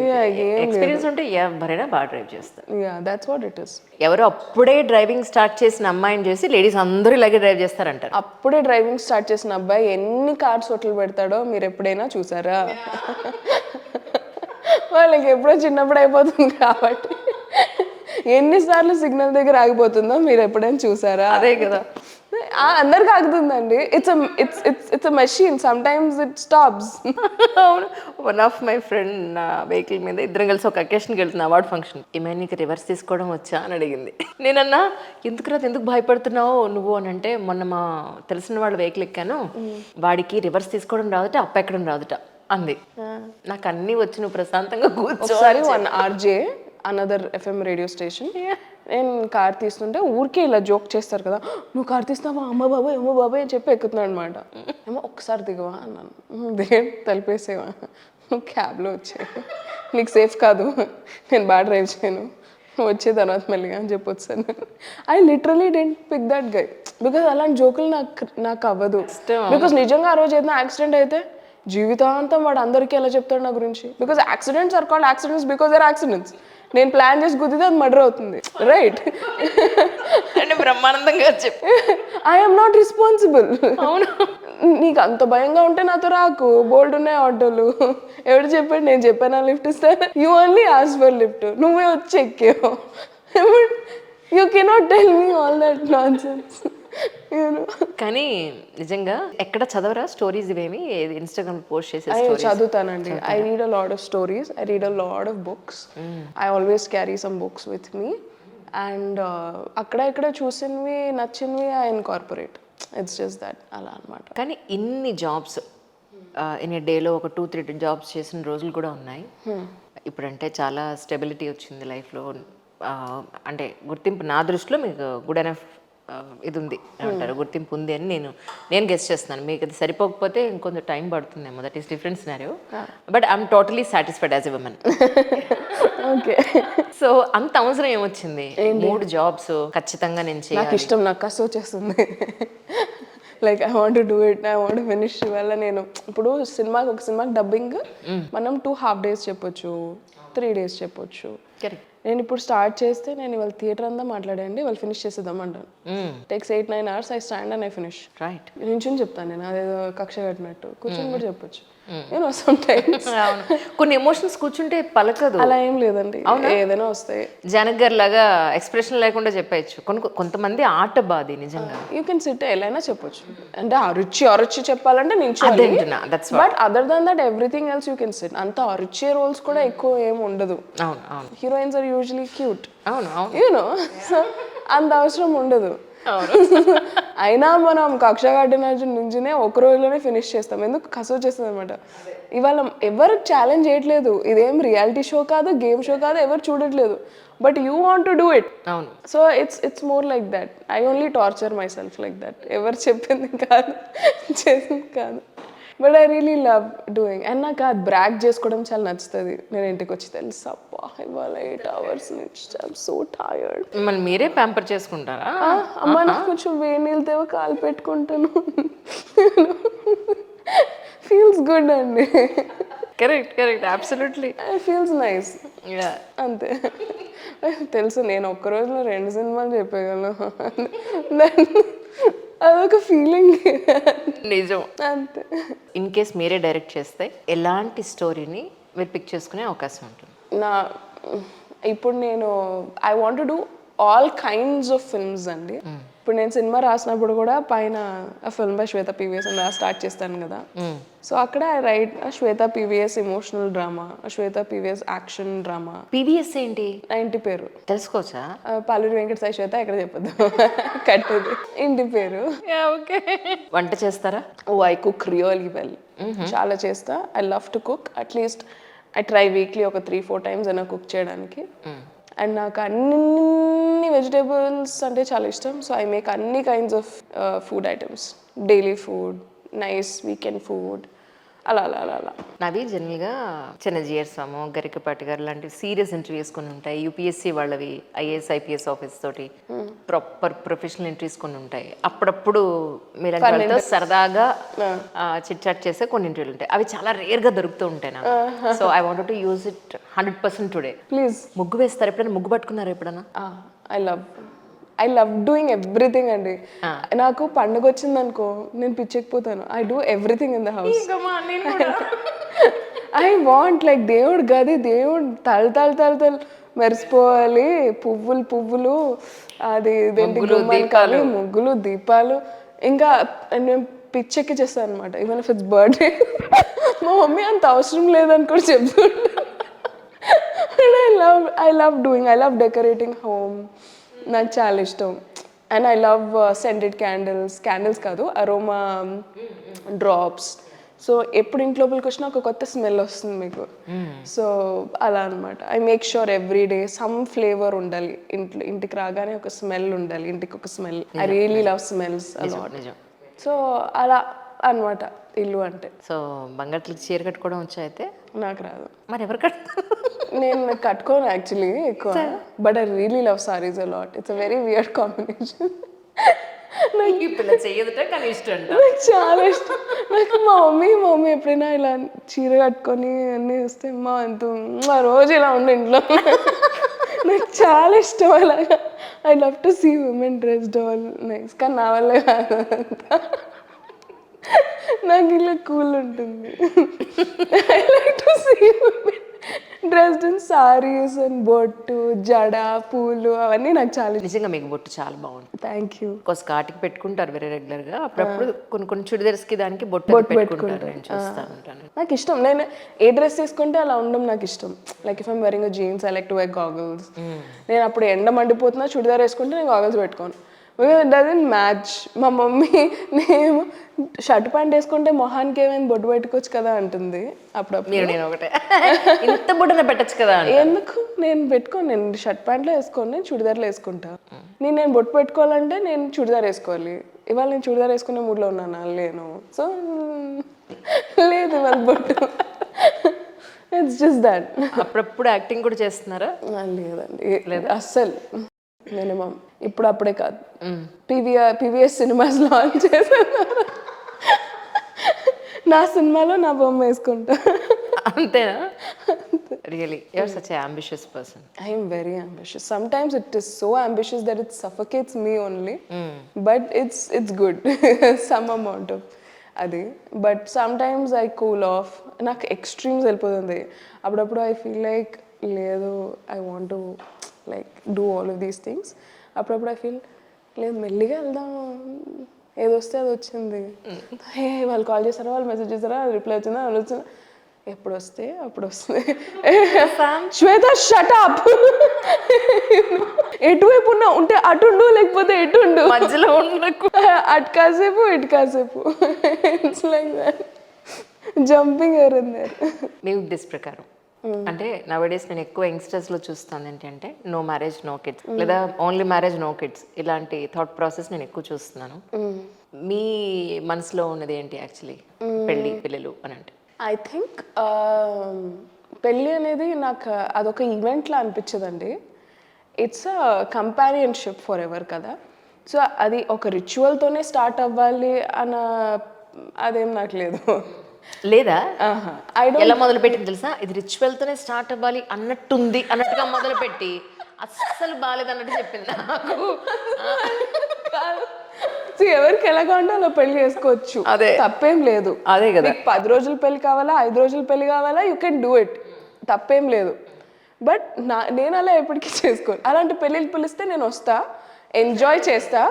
experience ఉంటే ఎవరైనా బాగా డ్రైవ్ చేస్తారు. Yeah, that's what it is. ఎవరు అప్పుడే డ్రైవింగ్ స్టార్ట్ చేసిన అమ్మాయిని చేసి ladies అందరూ ఇలాగే డ్రైవ్ చేస్తారంటారు. అప్పుడే డ్రైవింగ్ స్టార్ట్ చేసిన అబ్బాయి ఎన్ని కార్స్ హోటల్ పెడతాడో మీరు ఎప్పుడైనా చూసారా? వాళ్ళకి ఎప్పుడో చిన్నప్పుడు అయిపోతుంది కాబట్టి ఎన్నిసార్లు సిగ్నల్ దగ్గర ఆగిపోతుందో మీరు ఎప్పుడైనా చూసారా? అదే కదా, అందరికి ఆగుతుందండి. It's machine, sometimes it stops. అవును. One of my friend vehicle మీద ఇద్దరం కలిసి ఒక అకేషన్కి వెళ్తున్నా, అవార్డ్ ఫంక్షన్. ఏమైనా నీకు రివర్స్ తీసుకోవడం వచ్చా అని అడిగింది. నేనన్నా ఎందుకు భయపడుతున్నావు నువ్వు అని అంటే, మొన్న మా తెలిసిన వాళ్ళ వెహికల్ ఎక్కాను, వాడికి రివర్స్ తీసుకోవడం రాదుట, అప్ప ఎక్కడం రాదుట అంది. నాకు అన్నీ వచ్చి నువ్వు ప్రశాంతంగా కూర్చో. ఒకసారి one RJ another FM radio station, నేను కార్ తీస్తుంటే ఊరికే ఇలా జోక్ చేస్తారు కదా, నువ్వు కార్ తీస్తావా, అమ్మ బాబాయ్ అని చెప్పి ఎక్కుతున్నాడు అనమాట. ఏమో ఒకసారి దిగవా అన్నాను. దిగే తలిపేసేవా, నువ్వు క్యాబ్లో వచ్చావు, నీకు సేఫ్ కాదు, నేను బాగా డ్రైవ్ చేయను, వచ్చే తర్వాత మెల్లిగా అని చెప్పి వచ్చాను. I literally didn't pick that guy because అలాంటి జోకులు నాకు అవ్వదు. బికాజ్ నిజంగా ఆ రోజు ఏదైనా యాక్సిడెంట్ అయితే జీవితాంతం వాడు అందరికీ ఎలా చెప్తాడు నా గురించి. Because accidents are called accidents because are accidents. నేను ప్లాన్ చేసి గుద్దితే అది మర్డర్ అవుతుంది, రైట్? అంటే బ్రహ్మానందంగా చెప్పి ఐఎమ్ నాట్ రెస్పాన్సిబుల్. అవును. నీకు అంత భయంగా ఉంటే నాతో రాకు, బోల్డ్ ఉన్నాయి ఆటోలు. ఎవరు చెప్పాడు? నేను చెప్పానా లిఫ్ట్ ఇస్తాను? You only ask for lift, నువ్వే వచ్చి ఎక్కావు. You cannot tell me all that nonsense. కానీ నిజంగా ఎక్కడ చదవరా స్టోరీస్ ఇవేమి ఇన్స్టాగ్రామ్ పోస్ట్ చేసే? చదువుతానండి. I read a lot of stories, I read a lot of books. I always carry some books with me. And అక్కడ ఇక్కడ చూసినవి నచ్చినవి I incorporate. It's just that, అలా అనమాట. కానీ ఇన్ని జాబ్స్ ఇన్ డేలో ఒక 2-3 జాబ్స్ చేసిన రోజులు కూడా ఉన్నాయి. ఇప్పుడంటే చాలా స్టెబిలిటీ వచ్చింది లైఫ్లో. అంటే గుర్తింపు నా దృష్టిలో మీకు గుడ్ ఎనఫ్ ఇది ఉంది అంటారు, గుర్తింపు ఉంది అని నేను గెస్ చేస్తున్నాను. మీకు అది సరిపోకపోతే ఇంకొంచెం టైం పడుతుందేమో, that is different scenario. But I'm totally satisfied as a women. Okay. So అంత అవసరం ఏమొచ్చింది? 3 జాబ్స్ ఖచ్చితంగా నేను చేయాలి. నాకు ఇష్టం, నాకు కష్టం వచ్చేస్తుంది. Like I want to do it, I want finish. వల్ల నేను ఇప్పుడు ఒక సినిమాకి డబ్బింగ్ మనం 2 half days చెప్పొచ్చు, 3 days చెప్పొచ్చు. కరెక్ట్. నేను ఇప్పుడు స్టార్ట్ చేస్తే నేను ఇవాళ థియేటర్ అంతా మాట్లాడండి, వాళ్ళు ఫినిష్ చేసేద్దాం అంటాను. Takes 8-9 hours, I stand and I finish. Right. నించుని చెప్తాను నేను, అదేదో కక్ష కట్టినట్టు కూర్చొని కూడా చెప్పొచ్చు. నేను సమ్ టైమ్స్ కొన్ని ఎమోషన్స్ కూర్చుంటే పలకదు. అలా ఏం లేదండి, ఏదైనా వస్తాయి. జనక్ గారు లాగా ఎక్స్ప్రెషన్ లేకుండా చెప్పచ్చు. కొంతమంది ఆట బాధి నిజంగా. యూ కెన్ సిట్, ఎలా అయినా చెప్పొచ్చు. అంటే అరుచి చెప్పాలంటే నించోవాలి. But other than that everything else you can sit. అంత అరుచే రోల్స్ కూడా ఎక్కువ ఏం ఉండదు. అవును. హీరోయిన్స్ ఆర్ యూజువలీ క్యూట్, అవును. యూనో, సో అంత అవసరం ఉండదు. అయినా మనం కక్ష కట్టిన నుంచినే ఒక రోజులోనే ఫినిష్ చేస్తాం. ఎందుకు కసో చేస్తుంది అనమాట. ఇవాళ ఎవరు ఛాలెంజ్ చేయట్లేదు, ఇదేం రియాలిటీ షో కాదు, గేమ్ షో కాదు, ఎవరు చూడట్లేదు. But you want to do it. అవును. So it's more like that. I only torture myself like that. ఎవరు చెప్పింది కాదు, చేసింది కాదు. But I really love doing. And నాకు అది బ్రాక్ చేసుకోవడం చాలా నచ్చుతుంది. నేను ఇంటికి వచ్చి తెలుసు, అబ్బా ఇవాళ 8 hours నుంచి ఐఎమ్ సో టైర్డ్. మిమ్మల్ని మీరే ప్యాంపర్ చేసుకుంటారా? అమ్మ నాకు కొంచెం వేడి నీళ్ళతో కాలు పెట్టుకుంటాను, ఫీల్స్ గుడ్ అండి. Correct absolutely. ఫీల్స్ నైస్, అంతే. తెలుసు, నేను ఒక్క రోజులో 2 సినిమాలు చెప్పగలను. అదొక ఫీలింగ్ నిజం. అంతే. ఇన్ కేస్ మీరే డైరెక్ట్ చేస్తే ఎలాంటి స్టోరీని మీరు పిక్ చేసుకునే అవకాశం ఉంటుంది? నా ఇప్పుడు నేను I want to do all kinds of films అండి. ఇప్పుడు నేను సినిమా రాసినప్పుడు కూడా పైన ఫిల్మ్ బై శ్వేత పీవీఎస్ అని స్టార్ట్ చేస్తాను కదా. సో అక్కడ I right Shweta PVS emotional drama, Shweta PVS action drama. PVS ఏంటి? నా ఇంటి పేరు తెలుసుకోవచ్చా? పాలూరి వెంకట సాయి శ్వేత, ఎక్కడ చెప్పొద్దు కట్టేది ఇంటి పేరు. ఓకే. వంట చేస్తారా? ఓ ఐ కుక్ రియలీ వెల్. చాలా చేస్తా. I love to cook. At least I try weekly ఒక 3-4 times అయినా కుక్ చేయడానికి. అండ్ నాకు అన్ని వెజిటేబుల్స్ అంటే చాలా ఇష్టం. సో ఐ మేక్ అన్ని kinds of food items, daily food, nice weekend food, అలా అలా అలా అలా. నావి జనరల్గా చిన్న జియర్సాము, గరికపాటి గారు లాంటి సీరియస్ ఇంటర్వ్యూస్ కొన్ని ఉంటాయి. యూపీఎస్సీ వాళ్ళవి ఐఏఎస్ ఐపీఎస్ ఆఫీస్ తోటి ప్రాపర్ ప్రొఫెషనల్ ఇంటర్వ్యూస్ కొన్ని ఉంటాయి. అప్పుడప్పుడు మీరు వాళ్ళతో సరదాగా చిట్ చాట్ చేసే కొన్ని ఇంటర్వ్యూలు ఉంటాయి. అవి చాలా రేర్గా దొరుకుతూ ఉంటాయి నాకు. So I want to use it 100% today. Please. ముగ్గు వేస్తారు ఎప్పుడైనా? ముగ్గు పట్టుకున్నారు ఎప్పుడైనా? ఐ లవ్ డూయింగ్ ఎవ్రీథింగ్ అండి. నాకు పండుగ వచ్చింది అనుకో, నేను పిచ్చెక్కిపోతాను. I do everything in the house. I want like దేవుడు గది, దేవుడు తల మెరిసిపోవాలి, పువ్వులు, అది గుమ్మాలు, ముగ్గులు, దీపాలు. ఇంకా నేను పిచ్చెక్కి చేస్తాను అనమాట. Even if it's birthday. మా మమ్మీ అంత అవసరం లేదని కూడా చెప్తుంటా. I love doing, I love decorating home. నాకు చాలా ఇష్టం. And I love scented candles కాదు, అరోమా డ్రాప్స్. సో ఎప్పుడు ఇంటి లోపలికి వచ్చినా ఒక కొత్త స్మెల్ వస్తుంది మీకు. సో అలా అనమాట. I make sure every day some flavour ఉండాలి ఇంటికి రాగానే ఒక స్మెల్ ఉండాలి. ఇంటికి ఒక smell. I really love smells a lot. So అలా అనమాట ఇల్లు అంటే. సో బంగారు చీర కట్టుకోవడం వచ్చా అయితే? నాకు రాదు. మరి ఎవరు కట్టుతారు? నేను కట్టుకోను యాక్చువల్లీ ఎక్కువ. But I really love saris a lot. It's a very weird combination. నాకు పిల్ల చెయ్యదుట కానీ ఇష్టం. నాకు చాలా ఇష్టం. నాకు మా మమ్మీ ఎప్పుడైనా ఇలా చీర కట్టుకొని అన్నీ వస్తే మా ఎంతో రోజు ఇలా ఉండే ఇంట్లో. నాకు చాలా ఇష్టం అలాగా. I love to see women dressed all nice. కానీ నా వల్ల కాదు. నాకు ఇలా కూల్ ఉంటుంది. I like to see women dressed in saris and బొట్టు, జడ, పూలు అవన్నీ నాకు చాలా. నిజంగా మీకు బొట్టు చాలా బాగుంటుంది. Thank you. కాటికి పెట్టుకుంటారు వెరీ రెగ్యులర్గా. అప్పుడప్పుడు కొన్ని చుడిదార్స్కి దానికి బొట్టు పెట్టుకుంటారు. నేను చూస్తూ ఉంటాను. నాకు ఇష్టం. నేను ఏ డ్రెస్ తీసుకుంటే అలా ఉండడం నాకు ఇష్టం. Like if I'm wearing jeans, I like to wear goggles. నేను అప్పుడు ఎండ మండిపోతున్నా చుడిదార్ వేసుకుంటే నేను గాగల్స్ పెట్టుకోను. Because it doesn't match. మా మమ్మీ నేను షర్ట్ ప్యాంట్ వేసుకుంటే మొహానికి ఏమైనా బొట్టు పెట్టుకోవచ్చు కదా అంటుంది అప్పుడప్పుడు. నేను ఒకటే ఇంత బొట్టున పెట్టచ్చు కదా. ఎందుకు నేను పెట్టుకోను. నేను షర్ట్ ప్యాంట్లో వేసుకోను, నేను చుడిదార్లో వేసుకుంటా. నేను బొట్టు పెట్టుకోవాలంటే నేను చుడిదార్ వేసుకోవాలి. ఇవాళ నేను చుడిదార్ వేసుకునే మూడ్లో ఉన్నాను లేను. సో లేదు ఇవాళ బొట్టు. It's just that. అప్పుడప్పుడు యాక్టింగ్ కూడా చేస్తున్నారా? లేదండి, లేదు అస్సలు. మినిమం ఇప్పుడు అప్పుడే కాదు. పీవీఎస్ సినిమాస్ లాంచ్ చేశాను. నా సినిమాలో నా బొమ్మ వేసుకుంటా. అంతేనా? Really, you're such an ambitious person. I am very ambitious. Sometimes it is so ambitious that it suffocates me only. But it's good. Some amount of అది. But sometimes I cool off. నాకు extremes వెళ్ళిపోతుంది. అప్పుడప్పుడు I feel like లేదు, I want to like do all of these things. అప్పుడప్పుడు I feel లేదు, మెల్లిగా వెళ్దాం, ఏది వస్తే అది వచ్చింది. హే వాళ్ళు కాల్ చేస్తారా, వాళ్ళు మెసేజ్ చేస్తారా, అది రిప్లై వచ్చిందా, అది వచ్చిందా, ఎప్పుడు వస్తే అప్పుడు వస్తుంది. శ్వేత షట్ అప్. ఎటువైపు ఉన్నా ఉంటే అటుండు, లేకపోతే ఎటుండు, మధ్యలో ఉండకు. అటు కాసేపు ఇటు కాసేపు. It's like that, jumping here and there. మీ ఉద్దేశం ప్రకారం అంటే నవడేస్ నేను ఎక్కువ యంగ్స్టర్స్లో చూస్తాను ఏంటంటే నో మ్యారేజ్ నో కిడ్స్, లేదా ఓన్లీ మ్యారేజ్ నో కిడ్స్, ఇలాంటి థాట్ ప్రాసెస్ నేను ఎక్కువ చూస్తున్నాను. మీ మనసులో ఉన్నది ఏంటి యాక్చువల్లీ పెళ్ళి పిల్లలు అని అంటే? ఐ థింక్ పెళ్ళి అనేది నాకు అదొక ఈవెంట్లా అనిపించదండి. It's a companionship forever కదా. సో అది ఒక రిచువల్తోనే స్టార్ట్ అవ్వాలి అన్న అదేం నాకు లేదు. లేదా ఎలా మొదలు పెట్టింది తెలుసా? ఇది రిచువల్తోనే స్టార్ట్ అవ్వాలి అన్నట్టుంది అన్నట్టుగా మొదలుపెట్టి అస్సలు బాగాలేదు అన్నట్టు చెప్పింది నాకు. సో ఎవరికి ఎలాగా ఉంటే అలా పెళ్లి చేసుకోవచ్చు, అదే. తప్పేం లేదు. అదే కదా. మీకు 10 రోజులు పెళ్లి కావాలా, 5 రోజులు పెళ్లి కావాలా, యూ కెన్ డూ ఇట్, తప్పేం లేదు. బట్ నేను అలా ఎప్పటికీ చేసుకోను. అలాంటి పెళ్ళిళ్ళు పిలిస్తే నేను వస్తా, ఎంజాయ్ చేస్తా,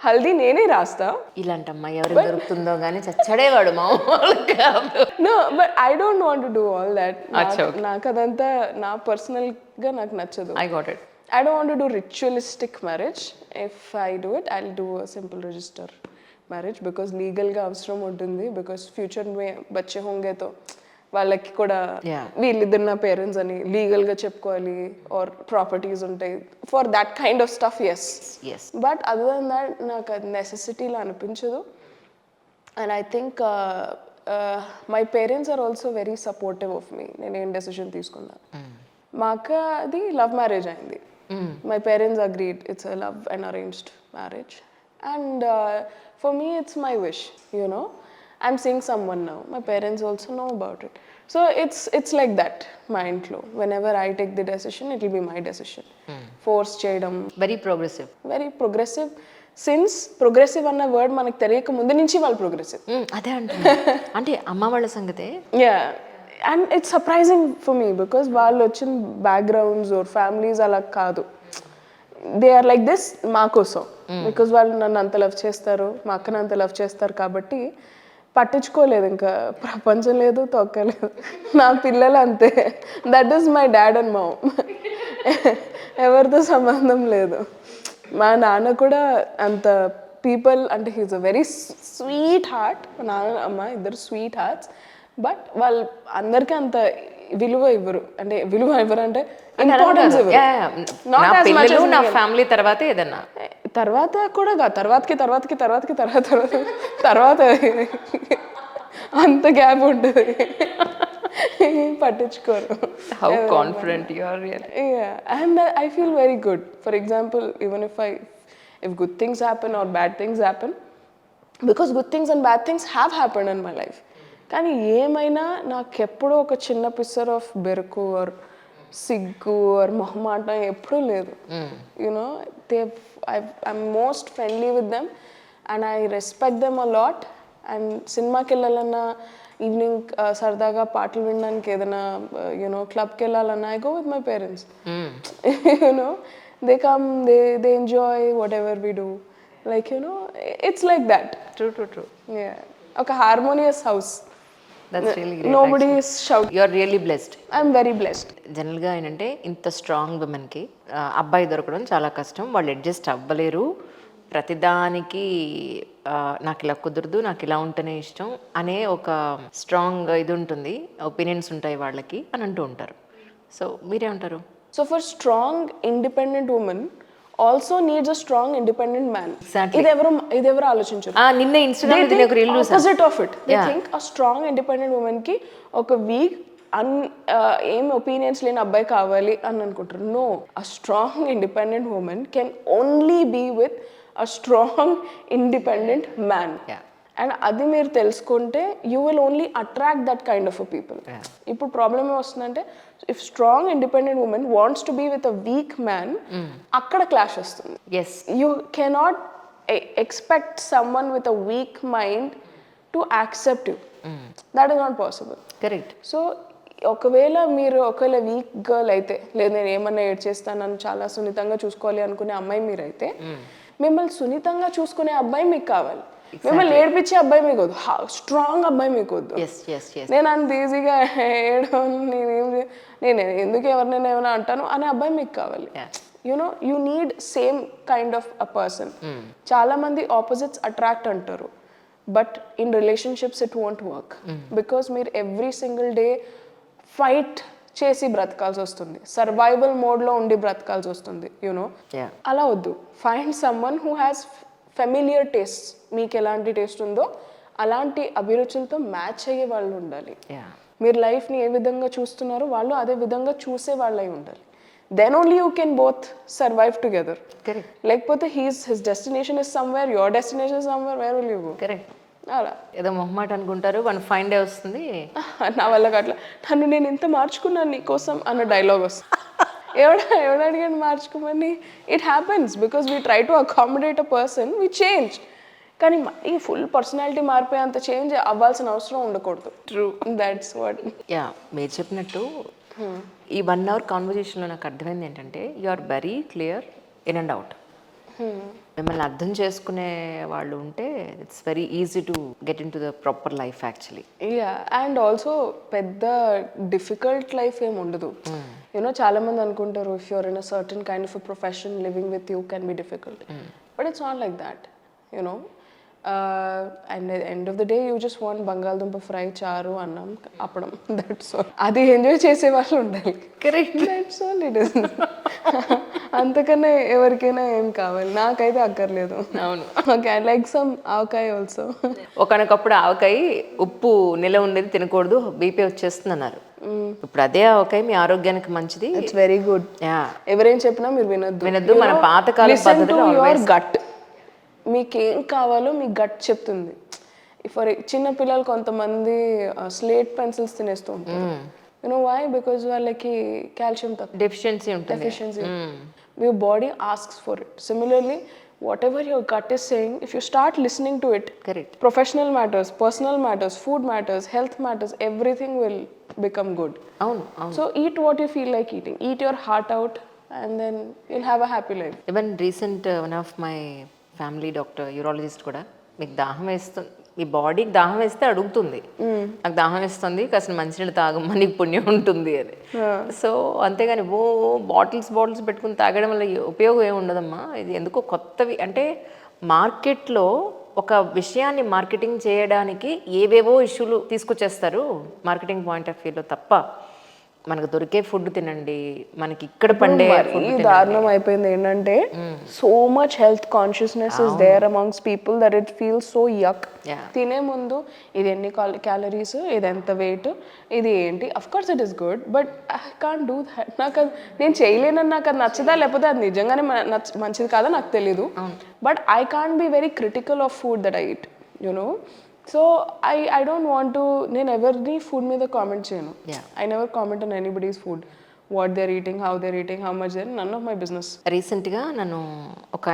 హల్దీ నేనే రాస్తా. ఇలాంటి అమ్మాయి ఎవరికి దొరుకుతుందో కానీ చచ్చడేవాడు మామూలు కాదు. No but I don't want to do all that. అచ్చా, okay. నాకు అదంతా నా పర్సనల్గా నాకు నచ్చదు. I got it. I don't want to do ritualistic marriage. If I do it, I'll do a simple register marriage because legal గా అవసరం ఉంటుంది. Because future में बच्चे होंगे तो వాళ్ళకి కూడా వీళ్ళిద్దరు నా పేరెంట్స్ అని లీగల్గా చెప్పుకోవాలి, ఆర్ ప్రాపర్టీస్ ఉంటాయి. For that kind of stuff yes. But other then that నాకు అది నెసెసిటీలా అనిపించదు. And I think my parents are also very supportive of me. నేను ఏం డెసిషన్ తీసుకున్నా. మా అక్క అది లవ్ మ్యారేజ్ అయింది. My parents agreed. It's a love and arranged marriage. And for me, it's my wish, you know. I'm seeing someone now. My parents also know about it. So it's like that, my intlo. Whenever I take the decision, it will be my decision. Force cheyadam. Very progressive. Very progressive. Since progressive అన్న word మనకు తెలియక ముందు నుంచి వాళ్ళు progressive. అదే అంటున్నా. అంటే అమ్మ వాళ్ళ సంగతే. Yeah. And it's surprising for me because వాళ్ళు వచ్చిన బ్యాక్గ్రౌండ్స్ ఆర్ ఫ్యామిలీస్ అలా కాదు. దే ఆర్ లైక్ దిస్ మా కోసం. బికాజ్ వాళ్ళు నన్ను అంత లవ్ చేస్తారు, మా అక్కను అంత లవ్ చేస్తారు కాబట్టి పట్టించుకోలేదు. ఇంకా ప్రపంచం లేదు, తొక్కలేదు. నా పిల్లలు అంతే. That is my dad and mom. ఎవరితో సంబంధం లేదు. మా నాన్న కూడా అంత పీపుల్ అంటే he's a very sweet heart. మా నాన్న అమ్మ ఇద్దరు స్వీట్ హార్ట్స్. బట్ వాళ్ళు అందరికీ అంత విలువ ఇవ్వరు. అంటే విలువ ఇవ్వరు అంటే ఇంపార్టెన్స్ ఇవ్వరు. నా ఫ్యామిలీ తర్వాత ఏదన్నా తర్వాత కూడా తర్వాతకి తర్వాత అంత గ్యాప్ ఉంటుంది. పట్టించుకోరు. How confident you are really. And I feel very good. For example even if good things happen or bad things happen, because good things and bad things have happened in my life. కానీ ఏమైనా నాకెప్పుడూ ఒక చిన్న పిసర్ of బెరుకు are సిగ్గు are మొహమాటం ఎప్పుడూ లేదు. You know I'm most friendly with them and I respect them a lot. And సినిమాకి వెళ్ళాలన్నా, ఈవినింగ్ సరదాగా పాటలు వినడానికి ఏదైనా యూనో క్లబ్కి వెళ్ళాలన్నా I go with my parents. You know they come, they enjoy whatever we do. Like you know it's like that. True. ఒక harmonious house. That's really great. Nobody is shouting. You are really blessed. I'm very blessed. జనరల్గా ఏంటంటే ఇంత strong ఉమెన్కి అబ్బాయి దొరకడం చాలా కష్టం. వాళ్ళు అడ్జస్ట్ అవ్వలేరు. ప్రతిదానికి నాకు ఇలా కుదరదు, నాకు ఇలా ఉంటేనే ఇష్టం అనే ఒక స్ట్రాంగ్ ఇది ఉంటుంది, ఒపీనియన్స్ ఉంటాయి వాళ్ళకి అని అంటూ ఉంటారు. సో మీరేమంటారు? So for strong independent woman also needs a strong independent man. Exactly. ఇది ఎవరు ఆలోచించరు. నిన్న ఇన్స్టాగ్రామ్ లో ఒక రీల్ చూసా. Opposite of it. They think a strong independent woman కి ఒక వీక్ ఏం ఒపీనియన్స్ లేని అబ్బాయి కావాలి అని అనుకుంటారు. No, a strong independent woman can only be with a strong independent man. And అది మీరు తెలుసుకుంటే you will only attract that kind of people. ఇప్పుడు ప్రాబ్లమ్ ఏమొస్తుందంటే if strong independent women wants to be with a weak man, అక్కడ clash వస్తుంది. You cannot expect someone with a weak mind to accept you. That is not possible. Correct. So ఒకవేళ weak girl అయితే, లేదు నేను ఏమన్నా ఏడ్ చేస్తానని చాలా సున్నితంగా చూసుకోవాలి అనుకునే అమ్మాయి మీరైతే, మిమ్మల్ని సున్నితంగా చూసుకునే అబ్బాయి మీకు కావాలి. మిమ్మల్ని ఏడిపించే అబ్బాయి మీకు వద్దు, స్ట్రాంగ్ అబ్బాయి మీకు వద్దు. నేను అంత ఈజీగా ఏడవను, నేను ఎందుకు ఎవరినైనా ఏమైనా అంటాను అనే అబ్బాయి మీకు కావాలి. You know you need same kind of a person. చాలా మంది ఆపోజిట్స్ అట్రాక్ట్ అంటారు, but in relationships it won't work. Because మీరు ఎవ్రీ సింగిల్ డే ఫైట్ చేసి బ్రతకాల్సి వస్తుంది, సర్వైవల్ మోడ్లో ఉండి బ్రతకాల్సి వస్తుంది. యూనో అలా వద్దు. Find someone who has familiar taste. మీకు ఎలాంటి టేస్ట్ ఉందో అలాంటి అభిరుచులతో మ్యాచ్ అయ్యే వాళ్ళు ఉండాలి. మీరు లైఫ్ని ఏ విధంగా చూస్తున్నారో వాళ్ళు అదే విధంగా చూసే వాళ్ళై ఉండాలి. Then only you can both survive together. లేకపోతే his destination is somewhere, your destination somewhere, where will you go? Correct. అలా ఏదో మొహమాట అనుకుంటారు, వన్ ఫైన్ డే వస్తుంది నా వల్ల అట్లా నన్ను నేను ఇంత మార్చుకున్నాను నీకోసం అన్న డైలాగ్ వస్తుంది. ఎవడ అడిగాను మార్చుకోమని? It happens because we try to accommodate a person, we change. కానీ ఈ ఫుల్ పర్సనాలిటీ మారిపోయి అంత చేంజ్ అవ్వాల్సిన అవసరం ఉండకూడదు. True, that's what. యా, మీరు చెప్పినట్టు ఈ 1 hour కాన్వర్జేషన్లో నాకు అర్థమైంది ఏంటంటే you are very clear in and out. మిమ్మల్ని అర్థం చేసుకునే వాళ్ళు ఉంటే it's very easy to get into the proper life actually. Yeah, and also పెద్ద డిఫికల్ట్ లైఫ్ ఏమి ఉండదు. యూనో చాలా మంది అనుకుంటారు if you're in a certain kind of a profession living with you can be difficult, but it's not like that. You know and at the end of the day you just want bangaladumpa fry, charu, annam, appadam, that's all. అది enjoy చేసే వాళ్ళు ఉండాలి. Correct, that's all it is. అంతకన్నా ఎవరికైనా ఏం కావాలి, నాకైతే అక్కర్లేదు. అవును. Okay, I like some avakaya also. ఒకనొకప్పుడు ఆవకాయ ఉప్పు నిల ఉండేది తినకూడదు, బీపీ వచ్చేస్తుంది అన్నారు. ఇప్పుడు అదే ఆవకాయ మీ ఆరోగ్యానికి మంచిది. It's very good. యా, ఎవరేం చెప్పినా మీరు వినొద్దు. వినొద్దు. మన పాతకాల పద్ధతిలో యువర్ గట్, మీకేం కావాలో మీ గట్ చెప్తుంది. ఫర్ చిన్న పిల్లలు కొంతమంది స్లేట్ పెన్సిల్స్ తినేస్తూ ఉంటారు. You know why? బికాజ్ వాళ్ళకి కాల్షియం తక్కువ, డెఫిషియన్సీ ఉంటుంది. Deficiency. Your body asks for it. Similarly, whatever your gut is saying, if you start listening to it, Correct. professional matters, personal matters, food matters, health matters, everything will become good. అవును, అవును. So eat what you feel like eating. Eat your heart out and then you'll have a happy life. Even recent one of my family doctor, urologist కూడా, మీకు దాహం వేస్తుంది, మీ బాడీకి దాహం వేస్తే అడుగుతుంది, నాకు దాహం వేస్తుంది కాసిన మంచినీళ్ళు తాగమ్మా నీకు పుణ్యం ఉంటుంది అని. సో అంతేగాని బాటిల్స్ పెట్టుకుని తాగడం వల్ల ఉపయోగం ఏమి ఉండదమ్మా. ఇది ఎందుకో కొత్తవి అంటే మార్కెట్లో ఒక విషయాన్ని మార్కెటింగ్ చేయడానికి ఏవేవో ఇష్యూలు తీసుకొచ్చేస్తారు మార్కెటింగ్ పాయింట్ ఆఫ్ వ్యూలో తప్ప మనకు దొరికే ఫుడ్ తినండి, మనకి ఇక్కడ పండే ఈ దారుణం అయిపోయింది ఏంటంటే so much health consciousness is there amongst people that it feels so yuck. తినే ముందు ఇది ఎన్ని క్యాలరీస్, ఇది ఎంత వెయిట్, ఇది ఏంటి, of course it is good but I can't do that. నాకు అది నేను చేయలేనని నాకు అది నచ్చదా లేకపోతే అది నిజంగానే మంచిది కాదా నాకు తెలీదు. But I can't be very critical of food that I eat, you know. So I don't want to, నేను ఎవరిని ఫుడ్ మీద కామెంట్ చేయను. I never comment on anybody's food, what they're eating, how they're eating, how much they're, none of my business. రీసెంట్గా నన్ను ఒక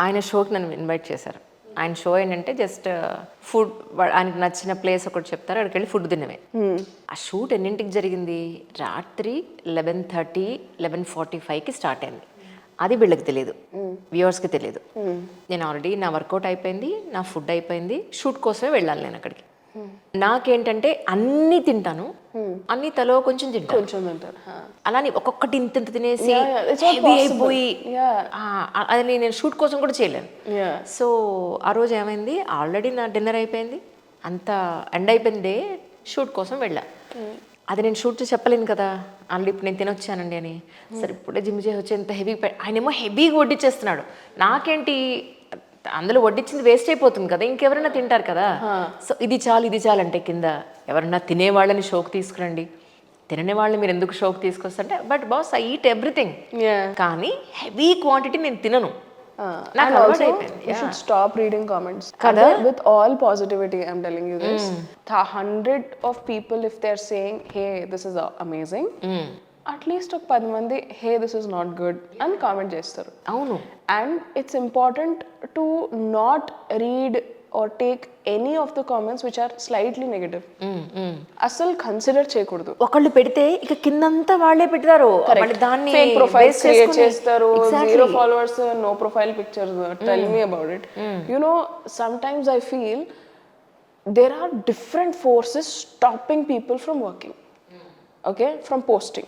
ఆయన షోకి నన్ను ఇన్వైట్ చేశారు. ఆయన షో ఏంటంటే జస్ట్ ఫుడ్, ఆయనకు నచ్చిన ప్లేస్ ఒకటి చెప్తారు, అక్కడికి వెళ్ళి ఫుడ్ తినవే. ఆ షూట్ ఎన్నింటికి జరిగింది? రాత్రి 11:30, 11:45కి స్టార్ట్ అయింది. అది వీళ్ళకి తెలియదు, వ్యూవర్స్కి తెలియదు. నేను ఆల్రెడీ నా వర్కౌట్ అయిపోయింది, నా ఫుడ్ అయిపోయింది, షూట్ కోసమే వెళ్ళాలి నేను అక్కడికి. నాకేంటంటే అన్నీ తింటాను, అన్ని తలో కొంచెం తింటాను. అలానే ఒక్కొక్కటి ఇంత తినేసి హెవీ అయిపోయి అది నేను షూట్ కోసం కూడా చేయలేను. సో ఆ రోజు ఏమైంది, ఆల్రెడీ నా డిన్నర్ అయిపోయింది, అంత ఎండ్ అయిపోయింది డే, షూట్ కోసం వెళ్ళా. అది నేను షూట్ చేసి చెప్పలేను కదా, ఆల్రెడీ ఇప్పుడు నేను తినొచ్చానండి అని. సరే ఇప్పుడే జిమ్ చేసి వచ్చి ఎంత హెవీ, ఆయనేమో హెవీగా వడ్డిచ్చేస్తున్నాడు. నాకేంటి, అందులో వడ్డించింది వేస్ట్ అయిపోతుంది కదా, ఇంకెవరైనా తింటారు కదా. సో ఇది చాలు అంటే కింద ఎవరన్నా తినేవాళ్ళని షోకి తీసుకురండి, తినని వాళ్ళని మీరు ఎందుకు షోకి తీసుకొస్తారంటే, but boss I eat everything, కానీ హెవీ క్వాంటిటీ నేను తినను. And also, you should stop reading comments. With all positivity, I'm telling you this. 100 of people, if they're saying, hey, this is amazing, at least ఒక 10 మంది, hey, this is not good, అని comment చేస్తారు. అవును. And it's important to not read or take any of the comments which are slightly negative. అసలు consider చేయకూడదు. ఒకళ్ళు పెడితే ఇక కిందంతా వాళ్ళే పెడతారు, దాన్ని ఫేక్ ప్రొఫైల్స్ క్రియేట్ చేస్తారు, 0 followers, no profile pictures. Tell me about it. You know, sometimes I feel there are different forces stopping people from working, okay, from posting.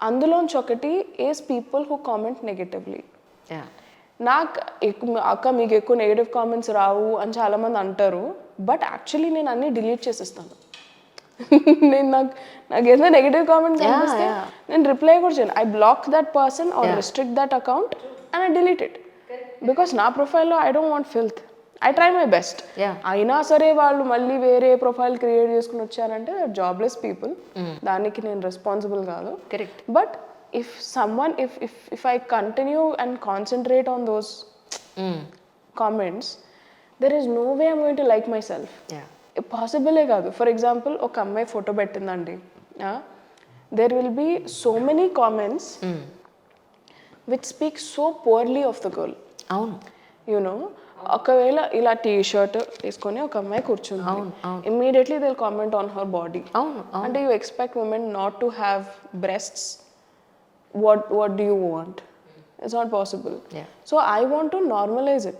అందులోంచి ఒకటి is people who comment negatively. నాకు అక్క మీకు ఎక్కువ negative comments రావు అని చాలామంది అంటారు, but actually నేను అన్నీ డిలీట్ చేసేస్తాను. నేను నాకు ఏదైనా నెగిటివ్ కామెంట్ కనిపిస్తే నేను రిప్లై కూడా చేయను. I block that person are restrict that account and I delete it, because నా ప్రొఫైల్లో I don't want filth. I try my best. అయినా సరే వాళ్ళు మళ్ళీ వేరే ప్రొఫైల్ క్రియేట్ చేసుకుని వచ్చారంటే జాబ్లెస్ పీపుల్, దానికి నేను రెస్పాన్సిబుల్ కాదు. Correct. But if someone, if I continue and concentrate on those comments, there is no way I'm going to like myself. Possible ఏ కాదు. ఫర్ ఎగ్జాంపుల్ ఒక అమ్మాయి ఫోటో పెట్టిందండి, there will be so many comments which speak so poorly of the girl. అవును. You know, ఒకవేళ ఇలా T shirt వేసుకొని ఒక అమ్మాయి కూర్చుంది, immediately they will comment on her body. అవును అంటే you expect women not to have breasts, what do you want? It's not possible. Yeah. So I want to normalize it.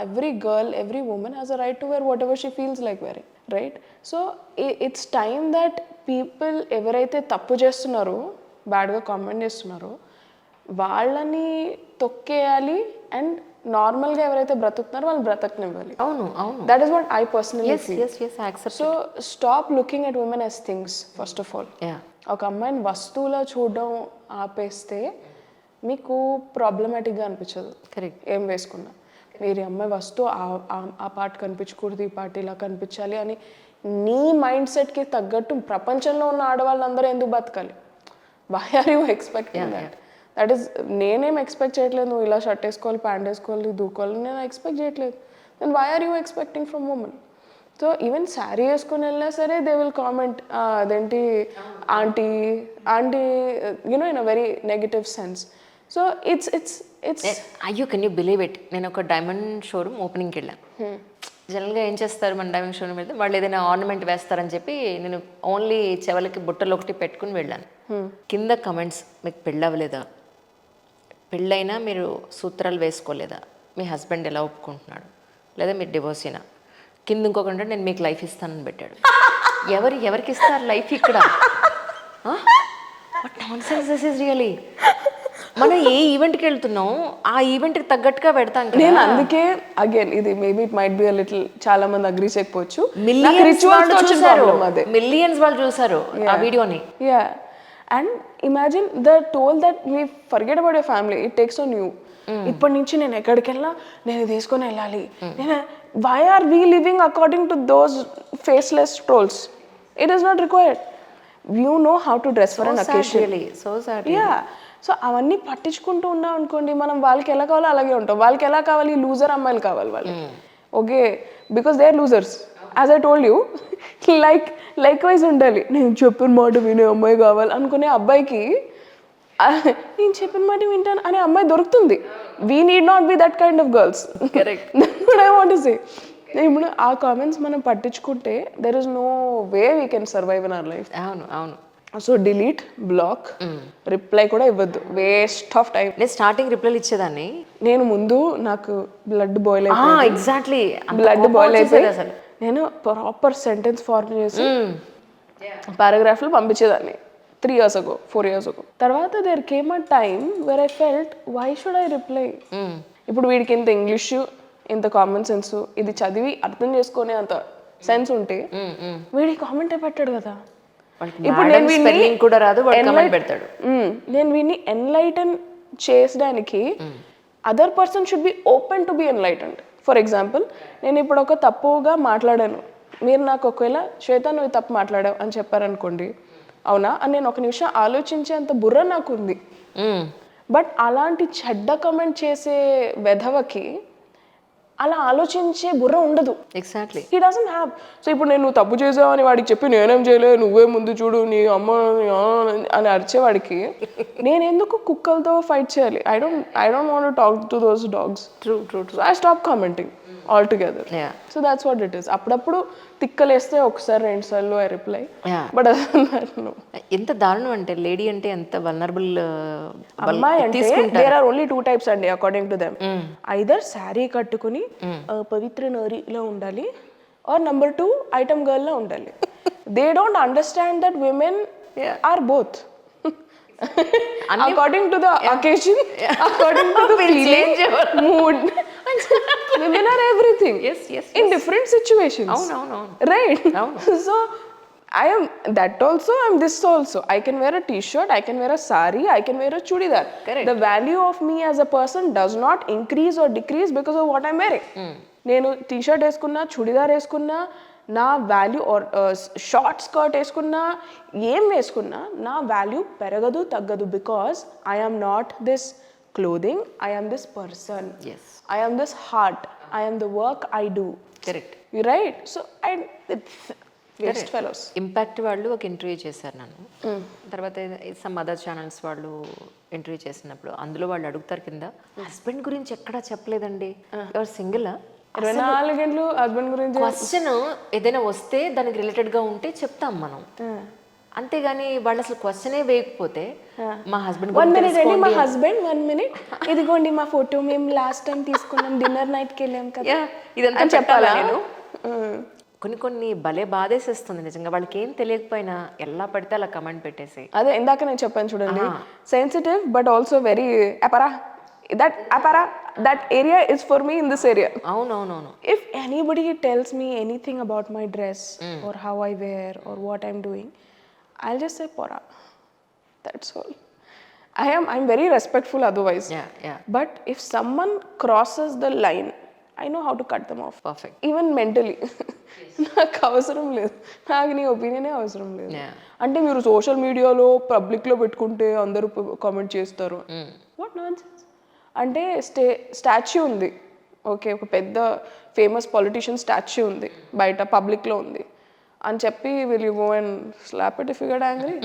Every girl, every woman has a right to wear whatever she feels like wearing, right? So it's time that people ఎవరైతే తప్పు చేస్తున్నారో, బ్యాడ్గా comment చేస్తున్నారో వాళ్ళని తొక్కేయాలి and నార్మల్గా ఎవరైతే బ్రతుకుతున్నారో వాళ్ళు బ్రతకనివ్వాలి. అవును అవును that is what I personally feel. Accept. So stop looking at women as things first of all. ఒక అమ్మాయిని వస్తువులా చూడడం ఆపేస్తే మీకు ప్రాబ్లమాటిక్గా అనిపించదు. కరెక్ట్. ఏం వేసుకున్నా మీరు ఈ అమ్మాయి వస్తువు ఆ పార్ట్ కనిపించకూడదు, ఈ పార్ట్ ఇలా కనిపించాలి అని నీ మైండ్ సెట్కి తగ్గట్టు ప్రపంచంలో ఉన్న ఆడవాళ్ళందరూ ఎందుకు బతకాలి? Why are you expecting that? That is నేనేం ఎక్స్పెక్ట్ చేయట్లేదు నువ్వు ఇలా షర్ట్ వేసుకోవాలి, ప్యాంట్ వేసుకోవాలి, దూకోవాలి, నేను ఎక్స్పెక్ట్ చేయట్లేదు. Then why are you expecting from women? So even sari వేసుకొని వెళ్ళినా సరే దే విల్ కామెంట్ అదేంటి aunty aunty you know in a very negative sense. So it's అయ్యో కెన్ యూ బిలీవ్ ఇట్, నేను ఒక డైమండ్ షోరూమ్ ఓపెనింగ్కి వెళ్ళాను. జనరల్గా ఏం చేస్తారు మన డైమండ్ షోరూమ్ వెళ్తే వాళ్ళు ఏదైనా ఆర్నమెంట్ వేస్తారని చెప్పి నేను ఓన్లీ చెవులకి బుట్టలు ఒకటి పెట్టుకుని వెళ్ళాను. కింద కమెంట్స్, మీకు పెళ్ళవలేదా, పెళ్ళైనా మీరు సూత్రాలు వేసుకోలేదా, మీ హస్బెండ్ ఎలా ఒప్పుకుంటున్నాడు, లేదా మీరు డివోర్సీనా, కింద ఇంకొకటి నేను మీకు లైఫ్ ఇస్తానని పెట్టాడు. ఎవరికి ఇస్తారు లైఫ్ ఇక్కడ? What nonsense this is really. మనం ఏ ఈవెంట్కి వెళ్తున్నాం ఆ ఈవెంట్కి తగ్గట్టుగా పెడతాం కదా. నేను అందుకే అగైన్ ఇది maybe it might be a little చాలా మంది అగ్రీ చేయకపోవచ్చు. మిలియన్స్ వాళ్ళు చూసారు ఆ వీడియోని. Yeah and imagine the toll that we forget about your family, it takes on you. ఇప్పటి నుంచి నేను ఎక్కడికి వెళ్ళినా నేను తీసుకొని వెళ్ళాలి. నేను why are we living according to those faceless trolls? It is not required. You know how to dress for an occasion. Yeah so అవన్నీ పట్టించుకుంటూ ఉన్నాం అనుకోండి, మనం వాళ్ళకి ఎలా కావాలో అలాగే ఉంటాం. వాళ్ళకి ఎలా కావాలి, లూజర్ అమ్మాయిలు కావాలి వాళ్ళకి. Okay, because they are losers as I told you. Likewise ఉండాలి. నేను చెప్పిన మాట వినే అమ్మాయి కావాలి అనుకునే అబ్బాయికి నేను చెప్పిన మాట వింటాను అనే అమ్మాయి దొరుకుతుంది. We need not be that kind of girls. I want to say ఇప్పుడు ఆ కామెంట్స్ మనం పట్టించుకుంటే there is no way we can survive in our life. అవును అవును. సో డిలీట్, బ్లాక్, రిప్లై కూడా ఇవ్వద్దు, వేస్ట్ ఆఫ్ టైం. నేను స్టార్టింగ్ రిప్లైలు ఇచ్చేదాన్ని. నేను ముందు నాకు బ్లడ్ బాయిల్ అయిపోయింది. ఎగ్జాక్ట్లీ బ్లడ్ బాయిల్ అయిపోయి నేను ప్రాపర్ సెంటెన్స్ ఫార్మ్ చేసి పారాగ్రాఫ్లు పంపించేదాన్ని 3 years ago, 4 years ago. తర్వాత there came a time where I felt why should I reply. ఇప్పుడు వీడికి ఇంత ఇంగ్లీష్, ఇంత కామన్ సెన్స్, ఇది చదివి అర్థం చేసుకునే అంత సెన్స్ ఉంటే వీడికి కామెంటే పెట్టాడు కదా. ఇప్పుడు నేను వీడిని ఎన్లైటన్ చేసడానికి other person should be open to be enlightened. For example నేను ఇప్పుడు ఒక తప్పుగా మాట్లాడాను, మీరు నాకు ఒకవేళ శ్వేత నువ్వు తప్పు మాట్లాడావు అని చెప్పారనుకోండి, అవునా అని నేను ఒక నిమిషం ఆలోచించేంత బుర్ర నాకు ఉంది. బట్ అలాంటి చెడ్డ కమెంట్ చేసే వెధవకి అలా ఆలోచించే బుర్ర ఉండదు. Exactly, he doesn't have. So ఇప్పుడు నేను నువ్వు తప్పు చేసావు అని వాడికి చెప్పి నేనేం చేయలేదు, నువ్వే ముందు చూడు నీ అమ్మ అని అరిచేవాడికి నేను ఎందుకు కుక్కలతో ఫైట్ చేయాలి? I don't want to talk to those dogs. True. So I stop commenting all together. So that's what it is. అప్పుడప్పుడు తిక్కలేస్తే ఒకసారి 2 సార్లు ఐ రిప్లై. బట్ ఎంత దారుణం అంటే లేడీ అంటే ఎంత వల్నరబుల్. అమ్మాయి అంటే దేర్ ఆర్ ఓన్లీ 2 types అండి according to them. Either sari కట్టుకుని పవిత్ర నారిలో ఉండాలి, ఆర్ నెంబర్ 2 ఐటమ్ గర్ల్ లా ఉండాలి. They don't understand that women are both according to the occasion, according to the feeling, mood. Women are everything. Yes. In different situations. No. Right. So I am that also, I am this also. I can wear a t-shirt, I can wear a sari, I can wear a chudidar. Correct. The value of me as a person does not increase or decrease because of what I am wearing. నేను t-shirt వేసుకున్నా, చుడిదార్ వేసుకున్నా, నా value are short skirt వేసుకున్నా, ఏం వేసుకున్నా నా value పెరగదు తగ్గదు. Because I am not this clothing, I am this person, I am this heart, I am the work I do. Correct, right. So waste fellows. Impact వాళ్ళు ఒక interview చేశారు నన్ను. తర్వాత సమ్ అదర్ ఛానల్స్ వాళ్ళు interview చేసినప్పుడు అందులో వాళ్ళు అడుగుతారు కింద, హస్బెండ్ గురించి ఎక్కడా చెప్పలేదండి, ఎవరు సింగిల్ 24 గంటలు హస్బెండ్ గురించి. క్వశ్చన్ ఏదైనా వస్తే దానికి రిలేటెడ్గా ఉంటే చెప్తాం మనం, అంతేగాని వాళ్ళు అసలు క్వశ్చనే వేయకపోతే మా హస్బెండ్ 1 minute అండి, మా హస్బెండ్ 1 minute ఇదిగోండి మా ఫోటో మేము లాస్ట్ టైం తీసుకున్నాం డిన్నర్ నైట్కి వెళ్ళాం కదా ఇదంతా చెప్పాలా నేను. కొన్ని భలే బాధేసేస్తుంది నిజంగా, వాళ్ళకి ఏం తెలియకపోయినా ఎలా పడితే అలా కమెంట్ పెట్టేసి. అదే ఇందాక నేను చెప్పాను చూడండి, సెన్సిటివ్ బట్ ఆల్సో వెరీ అపరా, that area is for me in this area. అవునవునవును. If anybody tells me anything about my dress or how I wear or what I'm doing, I'll just say pora. That's all. I'm very respectful otherwise. Yeah. But if someone crosses the line, I know how to cut them off. Perfect. Even mentally. నాకు అవసరం లేదు, నాకు నీ ఒపీనియనే అవసరం లేదు. అంటే మీరు social మీడియాలో పబ్లిక్లో పెట్టుకుంటే అందరూ కామెంట్ చేస్తారు, వాట్ నాన్సెన్స్. అంటే స్టాచ్యూ ఉంది, ఓకే, ఒక పెద్ద ఫేమస్ పొలిటీషియన్ స్టాచ్యూ ఉంది బయట పబ్లిక్లో ఉంది అని చెప్పి will you go and slap it if you get angry?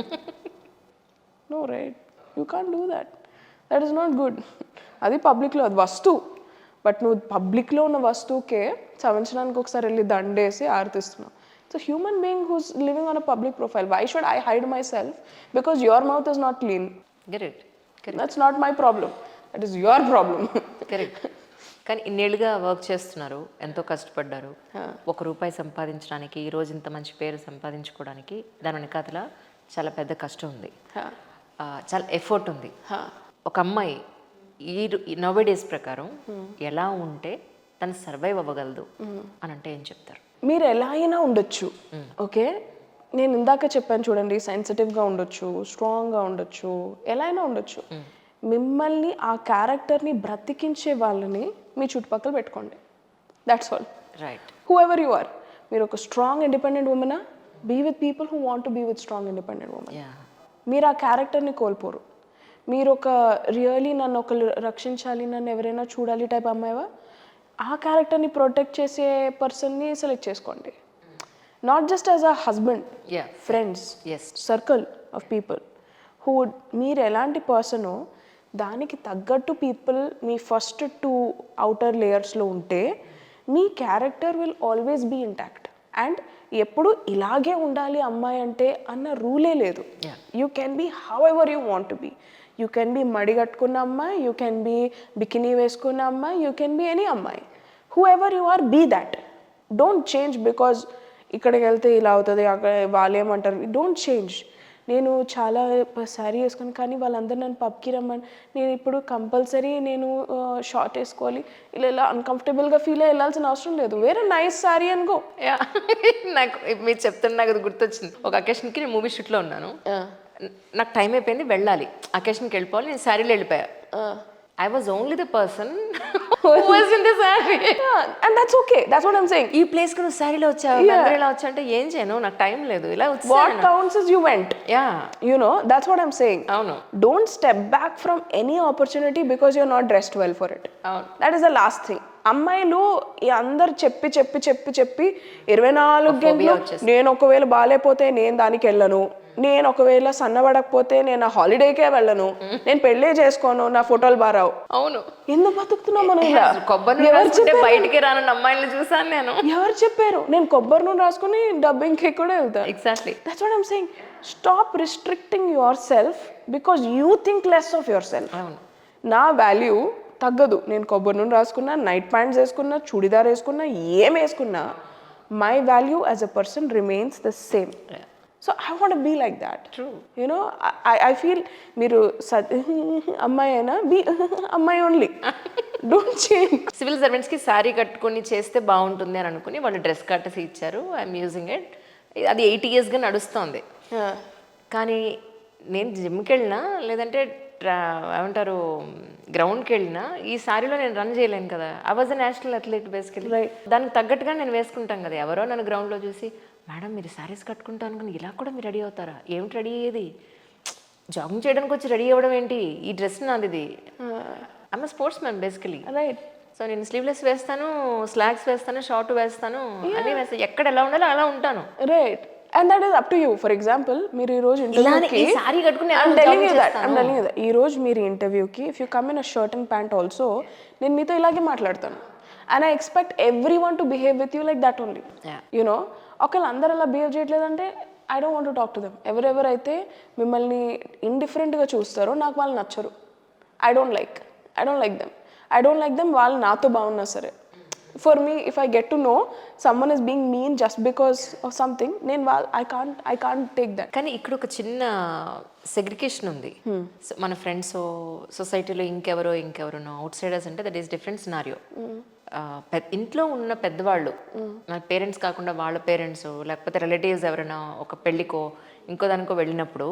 No right, you can't do that is not good. అది పబ్లిక్లో, అది వస్తువు. బట్ నువ్వు పబ్లిక్లో ఉన్న వస్తువుకే సంవత్సరానికి ఒకసారి వెళ్ళి దండేసి ఆర్తిస్తున్నావు. It's a human being who's living on a public profile. Why should I hide myself because your mouth is not clean? That's not my problem, that is your problem. Correct. కానీ ఇన్నేళ్ళుగా work చేస్తున్నారు, ఎంతో కష్టపడ్డారు. 1 రూపాయి సంపాదించడానికి, ఈ రోజు ఇంత మంచి పేరు సంపాదించుకోవడానికి దాని వెనకాతల చాలా పెద్ద కష్టం ఉంది, చాలా ఎఫర్ట్ ఉంది. ఒక అమ్మాయి ఈ నవ్ డేస్ ప్రకారం ఎలా ఉంటే తను సర్వైవ్ అవ్వగలదు అని అంటే ఏం చెప్తారు? మీరు ఎలా అయినా ఉండొచ్చు, ఓకే. నేను ఇందాక చెప్పాను చూడండి, సెన్సిటివ్గా ఉండొచ్చు, స్ట్రాంగ్గా ఉండొచ్చు, ఎలా అయినా ఉండొచ్చు. మిమ్మల్ని ఆ క్యారెక్టర్ని బ్రతికించే వాళ్ళని మీ చుట్టుపక్కల పెట్టుకోండి. That's all. Right. Whoever you are, మీరు ఒక స్ట్రాంగ్ ఇండిపెండెంట్ ఉమెనా, be with people who want to be with strong independent women. మీరు ఆ క్యారెక్టర్ని కోల్పోరు. మీరు ఒక రియలీ నన్ను ఒకరు రక్షించాలి, నన్ను ఎవరైనా చూడాలి టైప్ అమ్మాయివా, ఆ క్యారెక్టర్ని ప్రొటెక్ట్ చేసే పర్సన్ని సెలెక్ట్ చేసుకోండి. Not just as a husband, friends, circle of people who would, మీరు ఎలాంటి పర్సనో దానికి తగ్గట్టు పీపుల్ మీ ఫస్ట్ 2 అవుటర్ లేయర్స్లో ఉంటే మీ character will always be intact. And ఎప్పుడు ఇలాగే ఉండాలి అమ్మాయి అంటే అన్న రూలే లేదు. You can be however you want to be. You can be మడి కట్టుకున్న అమ్మాయి, యూ కెన్ బీ బికినీ వేసుకున్న అమ్మాయి, యూ కెన్ బీ ఎనీ అమ్మాయి. Whoever you are, be that. Don't change because ఇక్కడికి వెళ్తే ఇలా అవుతుంది, అక్కడ వాళ్ళు ఏమంటారు. Don't change. నేను చాలా శారీ వేసుకుని, కానీ వాళ్ళందరూ నన్ను పబ్కి రమ్మని, నేను ఇప్పుడు కంపల్సరీ నేను షార్ట్ వేసుకోవాలి, ఇలా అన్కంఫర్టబుల్గా ఫీల్ అయ్యి వెళ్ళాల్సిన అవసరం లేదు. వేరే నైస్ శారీ అనుకో. నాకు మీరు చెప్తున్నా నాకు అది గుర్తొచ్చింది. ఒక అకేషన్కి నేను మూవీ షూట్లో ఉన్నాను, నాకు టైం అయిపోయింది, వెళ్ళాలి, అకేషన్కి వెళ్ళిపోవాలి, నేను శారీలో వెళ్ళిపోయా. I was only the person who was in the saree. Yeah, and that's okay. That's what I'm saying. ఈ ప్లేస్ కి నువ్వు సారీలో వచ్చావు, ఇలా వచ్చా అంటే ఏం చేయను, నాకు టైం లేదు, ఇలా వచ్చా. What counts is you went. Yeah. You know, that's what I'm saying. అవును. Don't step back from any opportunity because you're not dressed well for it. అవును. That is the last thing. అమ్మాయిలు అందరు చెప్పి 24 గంటలు నేను ఒకవేళ బాగాలేకపోతే నేను దానికి వెళ్ళను, నేను ఒకవేళ సన్నబడకపోతే నేను ఆ హాలిడేకే వెళ్ళను, నేను పెళ్ళే చేసుకోను, నా ఫోటోలు బారావు. అవును. ఎందుకు బతుకుతున్నాం మనం ఇలా? బయటికి రాను అమ్మాయిని చూసాను నేను. ఎవరు చెప్పారు? నేను కొబ్బరి నూనె రాసుకుని డబ్బింగ్కి కూడా వెళ్తాను. Exactly. That's what I'm saying. Stop restricting your self because you think less of your self. నా వాల్యూ తగ్గదు. నేను కొబ్బరి నూనె రాసుకున్నా, నైట్ ప్యాంట్స్ వేసుకున్నా, చూడిదార్ వేసుకున్నా, ఏం వేసుకున్నా, my value as a person remains the same. So I want be like that. You know I feel మీరు అమ్మాయి అయినా బీ అమ్మాయి ఓన్లీ. Don't change. సివిల్ సర్వెంట్స్కి శారీ కట్టుకొని చేస్తే బాగుంటుంది అని అనుకుని వాళ్ళు డ్రెస్ కట్టేసి ఇచ్చారు. I'm using it. అది 8 yearsగా నడుస్తుంది. కానీ నేను జిమ్కి వెళ్ళినా లేదంటే ఏమంటారు గ్రౌండ్కి వెళ్ళినా ఈ శారీలో నేను రన్ చేయలేను కదా. I was a national athlete basically. దానికి తగ్గట్టుగా నేను వేసుకుంటాను కదా. ఎవరో నన్ను గ్రౌండ్లో చూసి మేడం మీరు శారీస్ కట్టుకుంటాను కానీ ఇలా కూడా మీరు రెడీ అవుతారా, ఏమిటి రెడీ అయ్యేది, జాగింగ్ చేయడానికి వచ్చి రెడీ అవ్వడం ఏంటి, ఈ డ్రెస్ నాది, I'm a sports man basically. Right. So నేను స్లీవ్లెస్ వేస్తాను, స్లాక్స్ వేస్తాను, షార్ట్ వేస్తాను, అన్నీ వేస్తాను. ఎక్కడ ఎలా ఉండాలో అలా ఉంటాను. Right, and that is up to you. For example మీరు ఈ రోజు ఈ సారీ కట్టుకుని ఎలా I'm jogging telling you that. చేస్తాను? I'm telling you that. ఈ రోజు మీరు ఇంటర్వ్యూకి if you come in a shirt and pant also, నేను మీతో ఇలాగే మాట్లాడతాను. And I expect everyone to behave with you like that only. Yeah. You know ఒకళ్ళు అందరు అలా బిహేవ్ చేయట్లేదంటే I don't want to talk to them. ఎవరెవరైతే మిమ్మల్ని ఇండిఫరెంట్గా చూస్తారో నాకు వాళ్ళు నచ్చరు. I don't like them. వాళ్ళు నాతో బాగున్నా సరే. For me if I get to know someone is being mean just because of something, నేను ఐ కాంట్ టేక్ దట్. కానీ ఇక్కడ ఒక చిన్న సెగ్రిగేషన్ ఉంది. So, మన ఫ్రెండ్స్ సొసైటీలో ఇంకెవరోనో అవుట్ సైడర్స్ అంటే దట్ ఈస్ డిఫరెంట్ సినారియో. ఇంట్లో ఉన్న పెద్దవాళ్ళు, మన పేరెంట్స్ కాకుండా వాళ్ళ పేరెంట్స్ లేకపోతే రిలేటివ్స్ ఎవరైనా ఒక పెళ్ళికో ఇంకో దానికో వెళ్ళినప్పుడు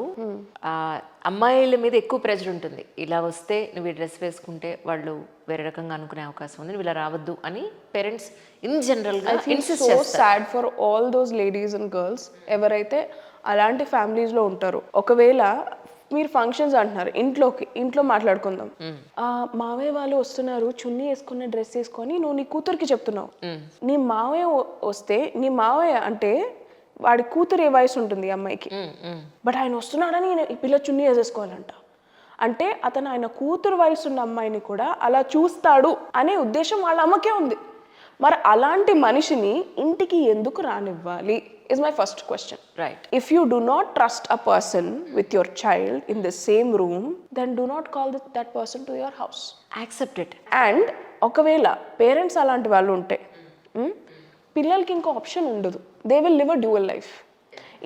అమ్మాయిల మీద ఎక్కువ ప్రెషర్ ఉంటుంది. ఇలా వస్తే నువ్వు ఈ డ్రెస్ వేసుకుంటే వాళ్ళు వేరే రకంగా అనుకునే అవకాశం ఉంది, నువ్వు ఇలా రావద్దు అని పేరెంట్స్ ఇన్ జనరల్గా ఇన్సిస్ట్ సో చేస్తారు. Sad for all those ladies and girls ఎవరైతే అలాంటి ఫ్యామిలీస్లో ఉంటారో. ఒకవేళ మీరు ఫంక్షన్స్ అంటున్నారు, ఇంట్లో మాట్లాడుకుందాం, మావయ్య వాళ్ళు వస్తున్నారు చున్నీ వేసుకున్న డ్రెస్ వేసుకొని నువ్వు నీ కూతురికి చెప్తున్నావు. నీ మావయ్య వస్తే, నీ మావయ్య అంటే వాడి కూతురు ఏ వయసు ఉంటుంది ఈ అమ్మాయికి, బట్ ఆయన వస్తున్నాడని ఈ పిల్ల చున్నీ వేసేసుకోవాలంట. అంటే అతను ఆయన కూతురు వయసు ఉన్న అమ్మాయిని కూడా అలా చూస్తాడు అనే ఉద్దేశం వాళ్ళ అమ్మకే ఉంది. మరి అలాంటి మనిషిని ఇంటికి ఎందుకు రానివ్వాలి is my first question. Right. If you do not trust a person with your child in the same room, then do not call that person to your house. Accept it. And ఒకవేళ parents అలాంటి వాళ్ళు ఉంటే పిల్లలకి ఇంకో option ఉండదు. They will live a dual life.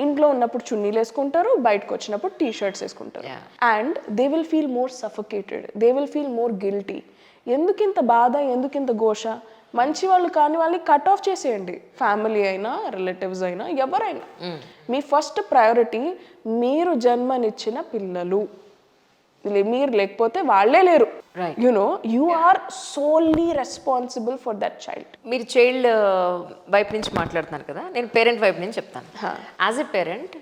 ఇంట్లో ఉన్నప్పుడు చున్నీలు వేసుకుంటారు, బయటకు వచ్చినప్పుడు టీ షర్ట్స్ వేసుకుంటారు. And they will feel more suffocated, they will feel more guilty. ఎందుకింత బాధ, ఎందుకింత ఘోష? మంచి వాళ్ళు కాని వాళ్ళని కట్ ఆఫ్ చేసేయండి. ఫ్యామిలీ అయినా రిలేటివ్స్ అయినా ఎవరైనా. మీ ఫస్ట్ ప్రయారిటీ మీరు జన్మనిచ్చిన పిల్లలు. మీరు లేకపోతే వాళ్ళే లేరు. You know you are solely responsible for that child. మీరు చైల్డ్ వైపు నుంచి మాట్లాడుతున్నారు కదా, నేను పేరెంట్ వైపు నుంచి చెప్తాను. యాజ్ ఎ పేరెంట్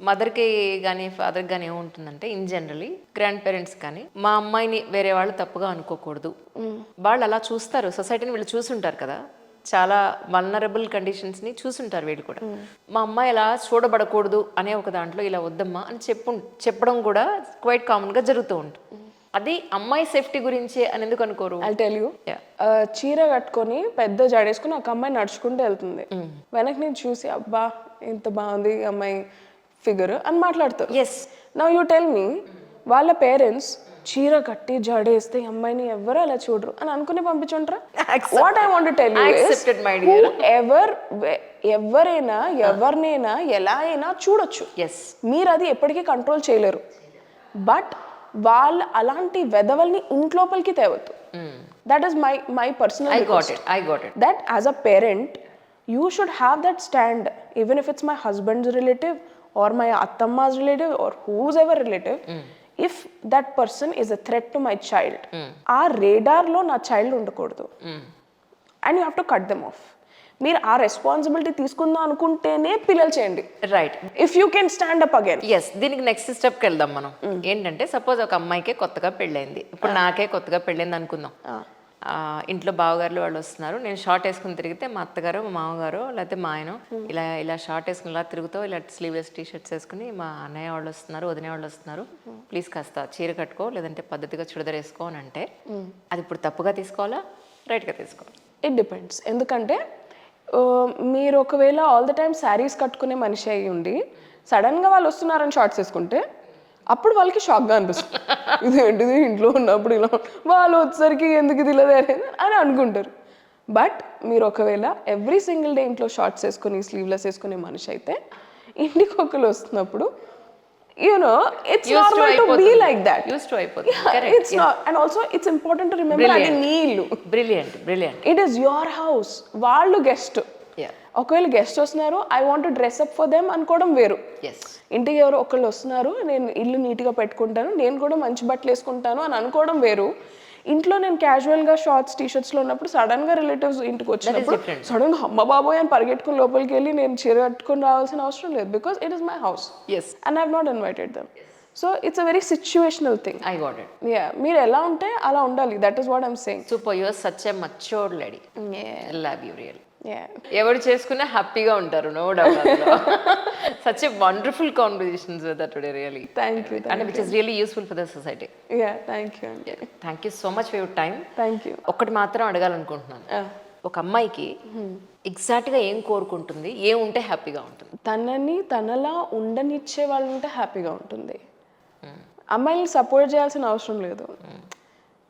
మదర్కి కానీ ఫాదర్కి కానీ ఏముంటుందంటే ఇన్ జనరలీ గ్రాండ్ పేరెంట్స్ కానీ మా అమ్మాయిని వేరే వాళ్ళు తప్పుగా అనుకోకూడదు. వాళ్ళు అలా చూస్తారు, సొసైటీని వీళ్ళు చూసుంటారు కదా, చాలా వల్నరబుల్ కండిషన్స్ని చూసుంటారు వీళ్ళు కూడా. మా అమ్మాయి ఇలా చూడబడకూడదు అనే ఒక దాంట్లో ఇలా వద్దమ్మా అని చెప్పడం కూడా క్వైట్ కామన్గా జరుగుతూ ఉంటుంది. అది అమ్మాయి సేఫ్టీ గురించే అని ఎందుకు అనుకోరు? ఐ టెల్ యూ, చీర కట్టుకొని పెద్ద జడేసుకుని ఒక అమ్మాయి నడుచుకుంటూ వెళ్తుంది, వెనక్కి నేను చూసి అబ్బా ఇంత బాగుంది అమ్మాయి ఫిగర్ అని మాట్లాడతారు. Yes. Now you tell me, వాళ్ళ పేరెంట్స్ చీర కట్టి జడేస్తే అమ్మాయిని ఎవరు అలా చూడరు అని అనుకుని పంపించుంటారా? What I want to tell you is, ఎవరైనా ఎవరినైనా ఎలా అయినా చూడొచ్చు. మీరు అది ఎప్పటికీ కంట్రోల్ చేయలేరు. బట్ వాళ్ళు అలాంటి వెధవల్ని ఇంట్లోపలికి తేవద్దు. That is my personal request. That as a parent you should have that stand, even if it's my husband's relative or my attamma's relative or whose ever relative. If that person is a threat to my child, ఆ radar లో నా child ఉండకూడదు. And you have to cut them off. మీరు ఆ responsibility తీసుకుందాం అనుకుంటేనే పిల్లలు చేయండి. Right. If you can stand up again. Yes. దీనికి నెక్స్ట్ స్టెప్కి వెళ్దాం మనం. ఏంటంటే సపోజ్ ఒక అమ్మాయికే కొత్తగా పెళ్ళైంది, ఇప్పుడు నాకే కొత్తగా పెళ్ళైంది అనుకుందాం. ఇంట్లో బావగారులు వాళ్ళు వస్తున్నారు, నేను షార్ట్ వేసుకుని తిరిగితే మా అత్తగారు మా మామగారు లేకపోతే మా ఆయన ఇలా షార్ట్ వేసుకుని ఇలా తిరుగుతావు, ఇలా స్లీవ్లెస్ టీ షర్ట్స్ వేసుకుని మా అన్నయ్య వాళ్ళు వస్తున్నారు, వదిన వాళ్ళు వస్తున్నారు, ప్లీజ్ కాస్త చీర కట్టుకో లేదంటే పద్ధతిగా చుడిదార్ వేసుకో అని అంటే అది ఇప్పుడు తప్పుగా తీసుకోవాలా రైట్గా తీసుకోవాలి? It depends. ఎందుకంటే మీరు ఒకవేళ ఆల్ ద టైమ్ శారీస్ కట్టుకునే మనిషి అయ్యి ఉండి సడన్గా వాళ్ళు వస్తున్నారని షార్ట్స్ వేసుకుంటే అప్పుడు వాళ్ళకి షాక్గా అనిపిస్తుంది. ఇదేంటిది ఇంట్లో ఉన్నప్పుడు ఇలా వాళ్ళు వచ్చేసరికి ఎందుకు ఇది ఇలా అని అనుకుంటారు. బట్ మీరు ఒకవేళ ఎవ్రీ సింగిల్ డే ఇంట్లో షార్ట్స్ వేసుకొని స్లీవ్లెస్ వేసుకునే మనిషి అయితే ఇంటికి ఒకరు వస్తున్నప్పుడు it's normal to be like that. Used to అయిపోతుంది. It's not, and also it's important to remember అది నీ ఇల్లు. Brilliant. It is your house. వాళ్ళు గెస్ట్. ఒకవేళ గెస్ట్ వస్తున్నారు, I want to dress up for them అనుకోవడం వేరు. ఇంటికి ఎవరు ఒకళ్ళు వస్తున్నారు, నేను ఇల్లు నీట్గా పెట్టుకుంటాను, నేను కూడా మంచి బట్టలు వేసుకుంటాను అని అనుకోవడం వేరు. ఇంట్లో నేను క్యాజువల్గా షార్ట్స్ టీషర్ట్స్లో ఉన్నప్పుడు సడన్గా రిలేటివ్స్ ఇంటికి వచ్చినప్పుడు సడన్గా అమ్మ బాబోయ్ అని పరిగెట్టుకుని లోపలికి వెళ్ళి నేను చీర కట్టుకుని రావాల్సిన అవసరం లేదు. Because it is my house and I have not invited them. So it's a very situational thing. I got it. Yeah, మీరు ఎలా ఉంటే అలా ఉండాలి. That is what I'm saying. Super, you're such a matured lady. Love you real. Yeah. ఎవరు చేసుకున్నా హ్యాపీగా ఉంటారు, no doubt. Such a wonderful conversations with today really. Thank you. And which is really useful for the society. Yeah, thank you. Thank you so much for your time. Thank you. ఒకటి మాత్రం అడగాలనుకుంటున్నాను. ఒక అమ్మాయికి ఎగ్జాక్ట్గా ఏం కోరుకుంటుంది, ఏం ఉంటే హ్యాపీగా ఉంటుంది? తనని తనలా ఉండనిచ్చే వాళ్ళు ఉంటే హ్యాపీగా ఉంటుంది. అమ్మాయిని సపోర్ట్ చేయాల్సిన అవసరం లేదు.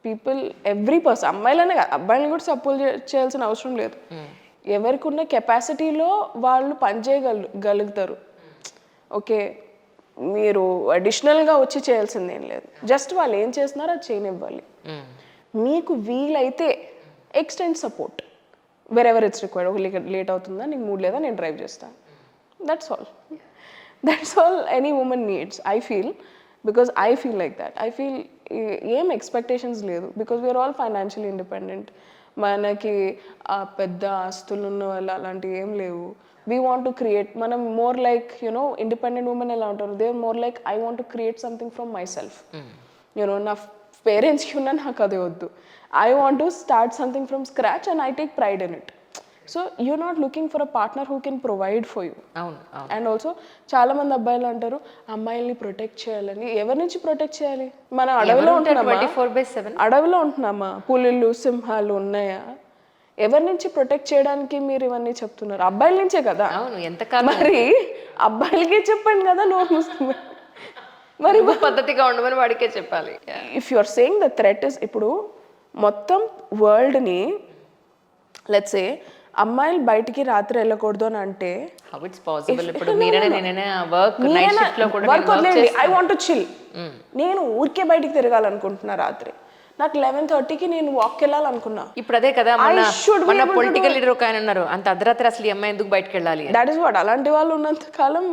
పీపుల్, ఎవ్రీ పర్సన్, అమ్మాయిలనే కాదు అబ్బాయిని కూడా సపోర్ట్ చేయాల్సిన అవసరం లేదు. ఎవరికి ఉన్న కెపాసిటీలో వాళ్ళు పనిచేయగలుగుతారు. ఓకే, మీరు అడిషనల్గా వచ్చి చేయాల్సిందేం లేదు. జస్ట్ వాళ్ళు ఏం చేస్తున్నారో అది చేయనివ్వాలి. మీకు వీలైతే extend support wherever it's required. ఒక లేట్ అవుతుందా, నీకు మూడ్ లేదా, నేను డ్రైవ్ చేస్తాను. That's all any women needs, I feel. Because I feel like that. I feel ఏం ఎక్స్పెక్టేషన్స్ లేదు. Because we're all financially independent. మనకి పెద్ద ఆస్తులు ఉన్న వాళ్ళు అలాంటివి ఏం లేవు. We want to create. మనం more like you know independent women ఎలా ఉంటారు, they more like I want to create something from my self. You know నా పేరెంట్స్కి ఉన్న నాకు అదే వద్దు. I want to start something from scratch and I take pride in it. So you're not looking for a partner who can provide for you. అవును. And also చాలా మంది అబ్బాయిలు అంటారు అమ్మాయిల్ని ప్రొటెక్ట్ చేయాలని. ఎవరి నుంచి ప్రొటెక్ట్ చేయాలి? మనం అడవిలో ఉంటున్నామా? 24/7 అడవిలో ఉంటున్నామా? పులులు, సింహాలు ఉన్నాయా? ఎవరి నుంచి ప్రొటెక్ట్ చేయడానికి మీరు ఇవన్నీ చెప్తున్నారు? అబ్బాయిల నుంచే కదా. అవును. ఎంతకాలం మరి అబ్బాయిలకే చెప్పండి కదా నోరు మూసుకుని. మరి పద్ధతిగా ఉండమని వాడికే చెప్పాలి. If you are saying the threat is, ఇప్పుడు మొత్తం వరల్డ్ని లెట్స్ సే అమ్మాయిలు బయటికి రాత్రి వెళ్ళకూడదు అని అంటే హౌ ఇట్స్ పాసిబుల్? ఇప్పుడు మీరేనా నేనైనా వర్క్ నైట్ షిఫ్ట్ లో కూడా నేను వర్క్ చేస్తాను. I want to chill. నేను ఊరికే బయటికి తిరగాలనుకుంటున్నా రాత్రి. నాకు 11:30కి నేను వాక్ వెళ్ళాలనుకున్నా. ఇప్పుడు అదే కదా మన పొలిటికల్ లీడర్ ఒక ఆయన ఉన్నారు, అంత అర్ధరాత్రి అసలు ఈ అమ్మాయి ఎందుకు బయటకు వెళ్ళాలి? That is what. అలాంటి వాళ్ళు ఉన్నంత కాలం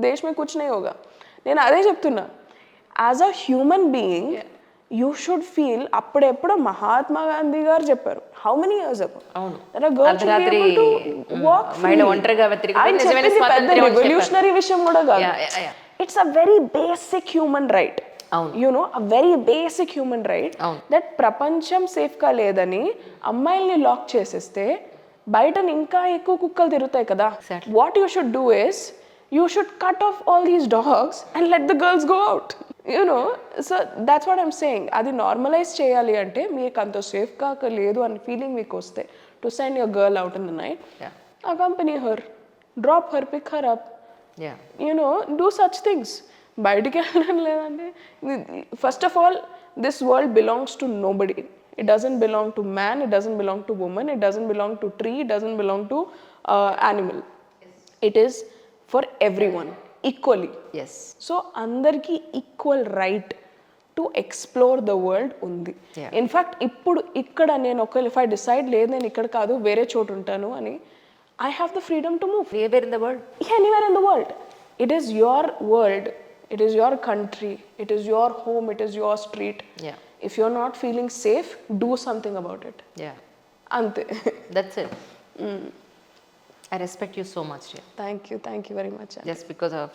దేశమే కూర్చునే యోగా. నేను అదే చెప్తున్నా. As a human being you should feel. అప్పుడెప్పుడో మహాత్మా గాంధీ గారు చెప్పారు, హౌ మెనీ ఇయర్స్ అగో. అవును. రెవల్యూషనరీ విషయం కూడా కాదు. It's a very basic human right. You know a very basic human right that ప్రపంచం సేఫ్ గా లేదని అమ్మాయిల్ని లాక్ చేసేస్తే బయట ఇంకా ఎక్కువ కుక్కలు తిరుగుతాయి కదా. What you should do is you should cut off all these dogs and let the girls go out. You know, so that's what I'm saying. Adi normalize cheyali ante meeku anto safe ga ledu and feeling meeku oste to send your girl out in the night. Accompany her, drop her, pick her up. You know, do such things. Bayatiki వెళ్ళడం లేదంటే, first of all, this world belongs to nobody. It doesn't belong to man, it doesn't belong to woman, it doesn't belong to tree, it doesn't belong to animal. It is for everyone equally. Yes. So andarki equal right to explore the world undi. In fact ippudu ikkada nenu okal if I decide లేదు నేను ఇక్కడ కాదు వేరే చోటు ఉంటాను అని, I have the freedom to move anywhere in the world. Anywhere in the world. It is your world, it is your country, it is your home, it is your street. If you're not feeling safe, do something about it. Ante. That's it. I respect you so much. Thank you very much. Just because of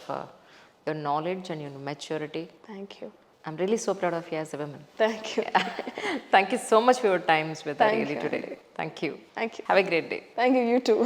your knowledge and your maturity. Thank you. I'm really so proud of you as a woman. Thank you. Thank you so much for your time, Shweta, really today. Thank you. Thank you. Have a great day. Thank you, you too.